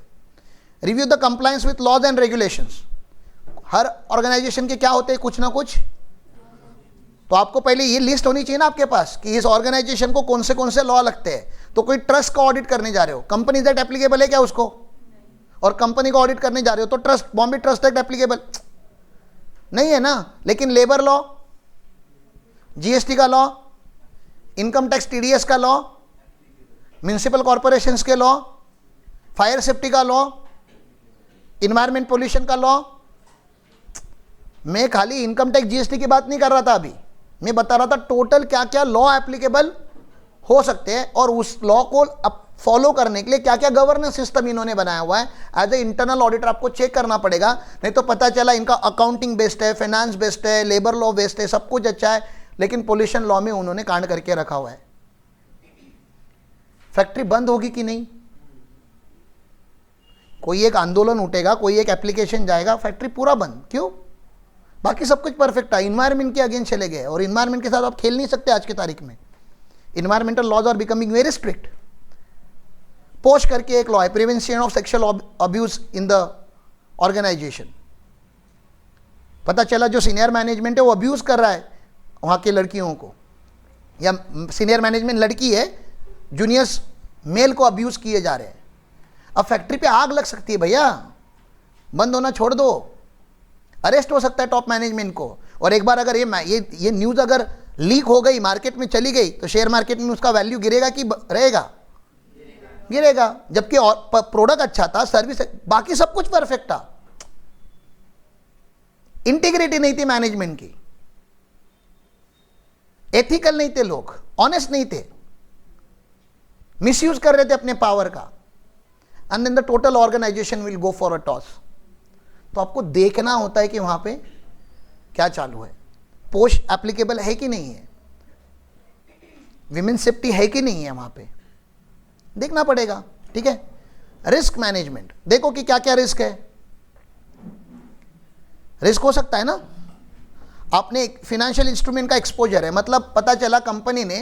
Review the compliance with laws and regulations. हर ऑर्गेनाइजेशन के क्या होते हैं, कुछ ना कुछ, तो आपको पहले ये लिस्ट होनी चाहिए ना आपके पास कि इस ऑर्गेनाइजेशन को कौन से लॉ लगते हैं। तो कोई ट्रस्ट का ऑडिट करने जा रहे हो, कंपनीज एक्ट एप्लीकेबल है क्या उसको, और कंपनी को ऑडिट करने जा रहे हो तो trust, Bombay trust act applicable नहीं है ना। लेकिन लेबर लॉ, जीएसटी का लॉ, इनकम टैक्स टीडीएस का लॉ, म्युनिसिपल कॉर्पोरेशंस के लॉ, फायर सेफ्टी का लॉ, इन्वायरमेंट पोल्यूशन का लॉ। मैं खाली इनकम टैक्स जीएसटी की बात नहीं कर रहा था अभी, मैं बता रहा था टोटल क्या क्या लॉ एप्लीकेबल हो सकते हैं और उस लॉ को फॉलो करने के लिए क्या क्या गवर्नेंस सिस्टम इन्होंने बनाया हुआ है। एज ए इंटरनल ऑडिटर आपको चेक करना पड़ेगा, नहीं तो पता चला इनका अकाउंटिंग बेस्ड है, फाइनेंस बेस्ड है, लेबर लॉ बेस्ड है, सब कुछ अच्छा है, लेकिन पोल्यूशन लॉ में उन्होंने कांड करके रखा हुआ है। फैक्ट्री बंद होगी कि नहीं, कोई एक आंदोलन उठेगा, कोई एक एप्लीकेशन जाएगा, फैक्ट्री पूरा बंद, क्यों? बाकी सब कुछ परफेक्ट है, इन्वायरमेंट के अगेंस्ट चले गए और इन्वायरमेंट के साथ आप खेल नहीं सकते आज की तारीख में। Environmental laws are becoming very strict. Post करके एक लॉ है, prevention of sexual abuse in the organisation. पता चला जो सीनियर मैनेजमेंट है वो अब्यूज कर रहा है वहां की लड़कियों को, या सीनियर मैनेजमेंट लड़की है, जूनियर्स मेल को अब्यूज किए जा रहे हैं। अब फैक्ट्री पे आग लग सकती है भैया, बंद होना छोड़ दो, अरेस्ट हो सकता है टॉप मैनेजमेंट को। और एक बार अगर ये न्यूज़ अगर लीक हो गई, मार्केट में चली गई, तो शेयर मार्केट में उसका वैल्यू गिरेगा कि रहेगा? गिरेगा। जबकि प्रोडक्ट अच्छा था, सर्विस, बाकी सब कुछ परफेक्ट था, इंटीग्रिटी नहीं थी मैनेजमेंट की, एथिकल नहीं थे लोग, ऑनेस्ट नहीं थे, मिसयूज कर रहे थे अपने पावर का, and then the total organisation will go for a toss. तो आपको देखना होता है कि वहां पे क्या चालू है, पोस्ट एप्लीकेबल है कि नहीं है, विमेन सेफ्टी है कि नहीं है, वहां पे देखना पड़ेगा। ठीक है, रिस्क मैनेजमेंट, देखो कि क्या क्या रिस्क है। रिस्क हो सकता है ना, आपने एक फिनेंशियल इंस्ट्रूमेंट का एक्सपोजर है, मतलब पता चला कंपनी ने,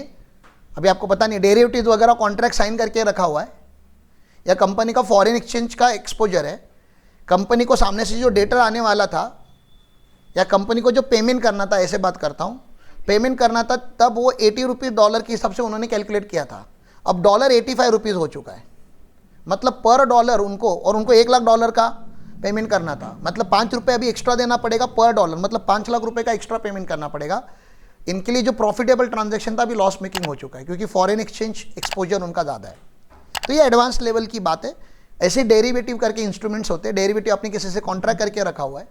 अभी आपको पता नहीं, डेरिवेटिव्स वगैरह कॉन्ट्रैक्ट साइन करके रखा हुआ है, या कंपनी का फॉरेन एक्सचेंज का एक्सपोजर है, कंपनी को सामने से जो डेटा आने वाला था, या कंपनी को जो पेमेंट करना था, ऐसे बात करता हूँ, पेमेंट करना था, तब वो 80 रुपीज़ डॉलर के हिसाब से उन्होंने कैलकुलेट किया था, अब डॉलर 85 रुपीज़ हो चुका है, मतलब पर डॉलर उनको, और उनको 1 लाख डॉलर का पेमेंट करना था, मतलब 5 रुपये अभी एक्स्ट्रा देना पड़ेगा पर डॉलर, मतलब 5 लाख रुपए का एक्स्ट्रा पेमेंट करना पड़ेगा। इनके लिए जो प्रॉफिटेबल ट्रांजैक्शन था अभी लॉस मेकिंग हो चुका है, क्योंकि फॉरेन एक्सचेंज एक्सपोजर उनका ज़्यादा है। तो ये एडवांस लेवल की बात है। ऐसे डेरिवेटिव करके इंस्ट्रूमेंट्स होते हैं, डेरिवेटिव आपने किसी से कॉन्ट्रैक्ट करके रखा हुआ है,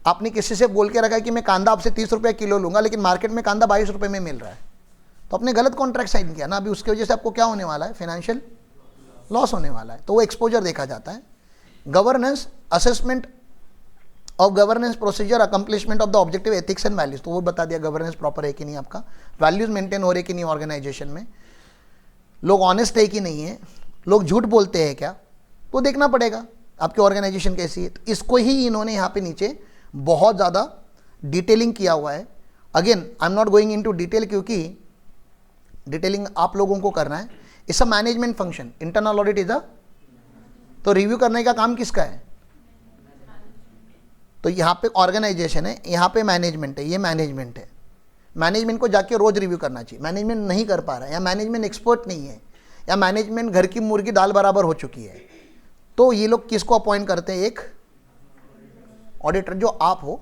आपने किसी से बोल के रखा है कि मैं कांदा आपसे 30 रुपये किलो लूंगा, लेकिन मार्केट में कांदा 22 रुपये में मिल रहा है, तो आपने गलत कॉन्ट्रैक्ट साइन किया ना, अभी उसकी वजह से आपको क्या होने वाला है, फाइनेंशियल लॉस होने वाला है। तो वो एक्सपोजर देखा जाता है। Governance, assessment of governance procedure, accomplishment of the objective, ethics and values, तो वो बता दिया गवर्नेंस प्रॉपर है कि नहीं, आपका वैल्यूज मेंटेन हो रहे कि नहीं ऑर्गेनाइजेशन में, लोग ऑनेस्ट है कि नहीं है, लोग झूठ बोलते हैं क्या, तो देखना पड़ेगा आपकी ऑर्गेनाइजेशन कैसी है। तो इसको ही इन्होंने यहाँ पे नीचे बहुत ज़्यादा डिटेलिंग किया हुआ है। Again I am not going into detail, क्योंकि डिटेलिंग आप लोगों को करना है। It's a management function, internal audit is a, तो रिव्यू करने का काम किसका है, तो यहाँ पे ऑर्गेनाइजेशन है, यहाँ पे मैनेजमेंट है, ये मैनेजमेंट है, मैनेजमेंट को जाके रोज रिव्यू करना चाहिए। मैनेजमेंट नहीं कर पा रहा है, या मैनेजमेंट एक्सपर्ट नहीं है, या मैनेजमेंट घर की मुर्गी दाल बराबर हो चुकी है, तो ये लोग किसको अपॉइंट करते हैं, एक ऑडिटर, जो आप हो,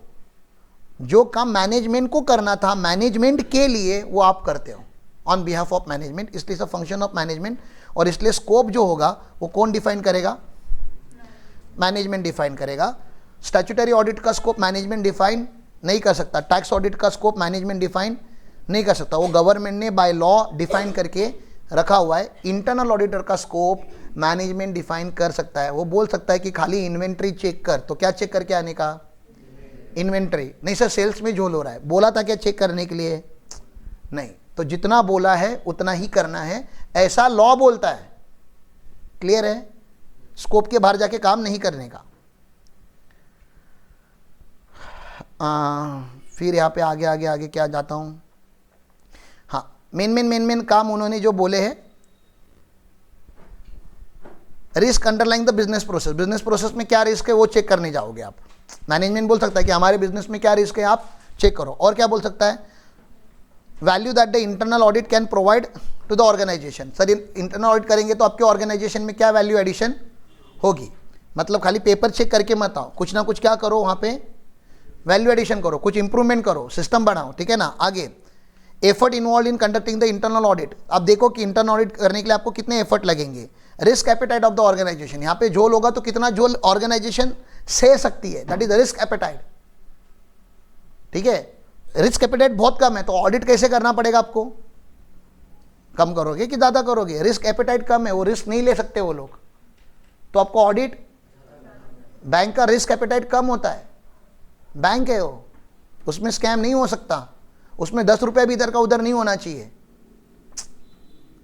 जो काम मैनेजमेंट को करना था मैनेजमेंट के लिए, वो आप करते हो ऑन बिहाफ ऑफ मैनेजमेंट, इसलिए सब फंक्शन ऑफ मैनेजमेंट। और इसलिए स्कोप जो होगा वो कौन डिफाइन करेगा, मैनेजमेंट डिफाइन करेगा। स्टैट्यूटरी ऑडिट का स्कोप मैनेजमेंट डिफाइन नहीं कर सकता, टैक्स ऑडिट का स्कोप मैनेजमेंट डिफाइन नहीं कर सकता, वो गवर्नमेंट ने बाय लॉ डिफाइन करके रखा हुआ है। इंटरनल ऑडिटर का स्कोप मैनेजमेंट डिफाइन कर सकता है, वो बोल सकता है कि खाली इन्वेंट्री चेक कर, तो क्या चेक करके आने का, इन्वेंट्री नहीं सर, सेल्स में झोल हो रहा है, बोला था क्या चेक करने के लिए, नहीं, तो जितना बोला है उतना ही करना है, ऐसा लॉ बोलता है। क्लियर है, स्कोप के बाहर जाके काम नहीं करने का। फिर यहाँ पे आगे आगे आगे क्या जाता हूँ, हाँ, मेन काम उन्होंने जो बोले हैं, risk underlying the business process, business process में क्या रिस्क है वो चेक करने जाओगे आप। मैनेजमेंट बोल सकता है कि हमारे बिजनेस में क्या रिस्क है, आप चेक करो। और क्या बोल सकता है, value that the internal audit can provide to the organisation, sir internal audit करेंगे तो आपके ऑर्गेनाइजेशन में क्या वैल्यू एडिशन होगी, मतलब खाली पेपर चेक करके मत आओ, कुछ ना कुछ क्या करो, वहाँ पे वैल्यू एडिशन करो, कुछ इंप्रूवमेंट करो, सिस्टम बढ़ाओ, ठीक है ना। आगे, effort involve in conducting the internal audit, अब देखो कि इंटरनल ऑडिट करने के लिए आपको कितने एफर्ट लगेंगे। Risk appetite of the organisation, यहाँ पे झोल होगा तो कितना झोल ऑर्गेनाइजेशन सह सकती है, that is the risk appetite, ठीक है। रिस्क एपेटाइट बहुत कम है, तो ऑडिट कैसे करना पड़ेगा आपको, कम करोगे कि ज़्यादा करोगे, रिस्क एपेटाइट कम है, वो रिस्क नहीं ले सकते वो लोग, तो आपको ऑडिट, बैंक का रिस्क एपेटाइट कम होता है, बैंक है वो, उसमें स्कैम नहीं हो सकता, उसमें 10 रुपये भी इधर का उधर नहीं होना चाहिए,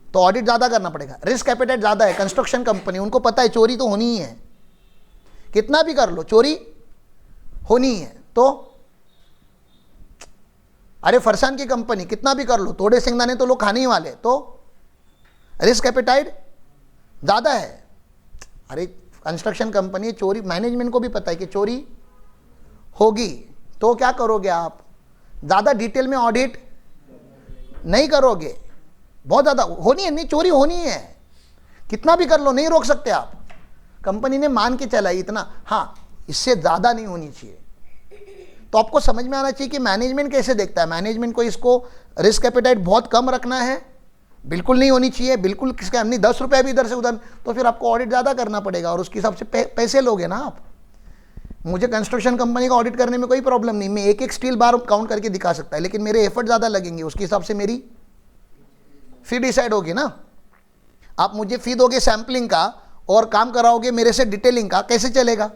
तो ऑडिट ज़्यादा करना पड़ेगा। रिस्क एपेटाइट ज़्यादा है, कंस्ट्रक्शन कंपनी, उनको पता है चोरी तो होनी ही है, कितना भी कर लो चोरी होनी ही है, तो अरे फरसान की कंपनी कितना भी कर लो, थोड़े सिंगदाने तो लोग खाने ही वाले, तो रिस्क एपेटाइट ज़्यादा है। अरे कंस्ट्रक्शन कंपनी, चोरी, मैनेजमेंट को भी पता है कि चोरी होगी, तो क्या करोगे आप, ज़्यादा डिटेल में ऑडिट नहीं करोगे, बहुत ज़्यादा होनी है, नहीं चोरी होनी है, कितना भी कर लो नहीं रोक सकते आप, कंपनी ने मान के चलाई इतना, हाँ इससे ज़्यादा नहीं होनी चाहिए। तो आपको समझ में आना चाहिए कि मैनेजमेंट कैसे देखता है, मैनेजमेंट को इसको रिस्क एपेटाइट बहुत कम रखना है, बिल्कुल नहीं होनी चाहिए, बिल्कुल किसका नहीं, 10 रुपये भी इधर से उधर, तो फिर आपको ऑडिट ज़्यादा करना पड़ेगा और उसके हिसाब से पैसे लोगे ना आप। मुझे कंस्ट्रक्शन कंपनी का ऑडिट करने में कोई प्रॉब्लम नहीं, मैं एक एक स्टील बार काउंट करके दिखा सकता है, लेकिन मेरे एफर्ट ज़्यादा लगेंगे, उसके हिसाब से मेरी फी डिसाइड होगी ना। आप मुझे फी दोगे सैम्पलिंग का और काम कराओगे मेरे से डिटेलिंग का, कैसे चलेगा?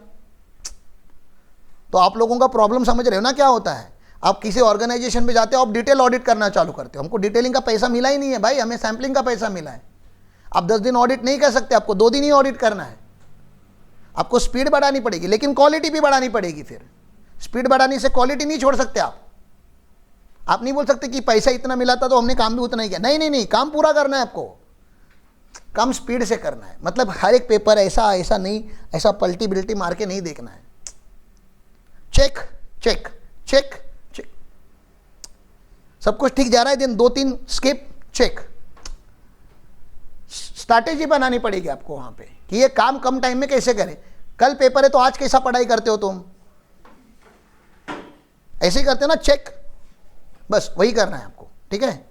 तो आप लोगों का प्रॉब्लम समझ रहे हो ना क्या होता है? आप किसी ऑर्गेनाइजेशन में जाते हो, आप डिटेल ऑडिट करना चालू करते हो, हमको डिटेलिंग का पैसा मिला ही नहीं है भाई, हमें सैम्पलिंग का पैसा मिला है। आप 10 दिन ऑडिट नहीं कर सकते, आपको 2 दिन ही ऑडिट करना है। आपको स्पीड बढ़ानी पड़ेगी, लेकिन क्वालिटी भी बढ़ानी पड़ेगी। फिर स्पीड बढ़ाने से क्वालिटी नहीं छोड़ सकते आप नहीं बोल सकते कि पैसा इतना मिला था तो हमने काम भी उतना ही किया। नहीं नहीं नहीं, काम पूरा करना है आपको, कम स्पीड से करना है। मतलब हर एक पेपर ऐसा ऐसा नहीं, ऐसा पलटी बिल्टी मार के नहीं देखना है। चेक चेक चेक चेक, सब कुछ ठीक जा रहा है, दिन 2-3 स्किप, चेक। स्ट्रैटेजी बनानी पड़ेगी आपको वहां पे कि ये काम कम टाइम में कैसे करें। कल पेपर है तो आज कैसा पढ़ाई करते हो तुम? ऐसे ही करते हो ना, चेक, बस वही करना है आपको, ठीक है।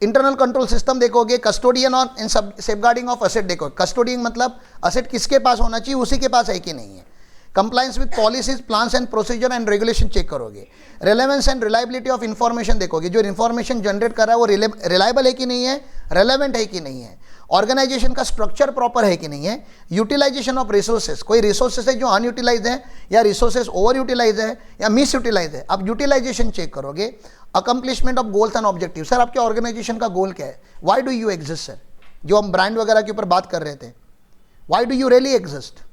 इंटरनल कंट्रोल सिस्टम देखोगे, कस्टोडियन और इन सब सेफगार्डिंग ऑफ असेट देखो। कस्टोडियन मतलब असेट किसके पास होना चाहिए, उसी के पास है कि नहीं है। Compliance with policies, plans and procedure and regulation check करोगे। Relevance and reliability of information देखोगे, जो इन्फॉर्मेशन जनरेट कर रहा है वो रिलायबल है कि नहीं है, रेलेवेंट है कि नहीं है। ऑर्गेनाइजेशन का स्ट्रक्चर प्रॉपर है कि नहीं है। यूटिलाइजेशन ऑफ रिसोर्सेज, कोई रिसोर्सेज है जो अनयूटिलाइज है या रिसोर्सेज ओवर यूटिलाइज है या मिस यूटिलाइज है, आप यूटिलाइजेशन चेक करोगे। Accomplishment of goals and objective, sir आपके ऑर्गेनाइजेशन का गोल क्या है, why do you exist sir, जो हम ब्रांड वगैरह के ऊपर बात कर रहे थे, why do you really exist.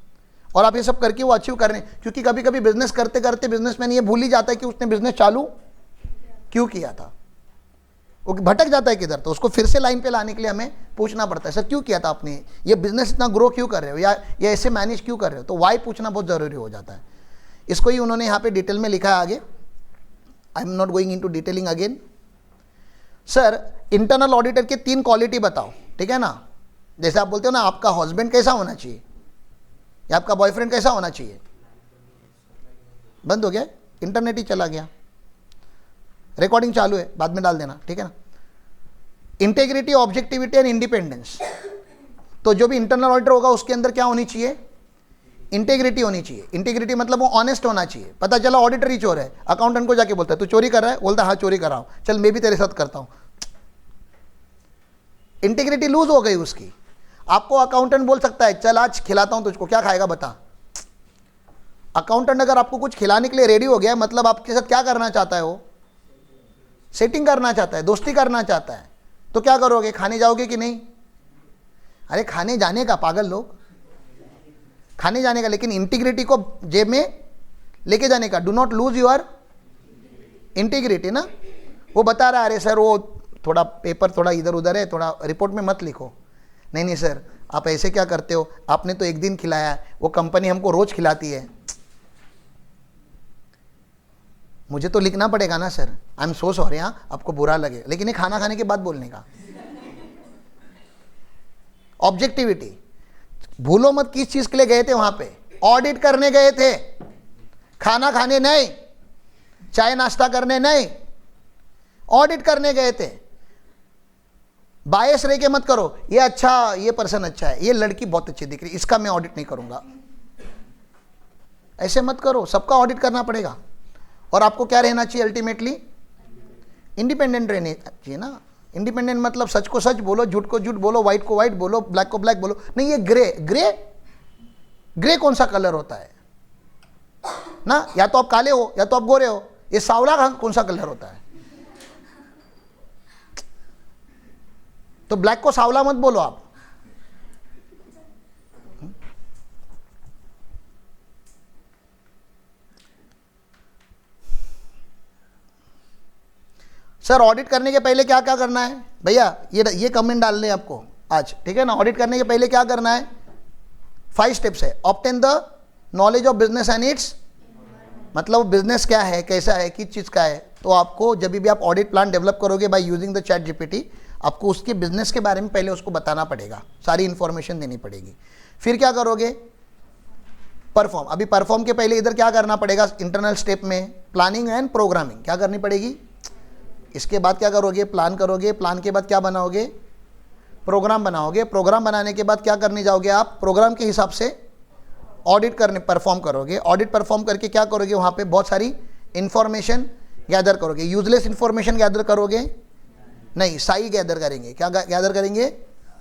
और आप ये सब करके वो अचीव कर रहे हैं, क्योंकि कभी कभी बिजनेस करते करते बिजनेसमैन ये भूल ही जाता है कि उसने बिजनेस चालू क्यों किया था, वो भटक जाता है किधर, तो उसको फिर से लाइन पे लाने के लिए हमें पूछना पड़ता है, सर क्यों किया था आपने ये बिजनेस, इतना ग्रो क्यों कर रहे हो, या ये ऐसे मैनेज क्यों कर रहे हो। तो वाई पूछना बहुत ज़रूरी हो जाता है। इसको ही उन्होंने यहाँ पे डिटेल में लिखा है आगे, आई am not going into detailing again. Sir internal auditor के 3 क्वालिटी बताओ, ठीक है ना। जैसे आप बोलते हो ना, आपका हस्बैंड कैसा होना चाहिए या आपका बॉयफ्रेंड कैसा होना चाहिए। बंद हो गया, इंटरनेट ही चला गया, रिकॉर्डिंग चालू है, बाद में डाल देना, ठीक है ना। इंटेग्रिटी, ऑब्जेक्टिविटी एंड इंडिपेंडेंस, तो जो भी इंटरनल ऑडिटर होगा उसके अंदर क्या होनी चाहिए, इंटेग्रिटी होनी चाहिए। इंटेग्रिटी मतलब वो ऑनेस्ट होना चाहिए। पता चला ऑडिटर ही चोर है, अकाउंटेंट को जाके बोलता है तू चोरी कर रहा है, बोलता हाँ चोरी कर रहा हूं, चल मैं भी तेरे साथ करता हूं। इंटेग्रिटी लूज हो गई उसकी। आपको अकाउंटेंट बोल सकता है चल आज खिलाता हूं तुझको, क्या खाएगा बता। अकाउंटेंट अगर आपको कुछ खिलाने के लिए रेडी हो गया, मतलब आपके साथ क्या करना चाहता है, वो सेटिंग करना चाहता है, दोस्ती करना चाहता है, तो क्या करोगे, खाने जाओगे कि नहीं। अरे खाने जाने का, पागल लोग, खाने जाने का, लेकिन इंटीग्रिटी को जेब में लेके जाने का। Do not lose your integrity ना। वो बता रहा है अरे सर वो थोड़ा पेपर थोड़ा इधर उधर है, थोड़ा रिपोर्ट में मत लिखो। नहीं नहीं सर आप ऐसे क्या करते हो, आपने तो एक दिन खिलाया है, वो कंपनी हमको रोज खिलाती है, मुझे तो लिखना पड़ेगा ना sir, I am so sorry, हाँ आपको बुरा लगे, लेकिन ये खाना खाने के बाद बोलने का। ऑब्जेक्टिविटी, भूलो मत किस चीज के लिए गए थे वहां पे, ऑडिट करने गए थे, खाना खाने नहीं, चाय नाश्ता करने नहीं, ऑडिट करने गए थे। बायस रह के मत करो, ये अच्छा, ये पर्सन अच्छा है, ये लड़की बहुत अच्छी दिख रही, इसका मैं ऑडिट नहीं करूंगा, ऐसे मत करो। सबका ऑडिट करना पड़ेगा। और आपको क्या रहना चाहिए, अल्टीमेटली इंडिपेंडेंट रहने चाहिए ना। इंडिपेंडेंट मतलब सच को सच बोलो, झूठ को झूठ बोलो, व्हाइट को व्हाइट बोलो, ब्लैक को ब्लैक बोलो। नहीं ये ग्रे, ग्रे ग्रे कौन सा कलर होता है ना, या तो आप काले हो या तो आप गोरे हो, ये सांवला कौन सा कलर होता है। तो ब्लैक को सांवला मत बोलो आप। सर ऑडिट करने के पहले क्या क्या करना है भैया, ये कमेंट डालने आपको आज, ठीक है ना। ऑडिट करने के पहले क्या करना है, 5 स्टेप्स है। Obtain the knowledge of business and it's, मतलब बिजनेस क्या है, कैसा है, किस चीज़ का है। तो आपको जब भी आप ऑडिट प्लान डेवलप करोगे by using the chat GPT, आपको उसके बिजनेस के बारे में पहले उसको बताना पड़ेगा, सारी इंफॉर्मेशन देनी पड़ेगी। फिर क्या करोगे, परफॉर्म। अभी परफॉर्म के पहले इधर क्या करना पड़ेगा, इंटरनल स्टेप में प्लानिंग एंड प्रोग्रामिंग क्या करनी पड़ेगी। इसके बाद क्या करोगे, प्लान करोगे, प्लान के बाद क्या बनाओगे, प्रोग्राम बनाओगे, प्रोग्राम बनाने के बाद क्या करने जाओगे आप, प्रोग्राम के हिसाब से ऑडिट करने परफॉर्म करोगे। ऑडिट परफॉर्म करके क्या करोगे, वहाँ पे बहुत सारी इंफॉर्मेशन गैदर करोगे। यूजलेस इंफॉर्मेशन गैदर करोगे नहीं, साई गैदर करेंगे। क्या गैदर करेंगे,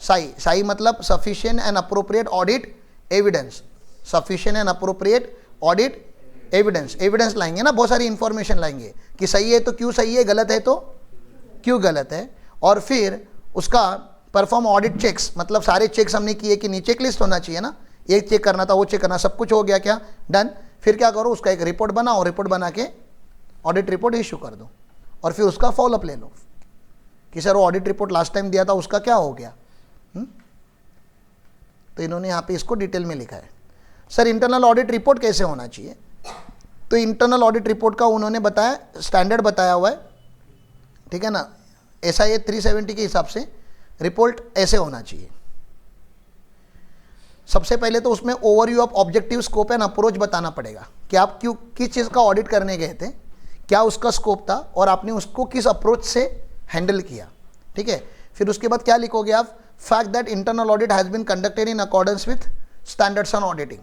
साई। साई मतलब sufficient and appropriate audit evidence, sufficient and appropriate audit evidence. Evidence लाएंगे ना, बहुत सारी इंफॉर्मेशन लाएंगे कि सही है तो क्यों सही है, गलत है तो क्यों गलत है। और फिर उसका परफॉर्म ऑडिट चेक्स, मतलब सारे चेक्स हमने किए कि नहीं, चेक लिस्ट होना चाहिए ना, ये चेक करना था, वो चेक करना, सब कुछ हो गया क्या, डन। फिर क्या करो, उसका एक रिपोर्ट बनाओ, रिपोर्ट बना के ऑडिट रिपोर्ट इशू कर दो, और फिर उसका फॉलोअप ले लो कि सर वो ऑडिट रिपोर्ट लास्ट टाइम दिया था उसका क्या हो गया। तो इन्होंने यहाँ पे इसको डिटेल में लिखा है। सर इंटरनल ऑडिट रिपोर्ट कैसे होना चाहिए, तो इंटरनल ऑडिट रिपोर्ट का उन्होंने बताया, स्टैंडर्ड बताया हुआ है, ठीक है ना। SIA 370 के हिसाब से रिपोर्ट ऐसे होना चाहिए। सबसे पहले तो उसमें overview of objective, scope and approach बताना पड़ेगा कि आप क्यों, किस चीज़ का ऑडिट करने गए थे, क्या उसका स्कोप था और आपने उसको किस अप्रोच से हैंडल किया, ठीक है। फिर उसके बाद क्या लिखोगे आप, fact that internal audit has been conducted in accordance with standards on auditing,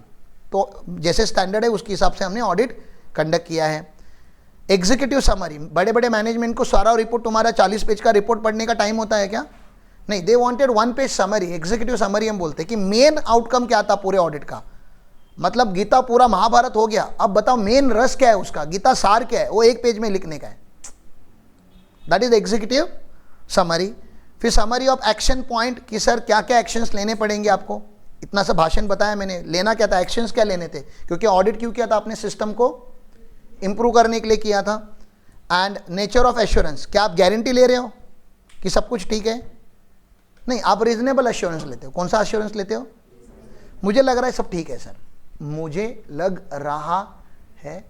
तो जैसे स्टैंडर्ड है उसके हिसाब से हमने ऑडिट कंडक्ट किया है। एग्जीक्यूटिव समरी, बड़े बड़े मैनेजमेंट को सारा रिपोर्ट, तुम्हारा 40 पेज का रिपोर्ट पढ़ने का टाइम होता है क्या, नहीं। They wanted 1 page summary, executive summary हम बोलते हैं कि मेन आउटकम क्या था पूरे ऑडिट का। मतलब गीता पूरा महाभारत हो गया, अब बताओ मेन रस क्या है उसका, गीता सार क्या है, वो 1 पेज में लिखने का है, दैट इज एग्जीक्यूटिव समरी। फिर समरी ऑफ एक्शन पॉइंट कि सर क्या क्या एक्शंस लेने पड़ेंगे आपको, इतना सा भाषण बताया मैंने, लेना क्या था, एक्शंस क्या लेने थे, क्योंकि ऑडिट क्यों किया था आपने, सिस्टम को इंप्रूव करने के लिए किया था। एंड नेचर ऑफ एश्योरेंस, क्या आप गारंटी ले रहे हो कि सब कुछ ठीक है, नहीं, आप रीजनेबल एश्योरेंस लेते हो। कौन सा एश्योरेंस लेते हो, मुझे लग रहा है सब ठीक है सर, मुझे लग रहा है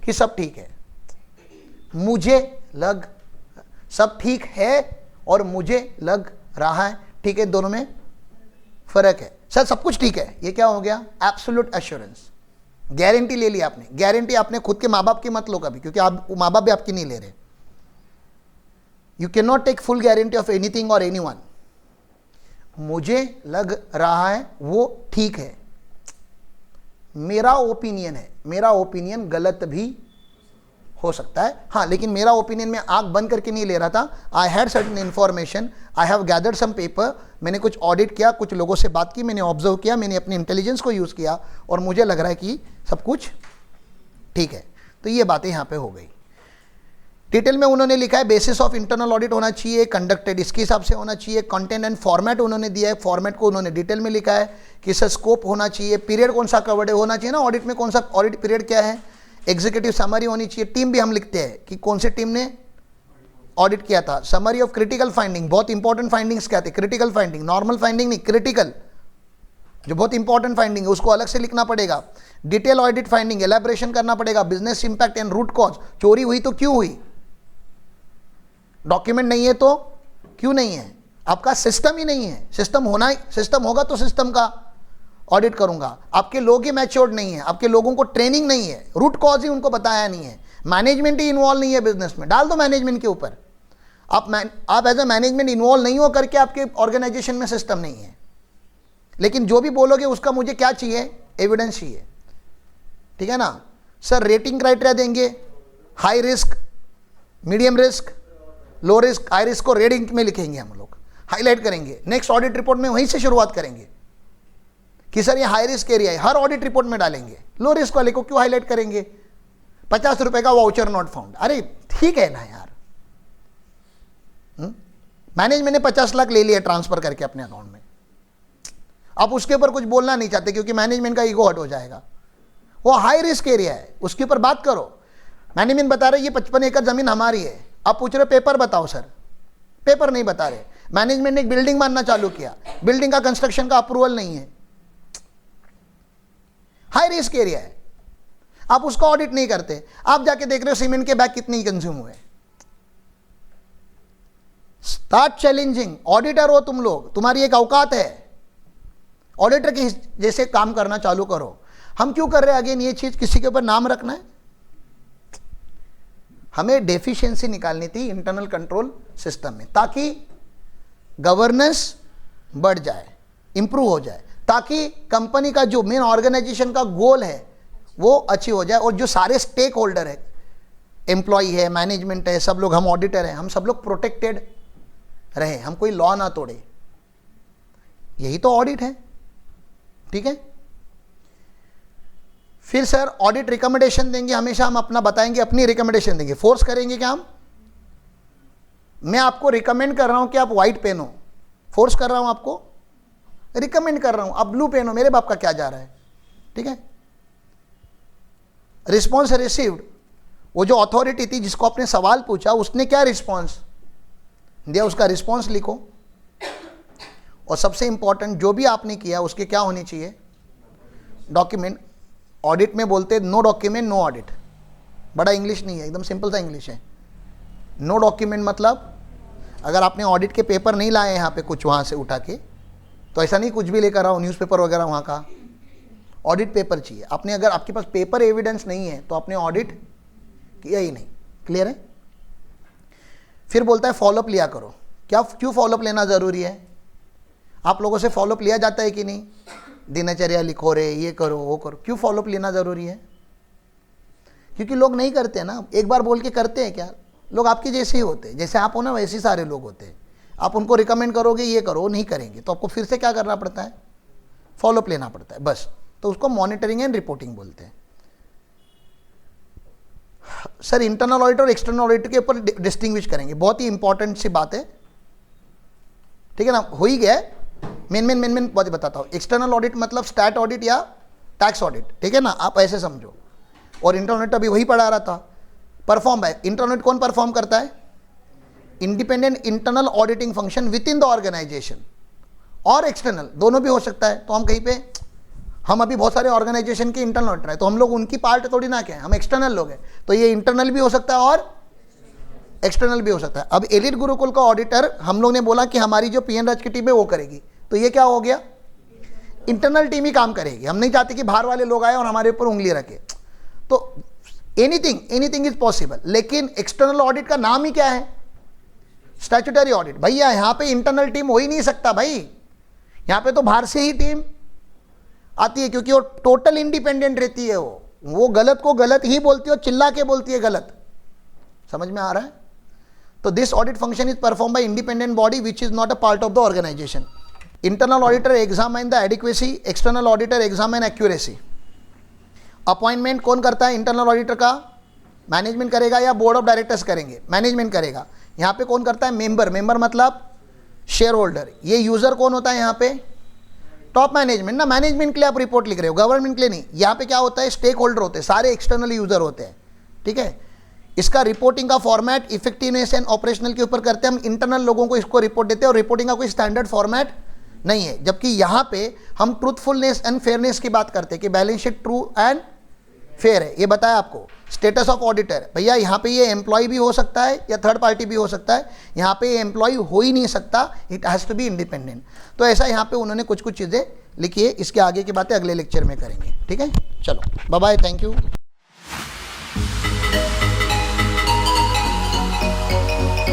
कि सब ठीक है, मुझे लग, सब ठीक है और मुझे लग रहा है, ठीक है, दोनों में फर्क है। सर सब कुछ ठीक है, ये क्या हो गया, एब्सोल्यूट एश्योरेंस, गारंटी ले ली आपने। गारंटी आपने खुद के माँ बाप की मत लो कभी, क्योंकि आप माँ बाप भी आपकी नहीं ले रहे। You can not take full guarantee of anything और एनीवन। मुझे लग रहा है वो ठीक है, मेरा ओपिनियन है, मेरा ओपिनियन गलत भी हो सकता है, हाँ, लेकिन मेरा ओपिनियन में आंख बंद करके नहीं ले रहा था। I had certain information, I have gathered some paper, मैंने कुछ ऑडिट किया, कुछ लोगों से बात की, मैंने ऑब्जर्व किया, मैंने अपनी इंटेलिजेंस को यूज़ किया और मुझे लग रहा है कि सब कुछ ठीक है। तो ये बातें यहाँ पे हो गई। डिटेल में उन्होंने लिखा है बेसिस ऑफ इंटरनल ऑडिट होना चाहिए, कंडक्टेड इसके हिसाब से होना चाहिए, कंटेंट एंड फॉर्मेट उन्होंने दिया है, फॉर्मेट को उन्होंने डिटेल में लिखा है कि सर स्कोप होना चाहिए, पीरियड कौन सा कवर्ड होना चाहिए ना ऑडिट में, कौन सा ऑडिट पीरियड क्या है, एग्जीक्यूटिव समरी होनी चाहिए, टीम भी हम लिखते हैं कि कौन से टीम ने ऑडिट किया था, समरी ऑफ क्रिटिकल फाइंडिंग, बहुत इंपॉर्टेंट फाइंडिंग्स क्या थे, क्रिटिकल फाइंडिंग, नॉर्मल फाइंडिंग नहीं, क्रिटिकल जो बहुत इंपॉर्टेंट फाइंडिंग है उसको अलग से लिखना पड़ेगा, डिटेल ऑडिट फाइंडिंग एलैबोरेशन करना पड़ेगा, business impact and root cause, चोरी हुई तो क्यों हुई, डॉक्यूमेंट नहीं है तो क्यों नहीं है, आपका सिस्टम ही नहीं है, सिस्टम होना, सिस्टम होगा तो सिस्टम का ऑडिट करूंगा, आपके लोग ही मैच्योर्ड नहीं है, आपके लोगों को ट्रेनिंग नहीं है, रूट कॉज ही उनको बताया नहीं है, मैनेजमेंट ही इन्वॉल्व नहीं है बिजनेस में, डाल दो मैनेजमेंट के ऊपर, आप एज ए मैनेजमेंट इन्वॉल्व नहीं हो करके आपके ऑर्गेनाइजेशन में सिस्टम नहीं है, लेकिन जो भी बोलोगे उसका मुझे क्या चाहिए, एविडेंस चाहिए, ठीक है ना। सर रेटिंग क्राइटेरिया देंगे, हाई रिस्क, मीडियम रिस्क, लो रिस्क, हाई रिस्क को रेटिंग में लिखेंगे हम लोग, हाईलाइट करेंगे, नेक्स्ट ऑडिट रिपोर्ट में वहीं से शुरुआत करेंगे कि सर ये हाई रिस्क एरिया है, हर ऑडिट रिपोर्ट में डालेंगे, लो रिस्क वाले को क्यों हाईलाइट करेंगे, 50 रुपए का वाउचर नॉट फाउंड, अरे ठीक है ना यार, मैनेजमेंट ने 50 लाख ले लिया ट्रांसफर करके अपने अकाउंट में, आप उसके ऊपर कुछ बोलना नहीं चाहते क्योंकि मैनेजमेंट का ईगो हट हो जाएगा, वो हाई रिस्क एरिया है, उसके ऊपर बात करो, मैनेजमेंट बता रहे ये 55 एकड़ जमीन हमारी है, आप पूछ रहे पेपर बताओ, सर पेपर नहीं बता रहे, मैनेजमेंट ने एक बिल्डिंग मानना चालू किया, बिल्डिंग का कंस्ट्रक्शन का अप्रूवल नहीं है, हाई रिस्क एरिया है, आप उसका ऑडिट नहीं करते, आप जाके देख रहे हो सीमेंट के बैग कितने कंज्यूम हुए, स्टार्ट चैलेंजिंग, ऑडिटर हो तुम लोग, तुम्हारी एक औकात है, ऑडिटर के जैसे काम करना चालू करो। हम क्यों कर रहे हैं अगेन ये चीज, किसी के ऊपर नाम रखना है, हमें डेफिशिएंसी निकालनी थी इंटरनल कंट्रोल सिस्टम में, ताकि गवर्नेंस बढ़ जाए, इंप्रूव हो जाए, ताकि कंपनी का जो मेन ऑर्गेनाइजेशन का गोल है वो अचीव हो जाए, और जो सारे स्टेक होल्डर है, एम्प्लॉय है, मैनेजमेंट है, सब लोग, हम ऑडिटर हैं, हम सब लोग प्रोटेक्टेड रहे, हम कोई लॉ ना तोड़े। यही तो ऑडिट है, ठीक है। फिर सर ऑडिट रिकमेंडेशन देंगे, हमेशा हम अपना बताएंगे, अपनी रिकमेंडेशन देंगे, फोर्स करेंगे क्या हम? मैं आपको रिकमेंड कर रहा हूं कि आप व्हाइट पहनो, फोर्स कर रहा हूं आपको, रिकमेंड कर रहा हूं आप ब्लू पहनो, मेरे बाप का क्या जा रहा है, ठीक है। रिस्पॉन्स रिसीव्ड, वो जो अथॉरिटी थी जिसको आपने सवाल पूछा उसने क्या रिस्पॉन्स दिया, उसका रिस्पॉन्स लिखो। और सबसे इंपॉर्टेंट, जो भी आपने किया उसके क्या होनी चाहिए, डॉक्यूमेंट। ऑडिट में बोलते हैं नो डॉक्यूमेंट नो ऑडिट, बड़ा इंग्लिश नहीं है, एकदम सिंपल सा इंग्लिश है। नो डॉक्यूमेंट मतलब अगर आपने ऑडिट के पेपर नहीं लाए यहाँ पे कुछ वहाँ से उठा के, तो ऐसा नहीं कुछ भी लेकर आओ, न्यूज़पेपर वगैरह वहाँ का, ऑडिट पेपर चाहिए। आपने अगर आपके पास पेपर एविडेंस नहीं है तो आपने ऑडिट किया ही नहीं, क्लियर है। फिर बोलता है फॉलोअप लिया करो। क्या, क्यों फॉलोअप लेना ज़रूरी है? आप लोगों से फॉलोअप लिया जाता है कि नहीं? दिनचर्या लिखो रे, ये करो वो करो, क्यों फॉलोअप लेना ज़रूरी है? क्योंकि लोग नहीं करते ना, एक बार बोल के करते हैं क्या? लोग आपके जैसे ही होते हैं, जैसे आप हो ना वैसे ही सारे लोग होते हैं। आप उनको रिकमेंड करोगे ये करो, नहीं करेंगे, तो आपको फिर से क्या करना पड़ता है, फॉलोअप लेना पड़ता है, बस। तो उसको मॉनिटरिंग एंड रिपोर्टिंग बोलते हैं। सर इंटरनल ऑडिट और एक्सटर्नल ऑडिट के ऊपर डिस्टिंग्विश करेंगे, बहुत ही इंपॉर्टेंट सी बात है, ठीक है ना। हो ही गया, मेन बात बताता हूँ। एक्सटर्नल ऑडिट मतलब स्टैट ऑडिट या टैक्स ऑडिट, ठीक है ना, आप ऐसे समझो। और इंटरनल ऑडिट अभी वही पढ़ा रहा था, परफॉर्म है। इंटरनल ऑडिट कौन परफॉर्म करता है? Independent internal auditing function within the organisation, और एक्सटर्नल दोनों भी हो सकता है। तो हम कहीं पे, हम अभी बहुत सारे ऑर्गेनाइजेशन के इंटरनल ऑडिटर हैं, तो हम लोग उनकी पार्ट थोड़ी ना क्या है, हम एक्सटर्नल लोग हैं। तो ये इंटरनल भी हो सकता है और एक्सटर्नल भी हो सकता है। अब एलिट गुरुकुल का ऑडिटर हम लोग ने बोला कि हमारी जो पीएन राज की टीम है वो करेगी, तो ये क्या हो गया, इंटरनल टीम ही काम करेगी। हम नहीं चाहते कि बाहर वाले लोग आए और हमारे ऊपर उंगली रखे। तो एनीथिंग इज पॉसिबल, लेकिन एक्सटर्नल ऑडिट का नाम ही क्या है, स्टैट्यूटरी ऑडिट। भैया यहाँ पे इंटरनल टीम हो ही नहीं सकता भाई, यहाँ पे तो बाहर से ही टीम आती है, क्योंकि वो टोटल इंडिपेंडेंट रहती है। वो गलत को गलत ही बोलती है और चिल्ला के बोलती है गलत। समझ में आ रहा है? तो this audit function is perform by independent body which is not a part of the organisation. Internal auditor examine the adequacy, external auditor examine accuracy. Appointment कौन करता है इंटरनल ऑडिटर का? मैनेजमेंट करेगा या बोर्ड ऑफ डायरेक्टर्स करेंगे? मैनेजमेंट करेगा। यहाँ पे कौन करता है? मेंबर मतलब शेयर होल्डर। ये यूजर कौन होता है यहाँ पे? टॉप मैनेजमेंट ना। मैनेजमेंट के लिए आप रिपोर्ट लिख रहे हो, गवर्नमेंट के लिए नहीं। यहाँ पे क्या होता है, स्टेक होल्डर होते हैं, सारे एक्सटर्नल यूजर होते हैं, ठीक है। इसका रिपोर्टिंग का फॉर्मेट इफेक्टिवनेस एंड ऑपरेशनल के ऊपर करते हैं हम। इंटरनल लोगों को इसको रिपोर्ट देते हैं और रिपोर्टिंग का कोई स्टैंडर्ड फॉर्मेट नहीं है। जबकि यहाँ पे हम ट्रूथफुलनेस एंड फेयरनेस की बात करते हैं कि balance sheet true and fair है, ये बताया आपको। स्टेटस ऑफ ऑडिटर, भैया यहाँ पे ये एम्प्लॉय भी हो सकता है या थर्ड पार्टी भी हो सकता है, यहाँ पे एम्प्लॉय हो ही नहीं सकता, it has to be independent. तो ऐसा यहाँ पे उन्होंने कुछ चीज़ें लिखी है, इसके आगे की बातें अगले लेक्चर में करेंगे, ठीक है। चलो बाय बाय, थैंक यू।